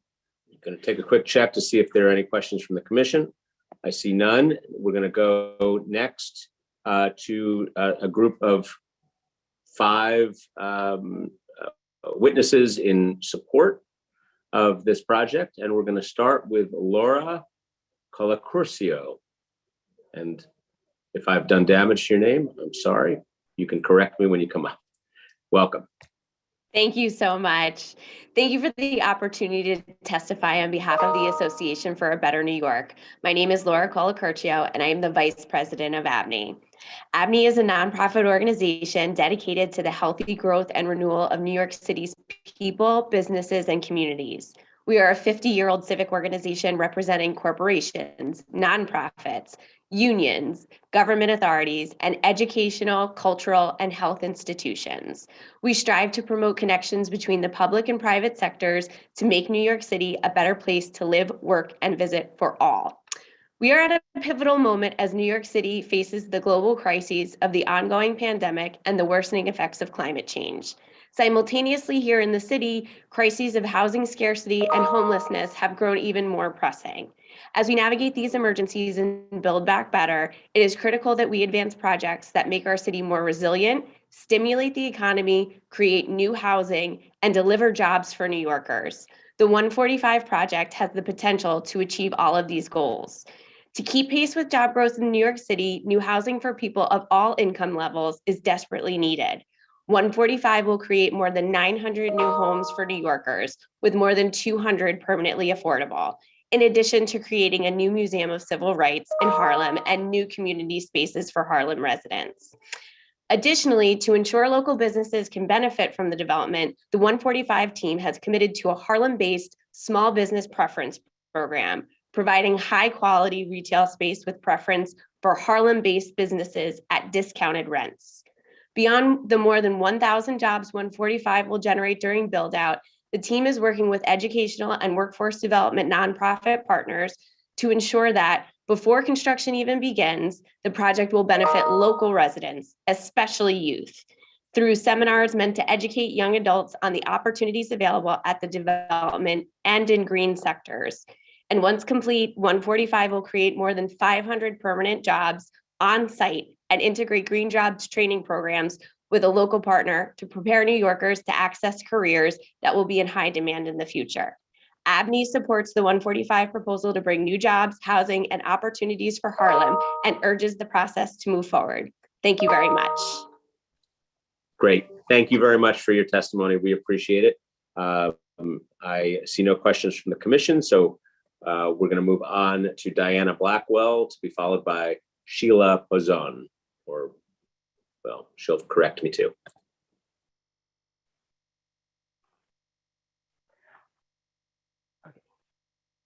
going to take a quick check to see if there are any questions from the commission. I see none. We're going to go next to a group of 5 witnesses in support of this project. And we're going to start with Laura Colacurcio. And if I've done damage to your name, I'm sorry. You can correct me when you come up. Welcome. Thank you so much. Thank you for the opportunity to testify on behalf of the Association for a Better New York. My name is Laura Colacurcio, and I am the Vice President of ABNY. ABNY is a nonprofit organization dedicated to the healthy growth and renewal of New York City's people, businesses, and communities. We are a 50-year-old civic organization representing corporations, nonprofits, unions, government authorities, and educational, cultural, and health institutions. We strive to promote connections between the public and private sectors to make New York City a better place to live, work, and visit for all. We are at a pivotal moment as New York City faces the global crises of the ongoing pandemic and the worsening effects of climate change. Simultaneously, here in the city, crises of housing scarcity and homelessness have grown even more pressing. As we navigate these emergencies and build back better, it is critical that we advance projects that make our city more resilient, stimulate the economy, create new housing, and deliver jobs for New Yorkers. The 145 project has the potential to achieve all of these goals. To keep pace with job growth in New York City, new housing for people of all income levels is desperately needed. 145 will create more than 900 new homes for New Yorkers, with more than 200 permanently affordable, in addition to creating a new Museum of Civil Rights in Harlem and new community spaces for Harlem residents. Additionally, to ensure local businesses can benefit from the development, the 145 team has committed to a Harlem-based small business preference program, providing high-quality retail space with preference for Harlem-based businesses at discounted rents. Beyond the more than 1,000 jobs 145 will generate during build-out, the team is working with educational and workforce development nonprofit partners to ensure that before construction even begins, the project will benefit local residents, especially youth, through seminars meant to educate young adults on the opportunities available at the development and in green sectors. And once complete, 145 will create more than 500 permanent jobs on site and integrate green jobs training programs with a local partner to prepare New Yorkers to access careers that will be in high demand in the future. ABNY supports the 145 proposal to bring new jobs, housing, and opportunities for Harlem and urges the process to move forward. Thank you very much. Great. Thank you very much for your testimony. We appreciate it. I see no questions from the commission, so we're going to move on to Diana Blackwell, to be followed by Sheila Pozon, or, well, she'll correct me too.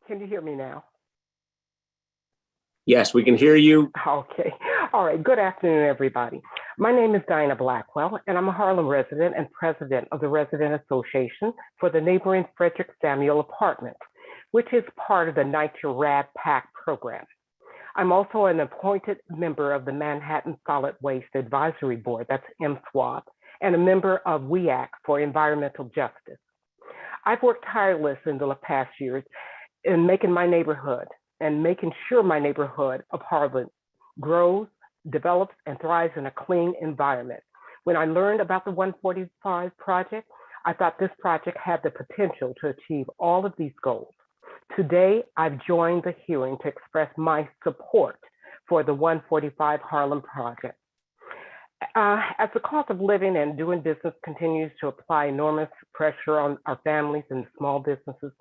Can you hear me now? Yes, we can hear you. Okay. All right. Good afternoon, everybody. My name is Diana Blackwell, and I'm a Harlem resident and president of the Resident Association for the neighboring Frederick Samuel Apartments, which is part of the NYCHA RAD PAC program. I'm also an appointed member of the Manhattan Solid Waste Advisory Board, that's MSWAB, and a member of WEAC for Environmental Justice. I've worked tirelessly in the past years in making my neighborhood and making sure my neighborhood of Harlem grows, develops, and thrives in a clean environment. When I learned about the 145 project, I thought this project had the potential to achieve all of these goals. Today, I've joined the hearing to express my support for the 145 Harlem project. As the cost of living and doing business continues to apply enormous pressure on our families and small businesses,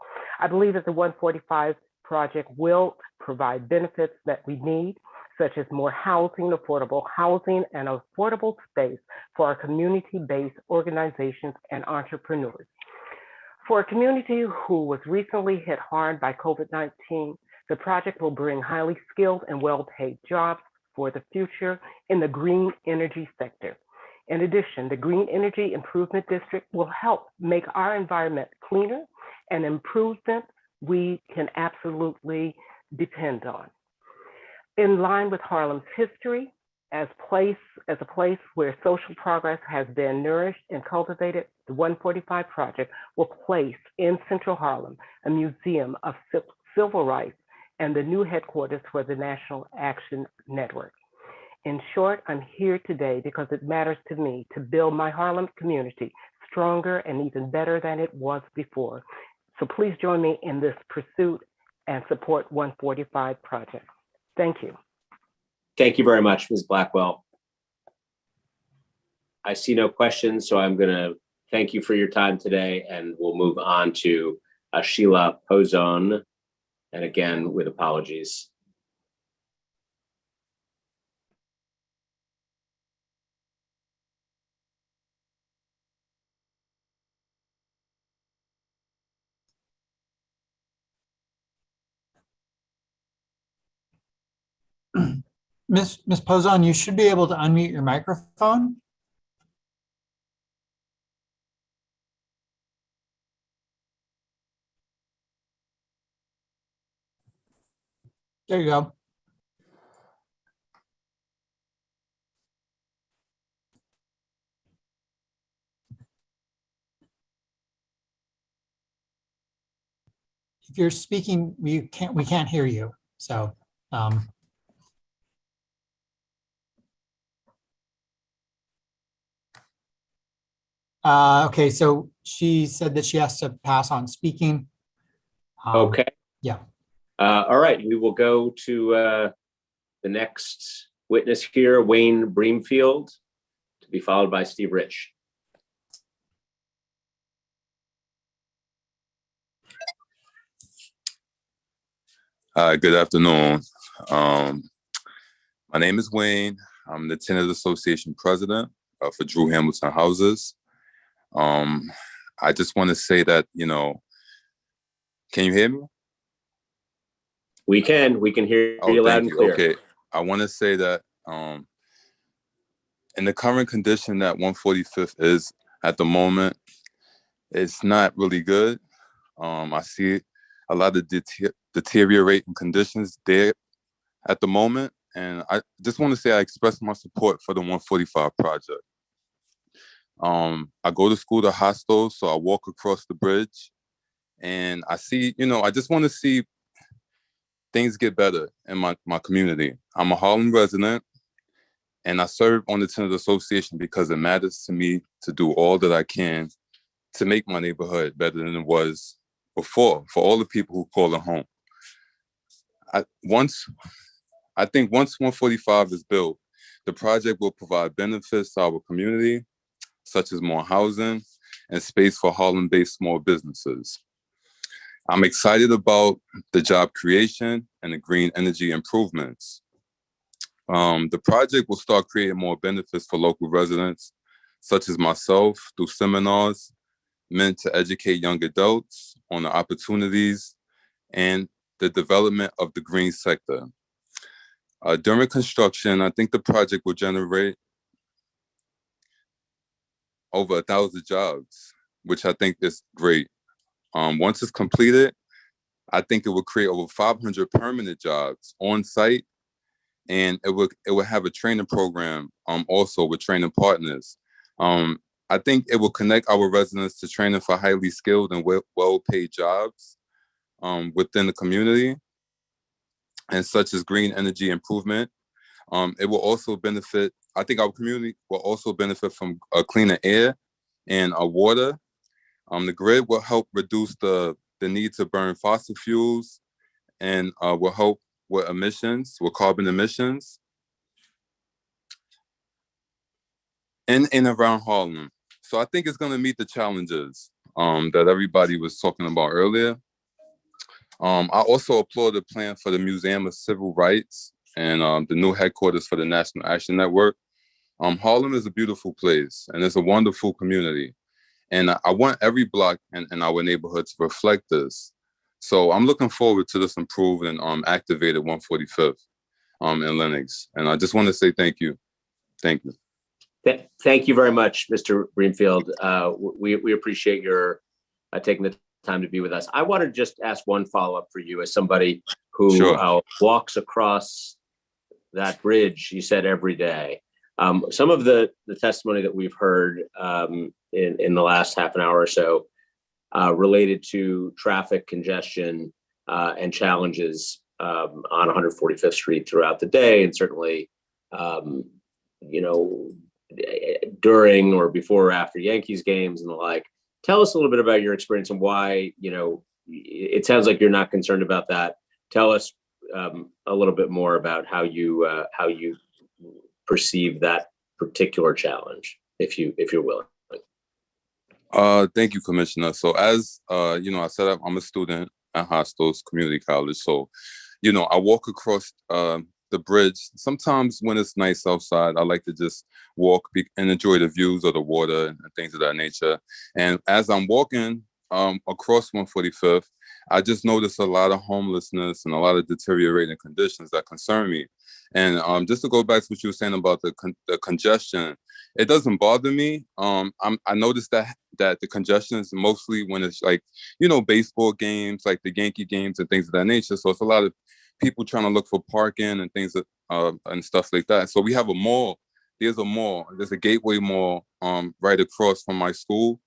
I believe that the 145 project will provide benefits that we need, such as more housing, affordable housing, and affordable space for our community-based organizations and entrepreneurs. For a community who was recently hit hard by COVID-19, the project will bring highly skilled and well-paid jobs for the future in the green energy sector. In addition, the Green Energy Improvement District will help make our environment cleaner, and improvement we can absolutely depend on. In line with Harlem's history, as a place where social progress has been nourished and cultivated, the 145 project will place in Central Harlem a museum of civil rights and the new headquarters for the National Action Network. In short, I'm here today because it matters to me to build my Harlem community stronger and even better than it was before. So please join me in this pursuit and support 145 project. Thank you. Thank you very much, Ms. Blackwell. I see no questions, so I'm going to thank you for your time today, and we'll move on to Sheila Pozon, and again, with apologies. Miss Pozon, you should be able to unmute your microphone. There you go. If you're speaking, we can't hear you. So okay, so she said that she has to pass on speaking. Okay. Yeah. All right, we will go to the next witness here, Wayne Breamfield, to be followed by Steve Rich. Hi, good afternoon. My name is Wayne. I'm the Tenant Association president for Drew Hamilton Houses. I just want to say that, can you hear me? We can hear you loud and clear. Okay, I want to say that in the current condition that 145th is at the moment, it's not really good. I see a lot of deteriorating conditions there at the moment. And I just want to say I express my support for the 145 project. I go to school to Hostel, so I walk across the bridge and I see, I just want to see things get better in my community. I'm a Harlem resident and I serve on the Tenant Association because it matters to me to do all that I can to make my neighborhood better than it was before, for all the people who call it home. I think once 145 is built, the project will provide benefits to our community, such as more housing and space for Harlem-based small businesses. I'm excited about the job creation and the green energy improvements. The project will start creating more benefits for local residents, such as myself, through seminars meant to educate young adults on the opportunities and the development of the green sector. During construction, I think the project will generate over 1,000 jobs, which I think is great. Once it's completed, I think it will create over 500 permanent jobs on site, and it will have a training program also with training partners. I think it will connect our residents to training for highly skilled and well-paid jobs within the community, and such as green energy improvement. It will also benefit, I think our community will also benefit from cleaner air and water. The grid will help reduce the need to burn fossil fuels and will help with carbon emissions in and around Harlem. So I think it's going to meet the challenges that everybody was talking about earlier. I also applaud the plan for the Museum of Civil Rights and the new headquarters for the National Action Network. Harlem is a beautiful place and it's a wonderful community. And I want every block in our neighborhood to reflect this. So I'm looking forward to this improved and activated 145th in Lenox. And I just want to say thank you. Thank you. Thank you very much, Mr. Greenfield. We appreciate your taking the time to be with us. I want to just ask one follow-up for you as somebody who walks across that bridge, you said, every day. Some of the testimony that we've heard in the last half an hour or so related to traffic congestion and challenges on 145th Street throughout the day, and certainly, during or before or after Yankees games and the like. Tell us a little bit about your experience and why, it sounds like you're not concerned about that. Tell us a little bit more about how you perceive that particular challenge, if you're willing. Thank you, Commissioner. So as I said, I'm a student at Hostels Community College. So, I walk across the bridge. Sometimes when it's nice outside, I like to just walk and enjoy the views of the water and things of that nature. And as I'm walking across 145th, I just noticed a lot of homelessness and a lot of deteriorating conditions that concern me. And just to go back to what you were saying about the congestion, it doesn't bother me. I noticed that the congestion is mostly when it's like, you know, baseball games, like the Yankee games and things of that nature. So it's a lot of people trying to look for parking and things and stuff like that. So we have a mall. There's a Gateway Mall right across from my school.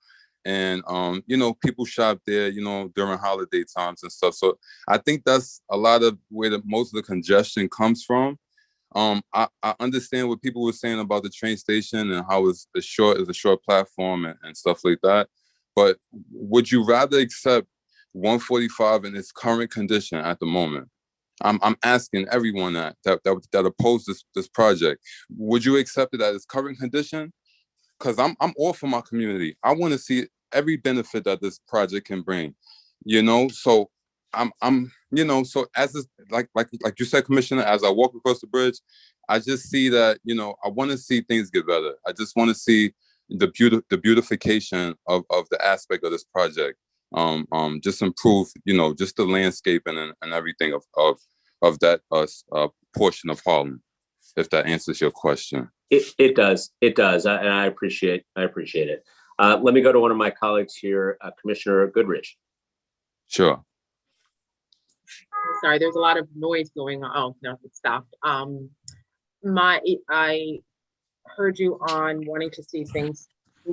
And, you know, people shop there, you know, during holiday times and stuff. So I think that's a lot of where most of the congestion comes from. I understand what people were saying about the train station and how it's a short platform and stuff like that. But would you rather accept 145 in its current condition at the moment? I'm asking everyone that oppose this project. Would you accept it at its current condition? Because I'm all for my community. I want to see every benefit that this project can bring, you know. So I'm you know, so as this, like you said, Commissioner, as I walk across the bridge, I just see that, you know, I want to see things get better. I just want to see the beautification of the aspect of this project. Just improve, you know, just the landscaping and everything of that portion of Harlem. If that answers your question. It does. And I appreciate it. Let me go to one of my colleagues here, Commissioner Goodrich. Sure. Sorry, there's a lot of noise going on. Oh, no, it stopped. I heard you on wanting to see things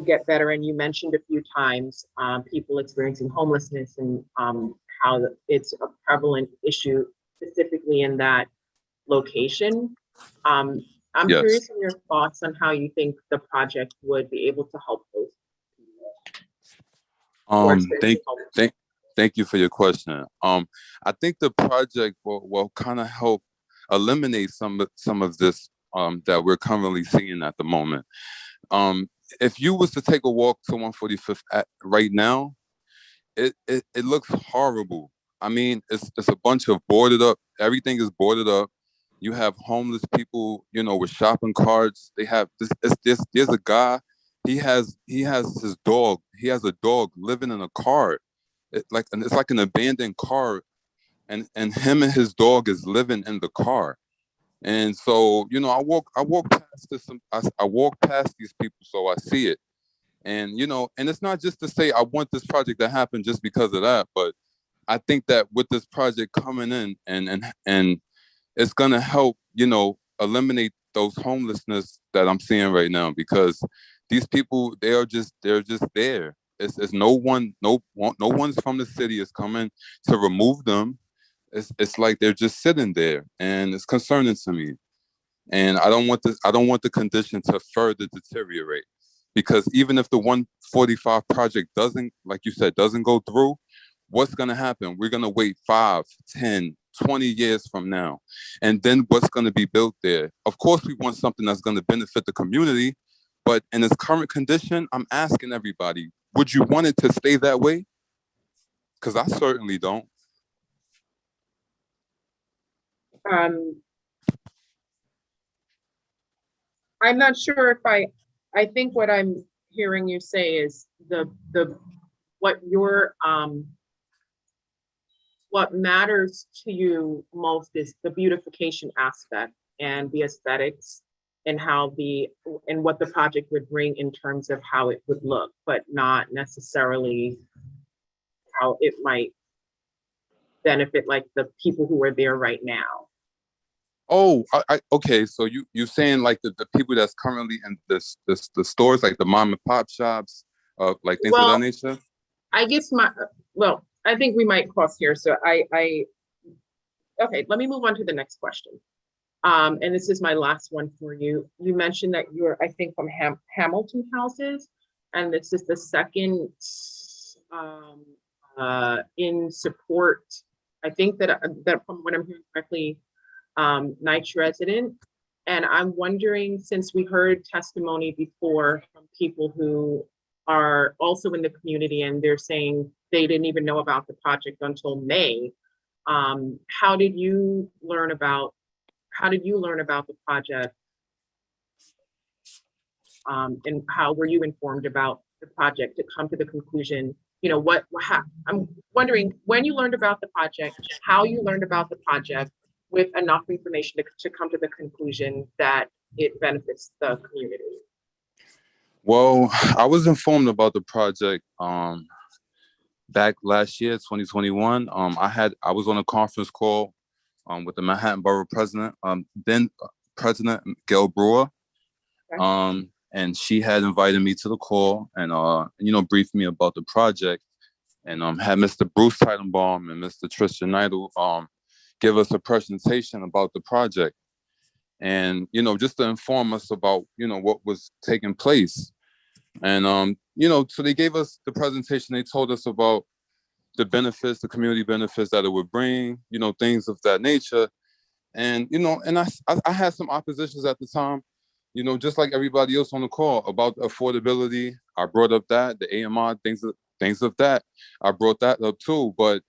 get better, and you mentioned a few times people experiencing homelessness and how it's a prevalent issue specifically in that location. I'm Yes. curious on your thoughts on how you think the project would be able to help those people. Thank you for your question. I think the project will kind of help eliminate some of this that we're currently seeing at the moment. If you was to take a walk to 145th right now, it looks horrible. I mean, it's a bunch of boarded up. Everything is boarded up. You have homeless people, you know, with shopping carts. They have there's a guy. He has his dog. He has a dog living in a car. It's like an abandoned car, and him and his dog is living in the car. And so, you know, I walk past this. I walk past these people, so I see it. And you know, and it's not just to say I want this project to happen just because of that, but I think that with this project coming in and it's gonna help, you know, eliminate those homelessness that I'm seeing right now, because these people, they're just there. It's no one's from the city is coming to remove them. It's like they're just sitting there, and it's concerning to me. And I don't want the condition to further deteriorate, because even if the 145 project doesn't, like you said, doesn't go through, what's going to happen? We're going to wait 5, 10, 20 years from now. And then what's going to be built there? Of course, we want something that's going to benefit the community, but in its current condition, I'm asking everybody, would you want it to stay that way? Because I certainly don't. I'm not sure if I think what I'm hearing you say is what matters to you most is the beautification aspect and the aesthetics and what the project would bring in terms of how it would look, but not necessarily how it might benefit like the people who are there right now. Oh, okay. So you saying like the people that's currently in the stores, like the mom and pop shops, like things of that nature? I guess I think we might cross here. So okay, let me move on to the next question. And this is my last one for you. You mentioned that you're, I think, from Hamilton Houses, and this is the second in support. I think that from what I'm hearing correctly, Knight's resident. And I'm wondering, since we heard testimony before from people who are also in the community and they're saying they didn't even know about the project until May, how did you learn about the project? And how were you informed about the project to come to the conclusion I'm wondering when you learned about the project, how you learned about the project with enough information to come to the conclusion that it benefits the community. Well, I was informed about the project back last year, 2021. I was on a conference call with the Manhattan Borough President, then President Gail Brewer. Okay. And she had invited me to the call and briefed me about the project, and had Mr. Bruce Teilenbaum and Mr. Tristan Neidl give us a presentation about the project, and just to inform us about what was taking place. And so they gave us the presentation. They told us about the benefits, the community benefits that it would bring, things of that nature. And and I had some oppositions at the time, just like everybody else on the call, about affordability. I brought up that, the AMI, things of that. I brought that up too, but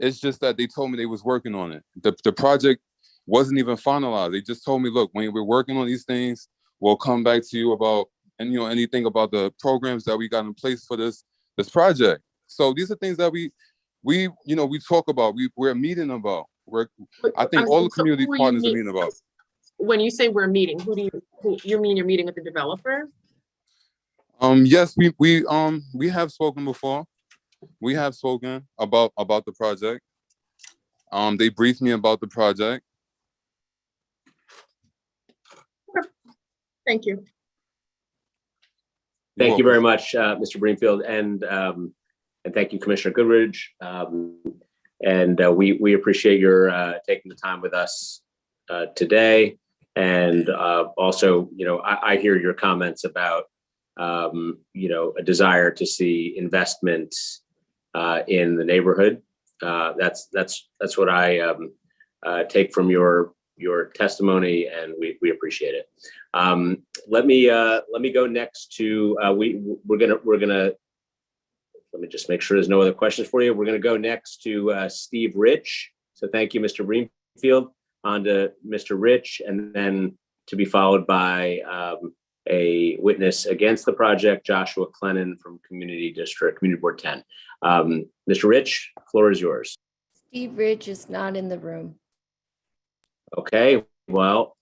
it's just that they told me they was working on it. The project wasn't even finalized. They just told me, look, when we're working on these things, we'll come back to you about, and anything about the programs that we got in place for this project. So these are things that we talk about. We're meeting about. I think all the community partners are meeting about. When you say we're meeting, who you mean you're meeting with the developer? Yes, we have spoken before. We have spoken about the project. They briefed me about the project. Thank you. Thank you very much, Mr. Greenfield, and thank you, Commissioner Goodridge. We appreciate your taking the time with us today. And also, I hear your comments about a desire to see investment in the neighborhood. That's what I take from your testimony, and we appreciate it. Let me go next to we're gonna let me just make sure there's no other questions for you. We're gonna go next to Steve Rich. So thank you, Mr. Greenfield. On to Mr. Rich, and then to be followed by a witness against the project, Joshua Clennon from Community Board 10. Mr. Rich, floor is yours. Steve Rich is not in the room. Okay, well,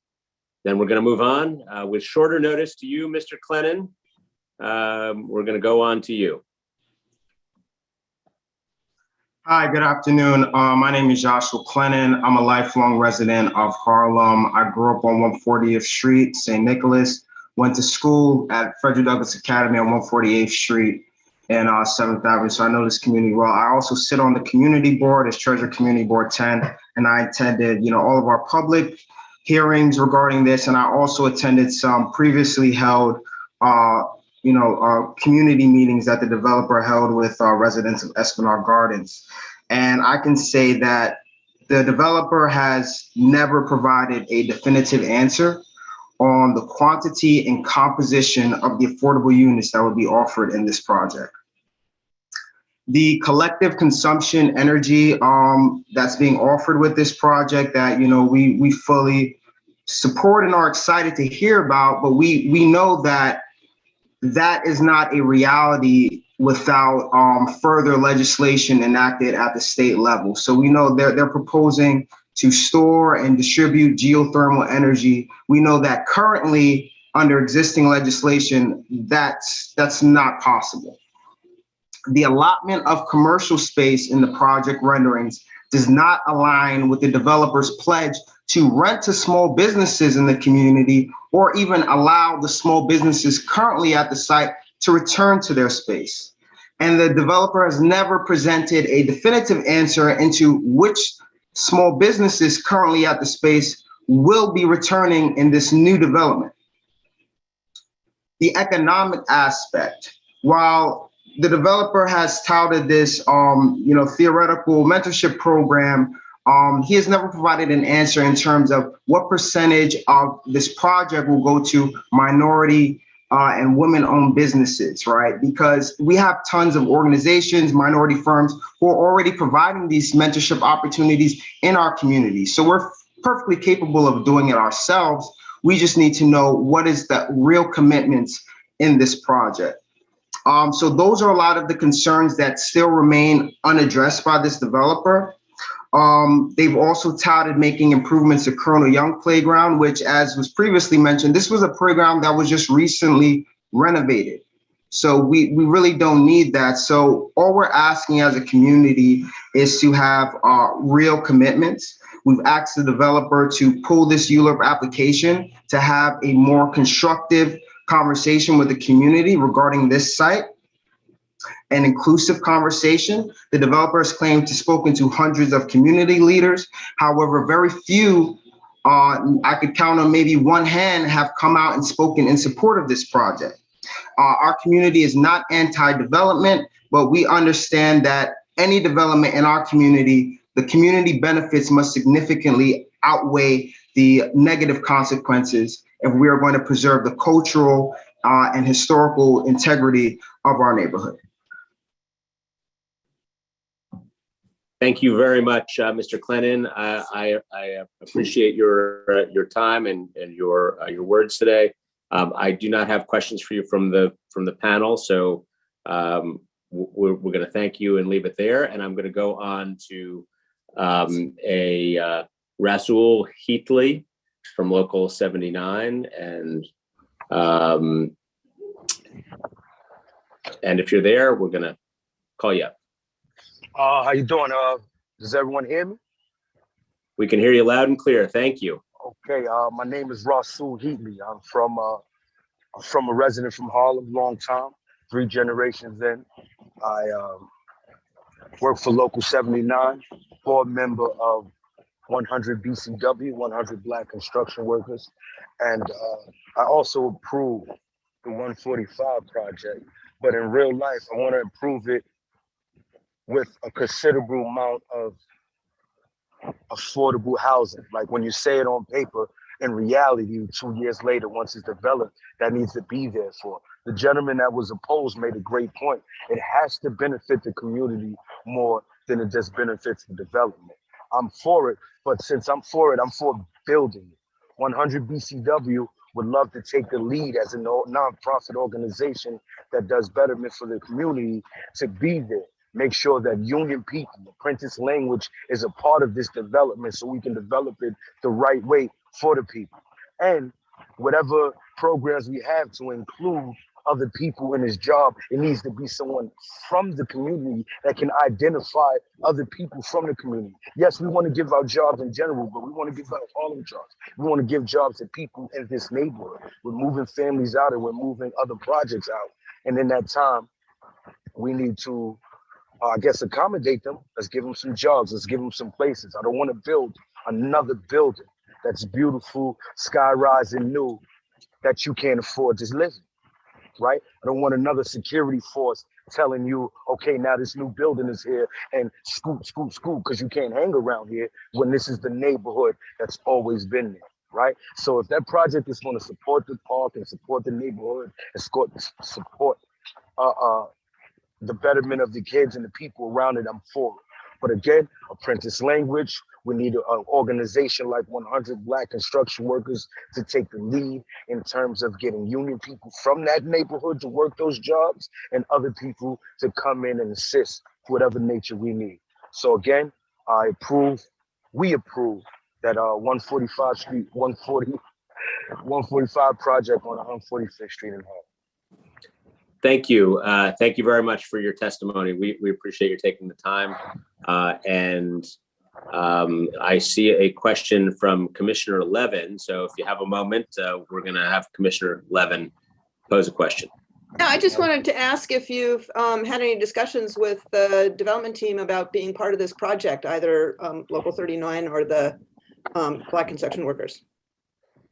then we're going to move on. With shorter notice to you, Mr. Clennon, we're going to go on to you. Hi, good afternoon. My name is Joshua Clennon. I'm a lifelong resident of Harlem. I grew up on 140th Street, St. Nicholas. Went to school at Frederick Douglass Academy on 148th Street and 7th Avenue. So I know this community well. I also sit on the community board as Treasurer Community Board 10, and I attended, all of our public hearings regarding this. And I also attended some previously held, community meetings that the developer held with residents of Esplanade Gardens. And I can say that the developer has never provided a definitive answer on the quantity and composition of the affordable units that would be offered in this project. The collective consumption energy that's being offered with this project that we fully support and are excited to hear about, but we know that is not a reality without further legislation enacted at the state level. So we know they're proposing to store and distribute geothermal energy. We know that currently under existing legislation, that's not possible. The allotment of commercial space in the project renderings does not align with the developer's pledge to rent to small businesses in the community or even allow the small businesses currently at the site to return to their space. And the developer has never presented a definitive answer into which small businesses currently at the space will be returning in this new development. The economic aspect, while the developer has touted this, theoretical mentorship program, he has never provided an answer in terms of what percentage of this project will go to minority and women-owned businesses, right? Because we have tons of organizations, minority firms who are already providing these mentorship opportunities in our community. So we're perfectly capable of doing it ourselves. We just need to know what is the real commitments in this project. So those are a lot of the concerns that still remain unaddressed by this developer. They've also touted making improvements to Colonel Young Playground, which, as was previously mentioned, this was a playground that was just recently renovated. So we really don't need that. So all we're asking as a community is to have real commitments. We've asked the developer to pull this ULURP application to have a more constructive conversation with the community regarding this site. An inclusive conversation. The developer has claimed to spoken to hundreds of community leaders. However, very few, I could count on maybe one hand, have come out and spoken in support of this project. Our community is not anti-development, but we understand that any development in our community, the community benefits must significantly outweigh the negative consequences if we are going to preserve the cultural and historical integrity of our neighborhood. Thank you very much, Mr. Clennon. I appreciate your time and your words today. I do not have questions for you from the panel, so we're going to thank you and leave it there. And I'm going to go on to Rasul Heatley from Local 79, and if you're there, we're going to call you up. How you doing? Does everyone hear me? We can hear you loud and clear. Thank you. Okay. My name is Rasul Heatley. I'm from a resident from Harlem, long time, 3 generations in. I work for Local 79, board member of 100 BCW, 100 Black Construction Workers, and I also approve the 145 project. But in real life, I want to improve it with a considerable amount of affordable housing. Like when you say it on paper, in reality, 2 years later, once it's developed, that needs to be there for. The gentleman that was opposed made a great point. It has to benefit the community more than it just benefits the development. I'm for it, but since I'm for it, I'm for building it. 100 BCW would love to take the lead as a nonprofit organization that does betterment for the community to be there. Make sure that union people, apprentice language is a part of this development so we can develop it the right way for the people. And whatever programs we have to include other people in this job, it needs to be someone from the community that can identify other people from the community. Yes, we want to give out jobs in general, but we want to give out Harlem jobs. We want to give jobs to people in this neighborhood. We're moving families out and we're moving other projects out. And in that time, we need to I guess accommodate them. Let's give them some jobs. Let's give them some places. I don't want to build another building that's beautiful, sky-rise and new, that you can't afford to live in, right? I don't want another security force telling you, okay, now this new building is here and scoot, scoot, scoot, because you can't hang around here when this is the neighborhood that's always been there, right? So if that project is going to support the park and support the neighborhood and support the betterment of the kids and the people around it, I'm for it. But again, apprentice language, we need an organization like 100 Black Construction Workers to take the lead in terms of getting union people from that neighborhood to work those jobs and other people to come in and assist whatever nature we need. So again, we approve that 145 project on 145th Street in Harlem. Thank you. Thank you very much for your testimony. We appreciate you taking the time. I see a question from Commissioner Levin. So if you have a moment, we're going to have Commissioner Levin pose a question. No, I just wanted to ask if you've had any discussions with the development team about being part of this project, either Local 39 or the Black Construction Workers.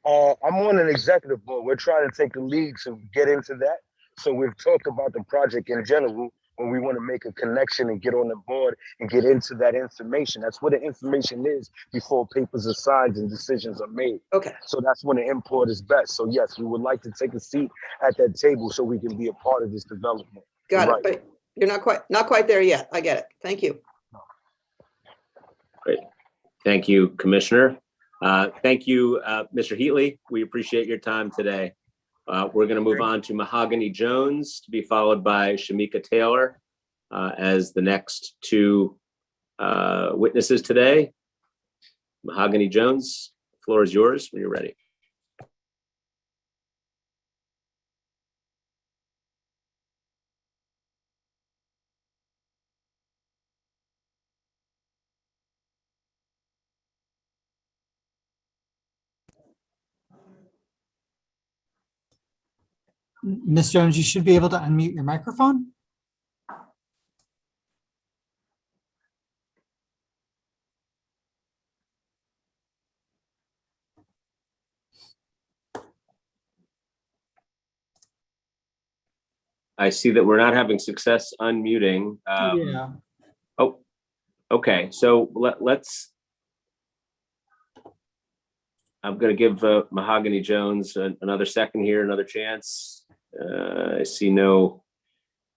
I'm on an executive board. We're trying to take the lead to get into that. So we've talked about the project in general when we want to make a connection and get on the board and get into that information. That's what the information is before papers are signed and decisions are made. Okay. So that's when the import is best. So yes, we would like to take a seat at that table so we can be a part of this development. Got it, but you're not quite there yet. I get it. Thank you. Great. Thank you, Commissioner. Thank you, Mr. Heatley. We appreciate your time today. We're going to move on to Mahogany Jones, to be followed by Shamika Taylor as the next two witnesses today. Mahogany Jones, the floor is yours when you're ready. Ms. Jones, you should be able to unmute your microphone. I see that we're not having success unmuting. Yeah. Oh, okay. So let's. I'm going to give Mahogany Jones another second here, another chance. I see no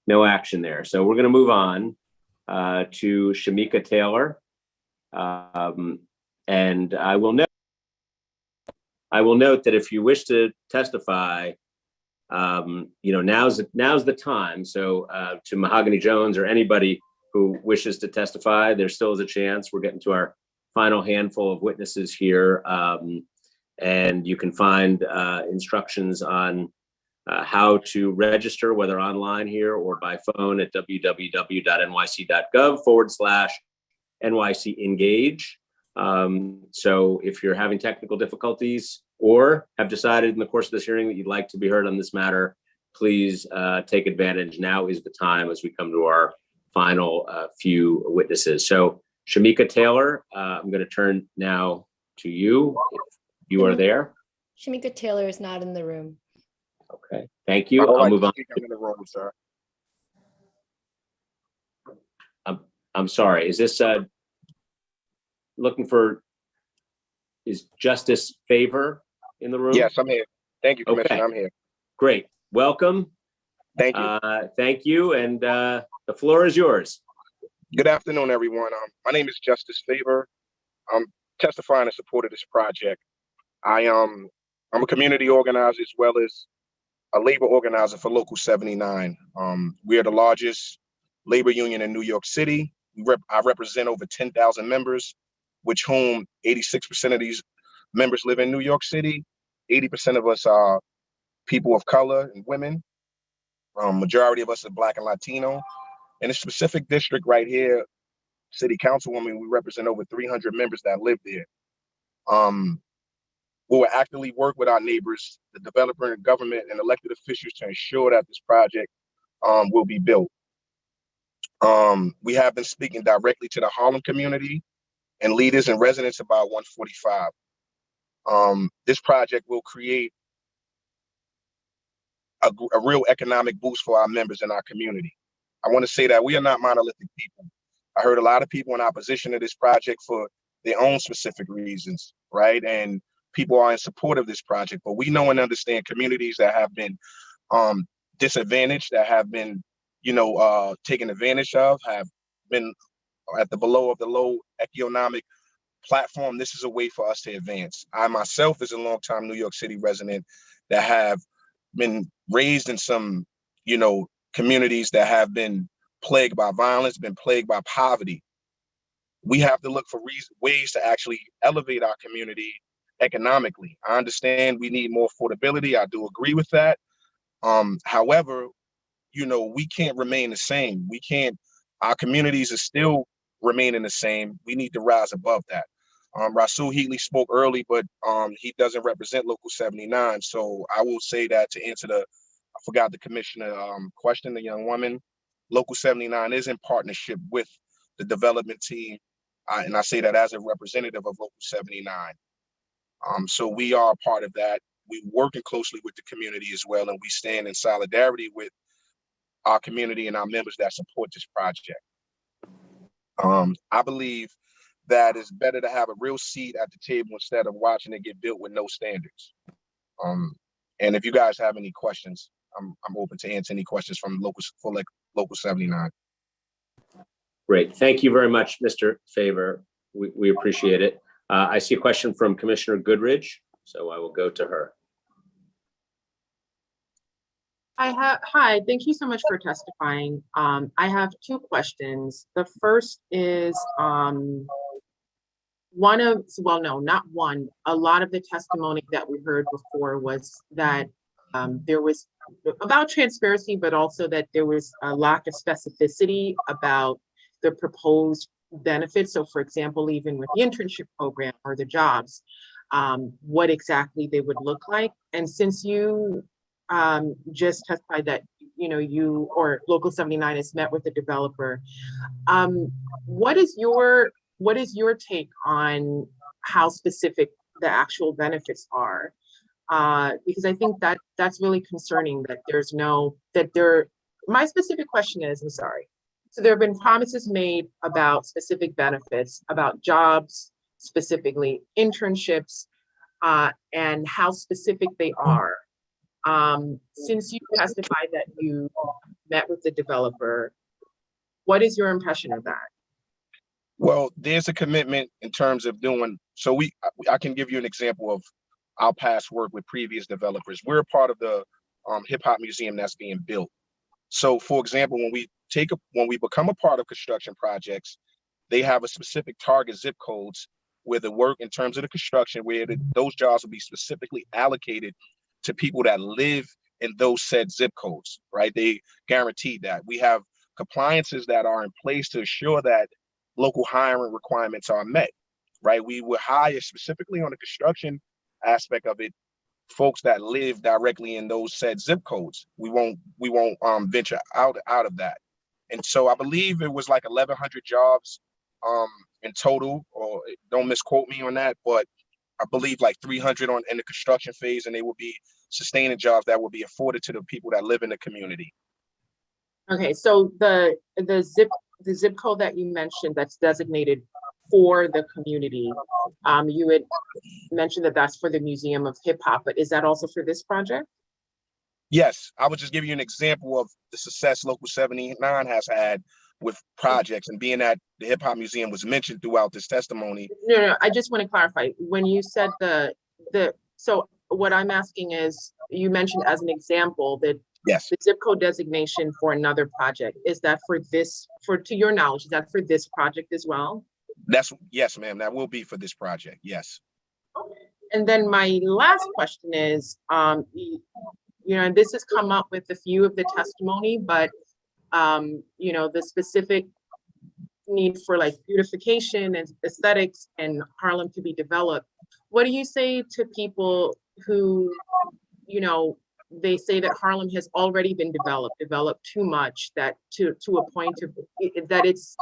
action there. So we're going to move on to Shamika Taylor. And I will note that if you wish to testify, now's the time. So to Mahogany Jones or anybody who wishes to testify, there still is a chance. We're getting to our final handful of witnesses here. And you can find instructions on how to register, whether online here or by phone at www.nyc.gov/NYC Engage. So if you're having technical difficulties or have decided in the course of this hearing that you'd like to be heard on this matter, please take advantage. Now is the time as we come to our final few witnesses. So Shamika Taylor, I'm going to turn now to you. If you are there. Shamika Taylor is not in the room. Okay, thank you. I'll move on. In the room, sir. I'm sorry. Is this looking for? Is Justice Favor in the room? Yes, I'm here. Thank you, Commissioner. Okay. I'm here. Great. Welcome. Thank you. Thank you. And the floor is yours. Good afternoon, everyone. My name is Justice Favor. I'm testifying in support of this project. I'm a community organizer as well as a labor organizer for Local 79. We are the largest labor union in New York City. I represent over 10,000 members, which whom 86% of these members live in New York City. 80% of us are people of color and women. Majority of us are Black and Latino. In a specific district right here, City Councilwoman, we represent over 300 members that live there. We will actively work with our neighbors, the developer and government and elected officials to ensure that this project will be built. We have been speaking directly to the Harlem community and leaders and residents about 145. This project will create a real economic boost for our members in our community. I want to say that we are not monolithic people. I heard a lot of people in opposition to this project for their own specific reasons, right? And people are in support of this project, but we know and understand communities that have been disadvantaged, that have been, taken advantage of, have been at the below of the low economic platform. This is a way for us to advance. I myself is a longtime New York City resident that have been raised in some, communities that have been plagued by violence, been plagued by poverty. We have to look for ways to actually elevate our community economically. I understand we need more affordability. I do agree with that. However, we can't remain the same. Our communities are still remaining the same. We need to rise above that. Rasul Heatley spoke early, but he doesn't represent Local 79. So I will say that to answer I forgot the commissioner question, the young woman. Local 79 is in partnership with the development team. And I say that as a representative of Local 79. So we are a part of that. We're working closely with the community as well, and we stand in solidarity with our community and our members that support this project. I believe that it's better to have a real seat at the table instead of watching it get built with no standards. And if you guys have any questions, I'm open to answer any questions from Local 79. Great. Thank you very much, Mr. Favor. We appreciate it. I see a question from Commissioner Goodridge, so I will go to her. Hi, thank you so much for testifying. I have two questions. The first is, not one, a lot of the testimony that we heard before was that there was about transparency, but also that there was a lack of specificity about the proposed benefits. So for example, even with the internship program or the jobs, what exactly they would look like. And since you just testified that, you or Local 79 has met with the developer, what is your take on how specific the actual benefits are? Because I think that that's really concerning that my specific question is, I'm sorry. So there have been promises made about specific benefits, about jobs, specifically internships, and how specific they are. Since you testified that you met with the developer, what is your impression of that? Well, there's a commitment in terms of doing, so I can give you an example of our past work with previous developers. We're a part of the hip hop museum that's being built. So for example, when we become a part of construction projects, they have a specific target zip codes where the work in terms of the construction, where those jobs will be specifically allocated to people that live in those said zip codes, right? They guarantee that. We have compliances that are in place to ensure that local hiring requirements are met, right? We will hire specifically on the construction aspect of it, folks that live directly in those said zip codes. We won't venture out of that. And so I believe it was like 1,100 jobs in total, or don't misquote me on that, but I believe like 300 in the construction phase, and they will be sustaining jobs that will be afforded to the people that live in the community. Okay, so the zip code that you mentioned that's designated for the community, you had mentioned that that's for the Museum of Hip Hop, but is that also for this project? Yes, I would just give you an example of the success Local 79 has had with projects, and being that the Hip Hop Museum was mentioned throughout this testimony. No, I just want to clarify. When you said so what I'm asking is, you mentioned as an example that yes, the zip code designation for another project, is that to your knowledge, is that for this project as well? Yes, ma'am, that will be for this project, yes. Okay. And then my last question is, and this has come up with a few of the testimony, but the specific need for like beautification and aesthetics and Harlem to be developed. What do you say to people who, they say that Harlem has already been developed too much, that to a point of that it's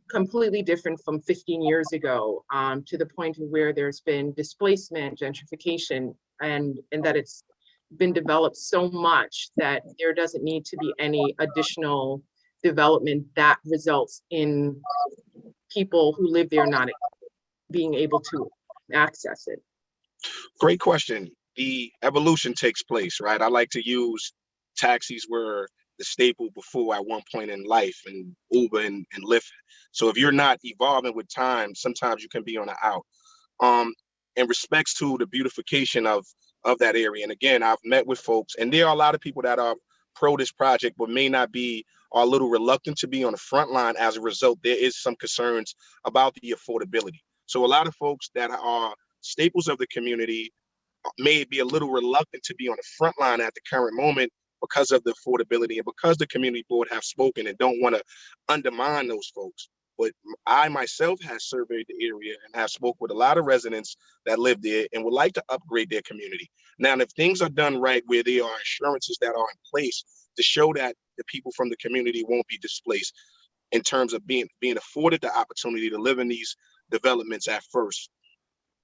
completely different from 15 years ago, to the point of where there's been displacement, gentrification, and that it's been developed so much that there doesn't need to be any additional development that results in people who live there not being able to access it? Great question. The evolution takes place, right? I like to use taxis were the staple before at one point in life, and Uber and Lyft. So if you're not evolving with time, sometimes you can be on the out. In respects to the beautification of that area, and again, I've met with folks, and there are a lot of people that are pro this project, but may not be, are a little reluctant to be on the front line. As a result, there is some concerns about the affordability. So a lot of folks that are staples of the community may be a little reluctant to be on the front line at the current moment because of the affordability, and because the community board have spoken and don't want to undermine those folks. But I myself have surveyed the area and have spoke with a lot of residents that live there and would like to upgrade their community. Now, if things are done right, where there are assurances that are in place to show that the people from the community won't be displaced in terms of being afforded the opportunity to live in these developments at first,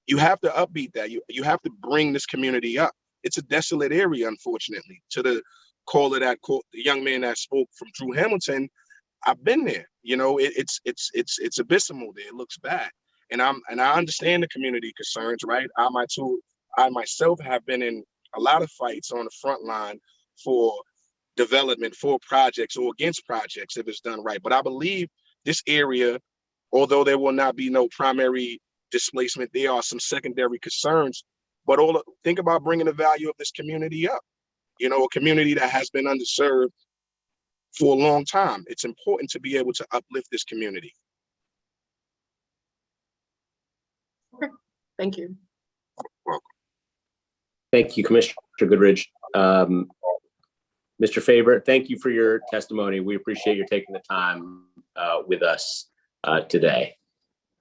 you have to upbeat that. You have to bring this community up. It's a desolate area, unfortunately. To the caller the young man that spoke from Drew Hamilton, I've been there. It's abysmal there. It looks bad, and I understand the community concerns, right? I myself have been in a lot of fights on the front line for development, for projects or against projects if it's done right. But I believe this area, although there will not be no primary displacement, there are some secondary concerns. But think about bringing the value of this community up. you know, a community that has been underserved for a long time. It's important to be able to uplift this community. Okay, thank you. Welcome. Thank you, Commissioner Goodridge. Mr. Faber, thank you for your testimony. We appreciate you taking the time with us today.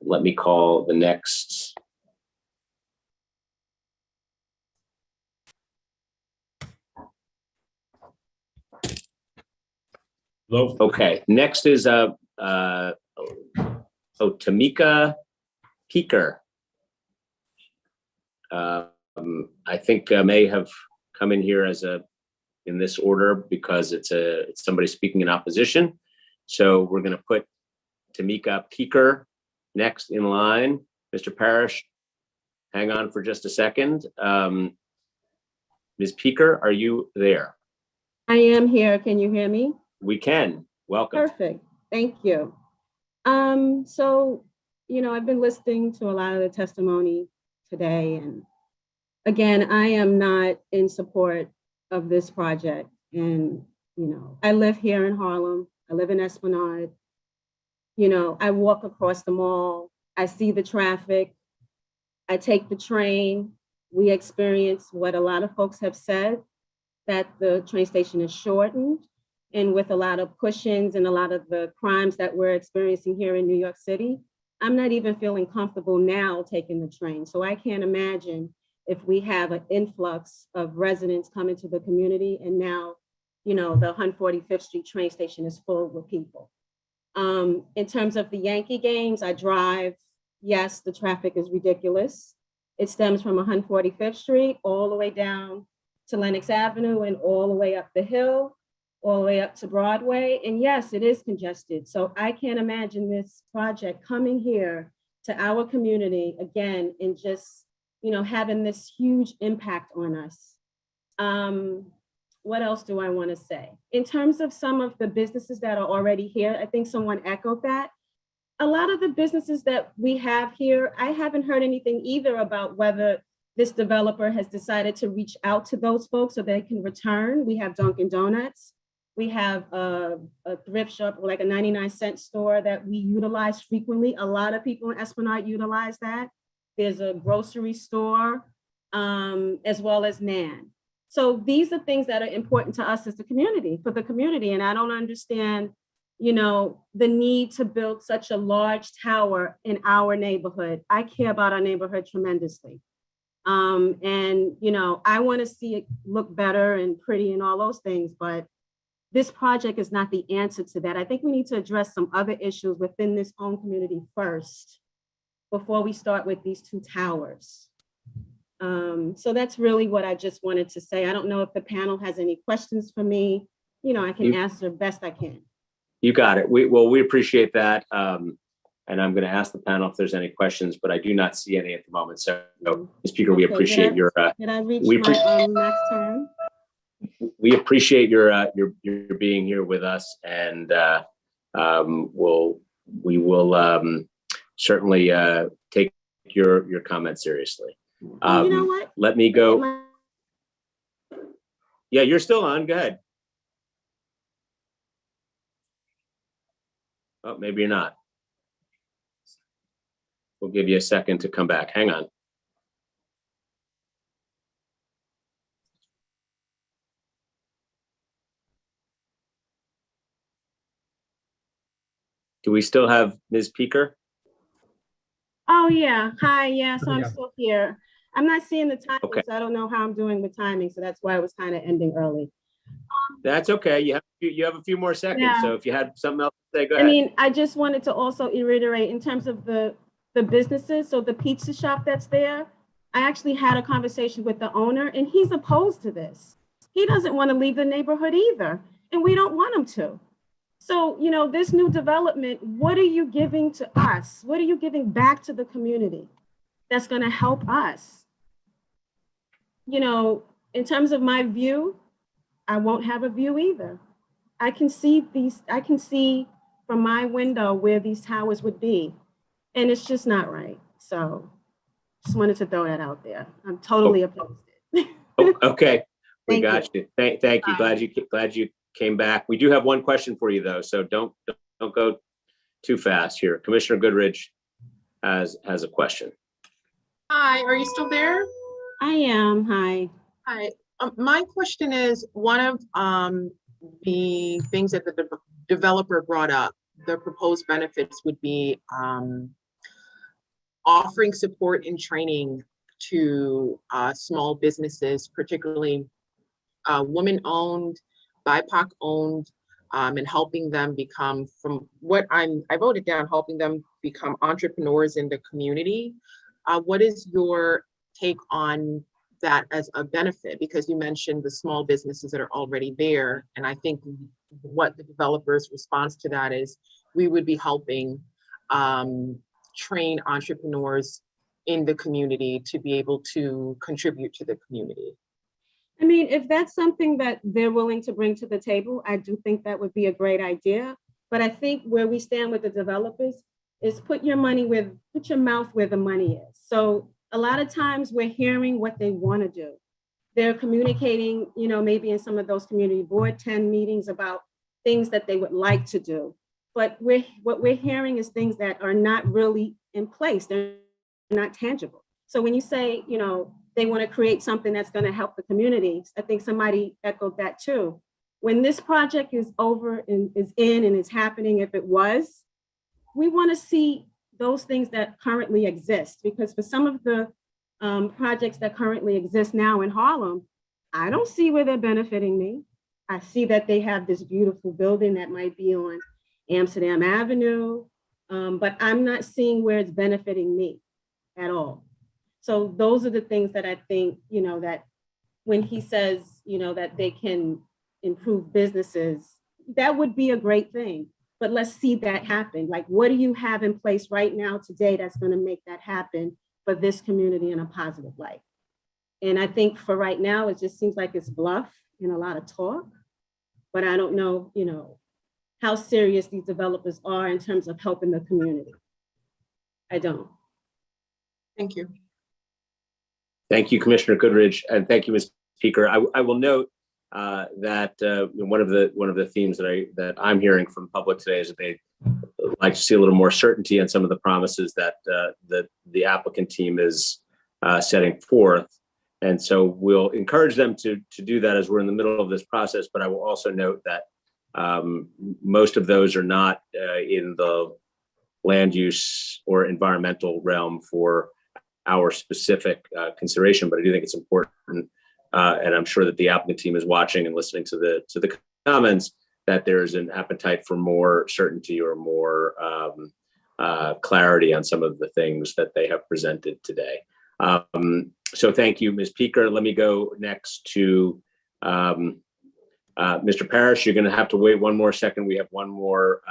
Let me call the next. Hello. Okay, next is Tamika Peaker. I think may have come in here as in this order because it's somebody speaking in opposition. So we're going to put Tamika Peaker next in line. Mr. Parrish, hang on for just a second. Ms. Peaker, are you there? I am here. Can you hear me? We can. Welcome. Perfect. Thank you. So, you know, I've been listening to a lot of the testimony today, and again, I am not in support of this project. And, you know, I live here in Harlem. I live in Esplanade. You know, I walk across the mall. I see the traffic. I take the train. We experience what a lot of folks have said, that the train station is shortened. And with a lot of push-ins and a lot of the crimes that we're experiencing here in New York City, I'm not even feeling comfortable now taking the train. So I can't imagine if we have an influx of residents coming to the community and now, you know, the 145th Street train station is full with people. In terms of the Yankee games, I drive. Yes, the traffic is ridiculous. It stems from 145th Street all the way down to Lenox Avenue and all the way up the hill, all the way up to Broadway. And yes, it is congested. So I can't imagine this project coming here to our community again and just, you know, having this huge impact on us. What else do I want to say? In terms of some of the businesses that are already here, I think someone echoed that. A lot of the businesses that we have here, I haven't heard anything either about whether this developer has decided to reach out to those folks so they can return. We have Dunkin' Donuts. We have a thrift shop, like a 99-cent store that we utilize frequently. A lot of people in Esplanade utilize that. There's a grocery store, as well as Nan. So these are things that are important to us as the community, for the community. And I don't understand, you know, the need to build such a large tower in our neighborhood. I care about our neighborhood tremendously. And, you know, I want to see it look better and pretty and all those things, but this project is not the answer to that. I think we need to address some other issues within this own community first before we start with these two towers. So that's really what I just wanted to say. I don't know if the panel has any questions for me. You know, I can answer best I can. You got it. We appreciate that. And I'm going to ask the panel if there's any questions, but I do not see any at the moment. So, Ms. Peaker, we appreciate your. Did I reach my next turn? We appreciate your being here with us, and we will certainly take your comments seriously. You know what? Let me go. Yeah, you're still on. Go ahead. Oh, maybe you're not. We'll give you a second to come back. Hang on. Do we still have Ms. Peaker? Oh, yeah. Hi. Yeah. So I'm still here. I'm not seeing the timing, Okay. so I don't know how I'm doing with timing. So that's why I was kind of ending early. That's okay. You have a few more seconds. Yeah. So if you had something else to say, go ahead. I mean, I just wanted to also reiterate in terms of the businesses. So the pizza shop that's there, I actually had a conversation with the owner and he's opposed to this. He doesn't want to leave the neighborhood either. And we don't want him to. So, you know, this new development, what are you giving to us? What are you giving back to the community that's going to help us? You know, in terms of my view, I won't have a view either. I can see from my window where these towers would be, and it's just not right. So just wanted to throw that out there. I'm totally opposed. Okay. We got you. Thank you. Glad you came back. We do have one question for you though, so don't go too fast here. Commissioner Goodridge has a question. Hi, are you still there? I am. Hi. Hi. My question is, one of the things that the developer brought up, the proposed benefits would be offering support and training to small businesses, particularly women-owned, BIPOC-owned, and helping them become, from what I voted down, helping them become entrepreneurs in the community. What is your take on that as a benefit? Because you mentioned the small businesses that are already there. And I think what the developer's response to that is, we would be helping train entrepreneurs in the community to be able to contribute to the community. I mean, if that's something that they're willing to bring to the table, I do think that would be a great idea. But I think where we stand with the developers is put your mouth where the money is. So a lot of times we're hearing what they want to do. They're communicating, maybe in some of those community board 10 meetings about things that they would like to do. But what we're hearing is things that are not really in place. They're not tangible. So when you say, they want to create something that's going to help the communities, I think somebody echoed that too. When this project is over and is in and is happening, if it was, we want to see those things that currently exist, because for some of the projects that currently exist now in Harlem, I don't see where they're benefiting me. I see that they have this beautiful building that might be on Amsterdam Avenue, but I'm not seeing where it's benefiting me at all. So those are the things that I think, that when he says, that they can improve businesses, that would be a great thing. But let's see that happen. Like, what do you have in place right now today that's going to make that happen for this community in a positive light? And I think for right now, it just seems like it's bluff and a lot of talk, but I don't know, how serious these developers are in terms of helping the community. I don't. Thank you. Thank you, Commissioner Goodridge, and thank you, Ms. Speaker. I will note that one of the themes that I'm hearing from the public today is that they like to see a little more certainty on some of the promises that the applicant team is setting forth. And so we'll encourage them to do that as we're in the middle of this process. But I will also note that most of those are not in the land use or environmental realm for our specific consideration. But I do think it's important, and I'm sure that the applicant team is watching and listening to the comments, that there's an appetite for more certainty or more clarity on some of the things that they have presented today. So thank you, Ms. Peaker. Let me go next to Mr. Parrish. You're going to have to wait one more second. We have one more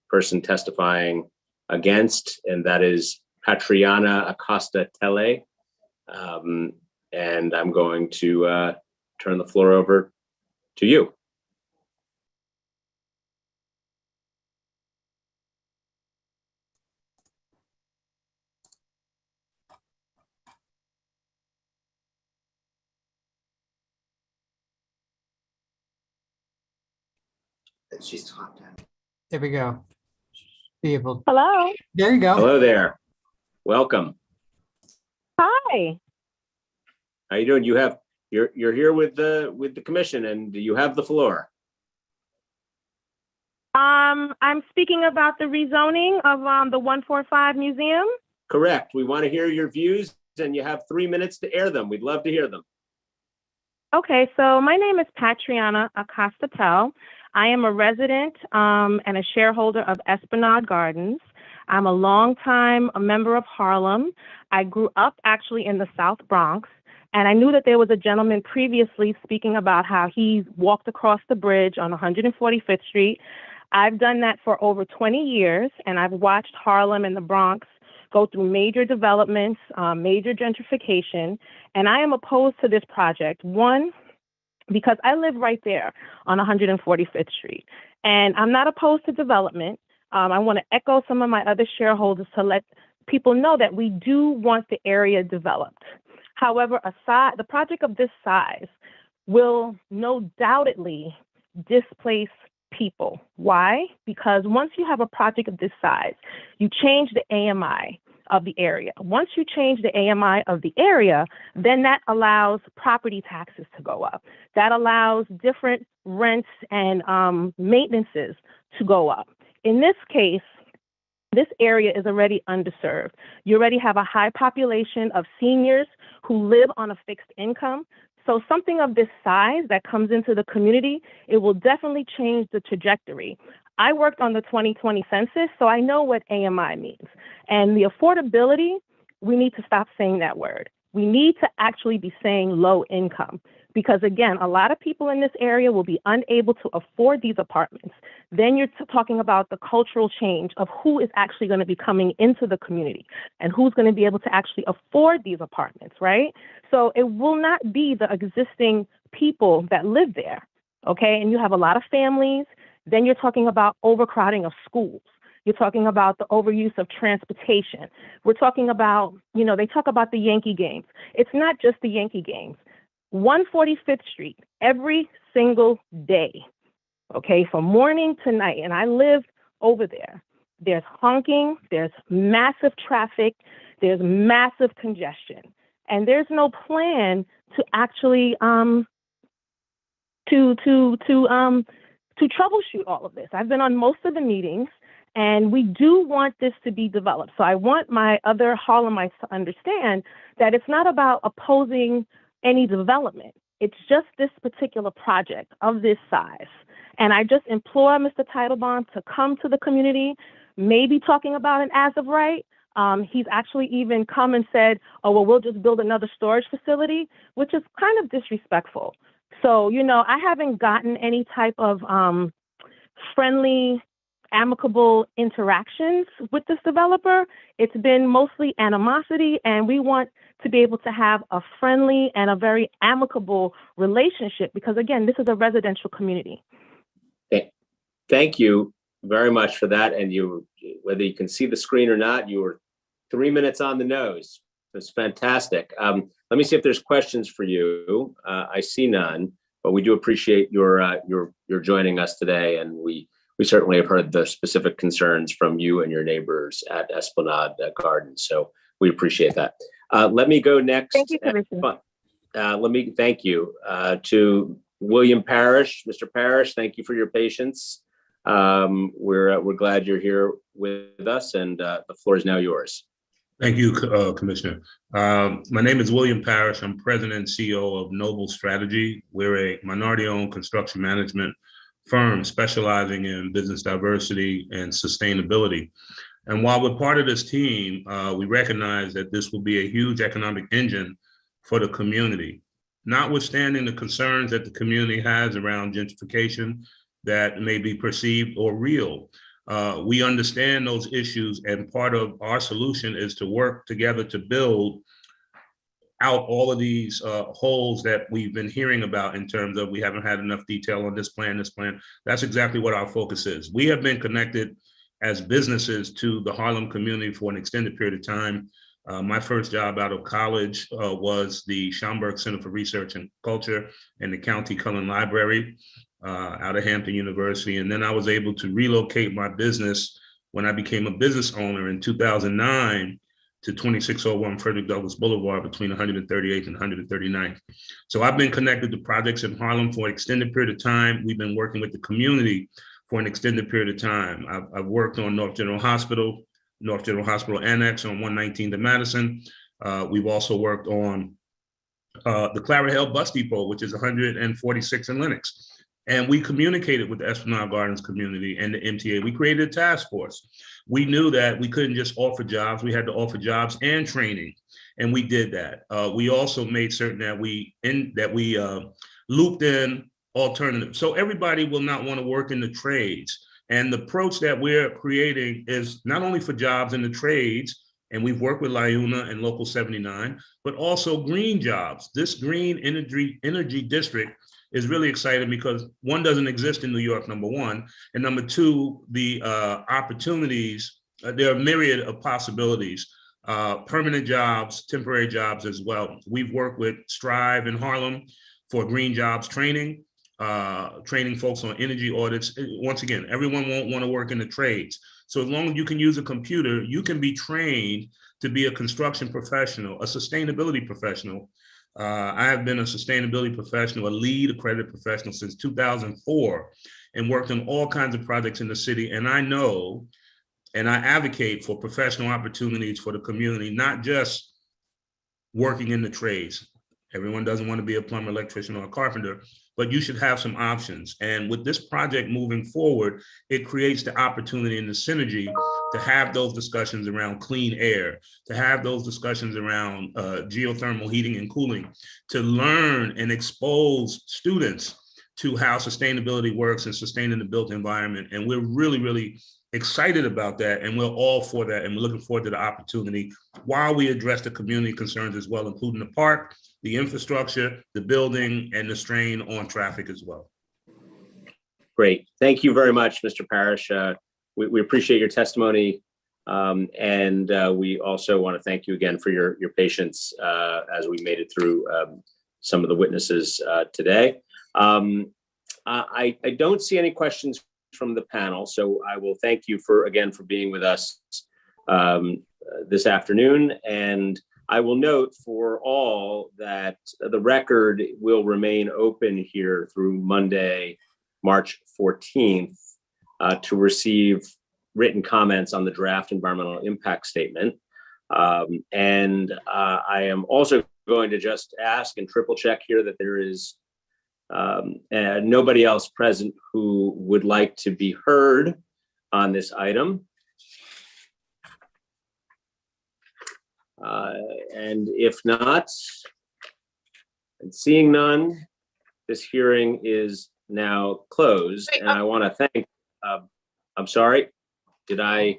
person testifying against, and that is Patriana Acosta Tele. And I'm going to turn the floor over to you. She's talked out. There we go. Be able. Hello. There you go. Hello there. Welcome. Hi. How you doing? You're here with the commission, and you have the floor. I'm speaking about the rezoning of the 145 museum. Correct. We want to hear your views, and you have 3 minutes to air them. We'd love to hear them. Okay, so my name is Patriana Acosta-Tel. I am a resident and a shareholder of Esplanade Gardens. I'm a longtime member of Harlem. I grew up actually in the South Bronx, and I knew that there was a gentleman previously speaking about how he walked across the bridge on 145th Street. I've done that for over 20 years, and I've watched Harlem and the Bronx go through major developments, major gentrification, and I am opposed to this project. One, because I live right there on 145th Street, and I'm not opposed to development. I want to echo some of my other shareholders to let people know that we do want the area developed. However, the project of this size will no doubtedly displace people. Why? Because once you have a project of this size, you change the AMI of the area. Once you change the AMI of the area, then that allows property taxes to go up. That allows different rents and maintenances to go up. In this case, this area is already underserved. You already have a high population of seniors who live on a fixed income. So something of this size that comes into the community, it will definitely change the trajectory. I worked on the 2020 census, so I know what AMI means. And the affordability, we need to stop saying that word. We need to actually be saying low income, because again, a lot of people in this area will be unable to afford these apartments. Then you're talking about the cultural change of who is actually going to be coming into the community and who's going to be able to actually afford these apartments, right? So it will not be the existing people that live there, okay? And you have a lot of families. Then you're talking about overcrowding of schools. You're talking about the overuse of transportation. We're talking about, you know, they talk about the Yankee games. It's not just the Yankee games. 145th Street, every single day, okay, from morning to night, and I live over there. There's honking, there's massive traffic, there's massive congestion, and there's no plan to actually to troubleshoot all of this. I've been on most of the meetings, and we do want this to be developed. So I want my other Harlemites to understand that it's not about opposing any development. It's just this particular project of this size. And I just implore Mr. Teitelbaum to come to the community, maybe talking about an as of right. He's actually even come and said, oh, well, we'll just build another storage facility, which is kind of disrespectful. So, you know, I haven't gotten any type of friendly, amicable interactions with this developer. It's been mostly animosity, and we want to be able to have a friendly and a very amicable relationship because, again, this is a residential community. Thank you very much for that. And you, whether you can see the screen or not, you were 3 minutes on the nose. It's fantastic. Let me see if there's questions for you. I see none, but we do appreciate your joining us today, and we certainly have heard the specific concerns from you and your neighbors at Esplanade Gardens. So we appreciate that. Let me go next. Thank you, Commissioner. Let me thank you to William Parrish. Mr. Parrish, thank you for your patience. We're glad you're here with us, and the floor is now yours. Thank you, Commissioner. My name is William Parrish. I'm President and CEO of Noble Strategy. We're a minority-owned construction management firm specializing in business diversity and sustainability. And while we're part of this team, we recognize that this will be a huge economic engine for the community. Notwithstanding the concerns that the community has around gentrification that may be perceived or real, we understand those issues, and part of our solution is to work together to build out all of these holes that we've been hearing about in terms of we haven't had enough detail on this plan. That's exactly what our focus is. We have been connected as businesses to the Harlem community for an extended period of time. My first job out of college was the Schomburg Center for Research and Culture and the County Cullen Library out of Hampton University. And then I was able to relocate my business when I became a business owner in 2009 to 2601 Frederick Douglass Boulevard between 138th and 139th. So I've been connected to projects in Harlem for an extended period of time. We've been working with the community for an extended period of time. I've worked on North General Hospital Annex on 119th and Madison. We've also worked on the Clara Hill Bus Depot, which is 146 in Lenox. And we communicated with the Esplanade Gardens community and the MTA. We created a task force. We knew that we couldn't just offer jobs. We had to offer jobs and training, and we did that. We also made certain that we looped in alternatives. So everybody will not want to work in the trades. And the approach that we're creating is not only for jobs in the trades, and we've worked with LIUNA and Local 79, but also green jobs. This green energy district is really exciting because one, doesn't exist in New York, number one, and number two, the opportunities, there are a myriad of possibilities, permanent jobs, temporary jobs as well. We've worked with Strive in Harlem for green jobs training, training folks on energy audits. Once again, everyone won't want to work in the trades. So as long as you can use a computer, you can be trained to be a construction professional, a sustainability professional. I have been a sustainability professional, a lead accredited professional since 2004, and worked on all kinds of projects in the city. And I know, and I advocate for professional opportunities for the community, not just working in the trades. Everyone doesn't want to be a plumber, electrician, or a carpenter, but you should have some options. And with this project moving forward, it creates the opportunity and the synergy to have those discussions around clean air, to have those discussions around geothermal heating and cooling, to learn and expose students to how sustainability works and sustaining the built environment. And we're really, really excited about that. And we're all for that. And we're looking forward to the opportunity while we address the community concerns as well, including the park, the infrastructure, the building, and the strain on traffic as well. Great. Thank you very much, Mr. Parrish. We appreciate your testimony. And we also want to thank you again for your patience as we made it through some of the witnesses today. I don't see any questions from the panel, so I will thank you again for being with us this afternoon. And I will note for all that the record will remain open here through Monday, March 14th, to receive written comments on the draft environmental impact statement. And I am also going to just ask and triple check here that there is nobody else present who would like to be heard on this item. And if not, and seeing none, this hearing is now closed. And I want to thank, I'm sorry, is that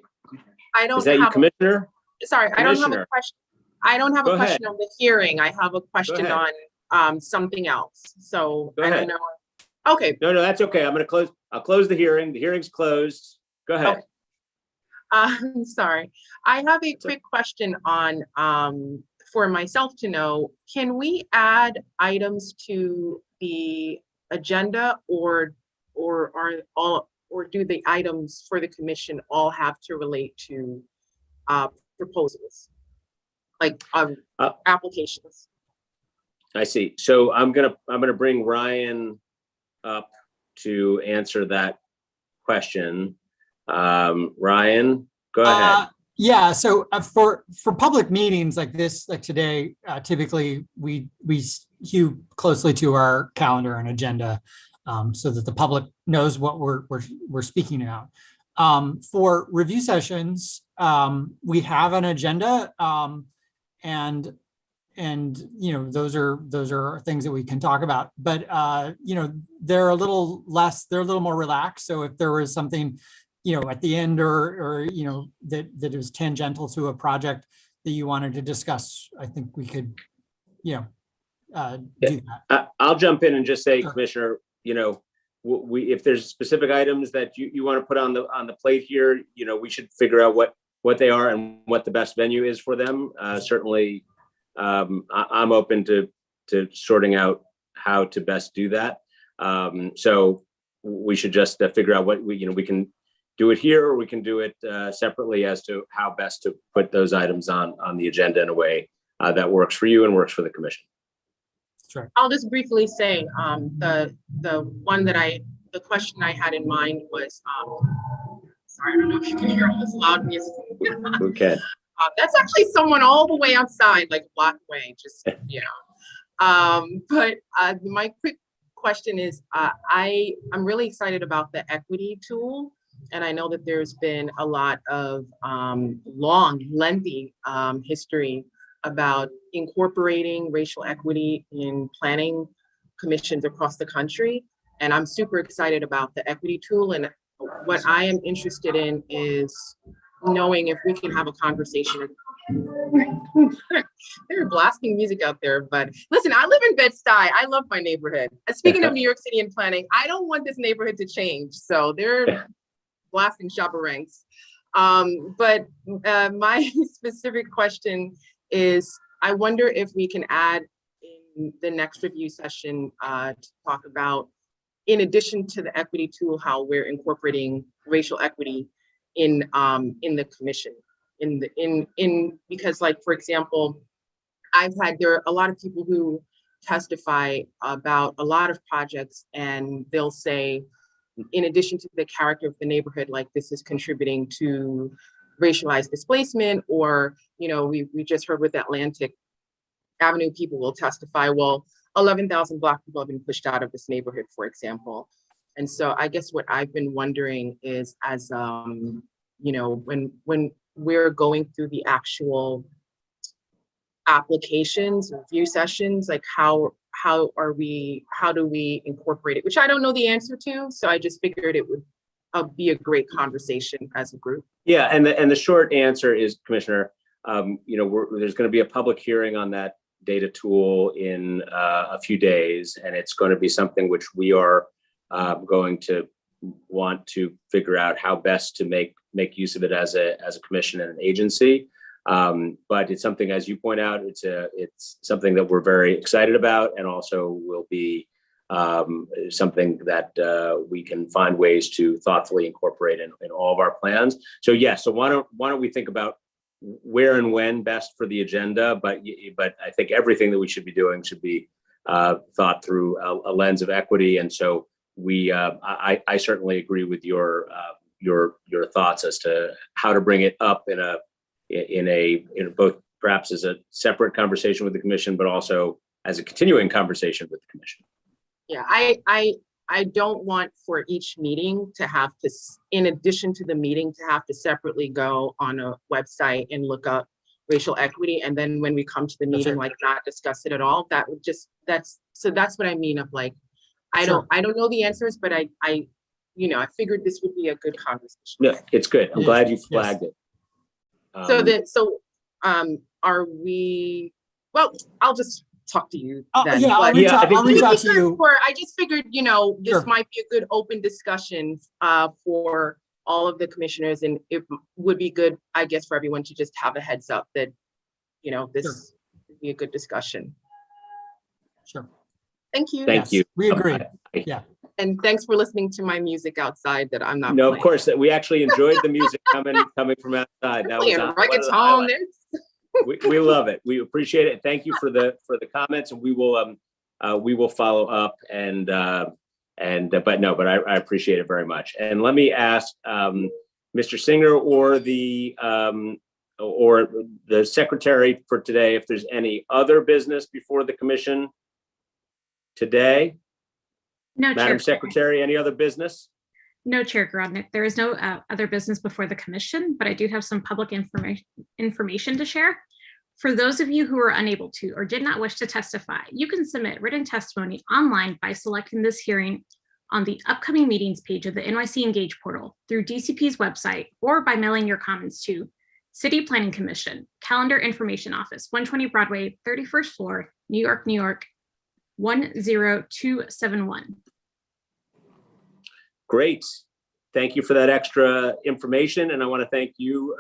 you, Commissioner? Sorry, I don't have a question. I don't have a question on the hearing. I have a question on something else. So I don't know. Okay. No, that's okay. I'll close the hearing. The hearing's closed. Go ahead. Okay. Sorry. I have a quick question on for myself to know, can we add items to the agenda or do the items for the commission all have to relate to proposals, like applications? I see. So I'm gonna bring Ryan up to answer that question. Ryan, go ahead. Yeah, so for public meetings like this, like today, typically we hew closely to our calendar and agenda so that the public knows what we're speaking about. For review sessions, we have an agenda, and you know, those are things that we can talk about. But you know, they're a little more relaxed. So if there was something, you know, at the end or you know, that is tangential to a project that you wanted to discuss, I think we could, you know, do that. I'll jump in and just say, sure. Commissioner, you know, if there's specific items that you want to put on the plate here, you know, we should figure out what they are and what the best venue is for them. Certainly, I'm open to sorting out how to best do that. So we should just figure out what we can do it here, or we can do it separately as to how best to put those items on the agenda in a way that works for you and works for the commission. Sure. I'll just briefly say the question I had in mind was, sorry, I don't know if you can hear all this loud music. Okay. That's actually someone all the way outside, like a block away, just, you know. But my quick question is, I'm really excited about the equity tool. And I know that there's been a lot of lengthy history about incorporating racial equity in planning commissions across the country. And I'm super excited about the equity tool. And what I am interested in is knowing if we can have a conversation. They're blasting music out there, but listen, I live in Bed-Stuy. I love my neighborhood. Speaking of New York City and planning, I don't want this neighborhood to change. So they're blasting Shabba ranks. But my specific question is, I wonder if we can add in the next review session to talk about, in addition to the equity tool, how we're incorporating racial equity in the commission. Because, like, for example, there are a lot of people who testify about a lot of projects, and they'll say, in addition to the character of the neighborhood, like this is contributing to racialized displacement, or, you know, we just heard with Atlantic Avenue, people will testify, well, 11,000 Black people have been pushed out of this neighborhood, for example. And so I guess what I've been wondering is, as you know, when we're going through the actual applications, review sessions, like how do we incorporate it, which I don't know the answer to. So I just figured it would be a great conversation as a group. Yeah, and the short answer is, Commissioner, you know, there's going to be a public hearing on that data tool in a few days, and it's going to be something which we are going to want to figure out how best to make use of it as a commission and an agency. But it's something, as you point out, it's something that we're very excited about, and also will be something that we can find ways to thoughtfully incorporate in all of our plans. So yes, so why don't we think about where and when best for the agenda, but I think everything that we should be doing should be thought through a lens of equity. And so I certainly agree with your thoughts as to how to bring it up in both perhaps as a separate conversation with the commission, but also as a continuing conversation with the commission. Yeah, I don't want for each meeting to have to, in addition to the meeting, to have to separately go on a website and look up racial equity, and then when we come to the meeting, like, not discuss it at all. That would just, that's what I mean of, like, I don't know the answers, but I you know, I figured this would be a good conversation. No, it's good. I'm glad you flagged it. Are we, well, I'll just talk to you then. Yeah, I'll reach out to you. I just figured, you know, this might be a good open discussion for all of the commissioners, and it would be good, I guess, for everyone to just have a heads up that, you know, this would be a good discussion. Sure. Thank you. Thank you. We agree. Yeah. And thanks for listening to my music outside that I'm not No, playing. of course, we actually enjoyed the music coming from outside. That was reggaeton. we love it. We appreciate it. Thank you for the comments, and we will follow up but I appreciate it very much. And let me ask Mr. Singer or the secretary for today if there's any other business before the commission today. No, Madam Chair. Secretary, any other business? No, Chair Grodnick, there is no other business before the commission, but I do have some public information to share. For those of you who are unable to or did not wish to testify, you can submit written testimony online by selecting this hearing on the upcoming meetings page of the NYC Engage portal, through DCP's website, or by mailing your comments to City Planning Commission, Calendar Information Office, 120 Broadway, 31st floor, New York, New York, 10271. Great. Thank you for that extra information. And I want to thank you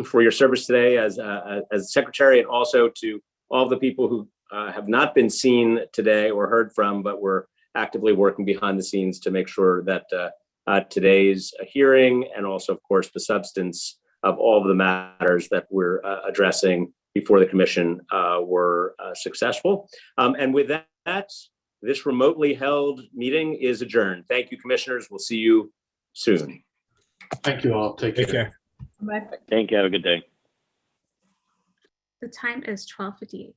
for your service today as secretary, and also to all the people who have not been seen today or heard from, but we're actively working behind the scenes to make sure that today's hearing, and also, of course, the substance of all of the matters that we're addressing before the commission were successful. And with that, this remotely held meeting is adjourned. Thank you, commissioners. We'll see you soon. Thank you all. Take care. Bye. Thank you. Have a good day. The time is 12:58.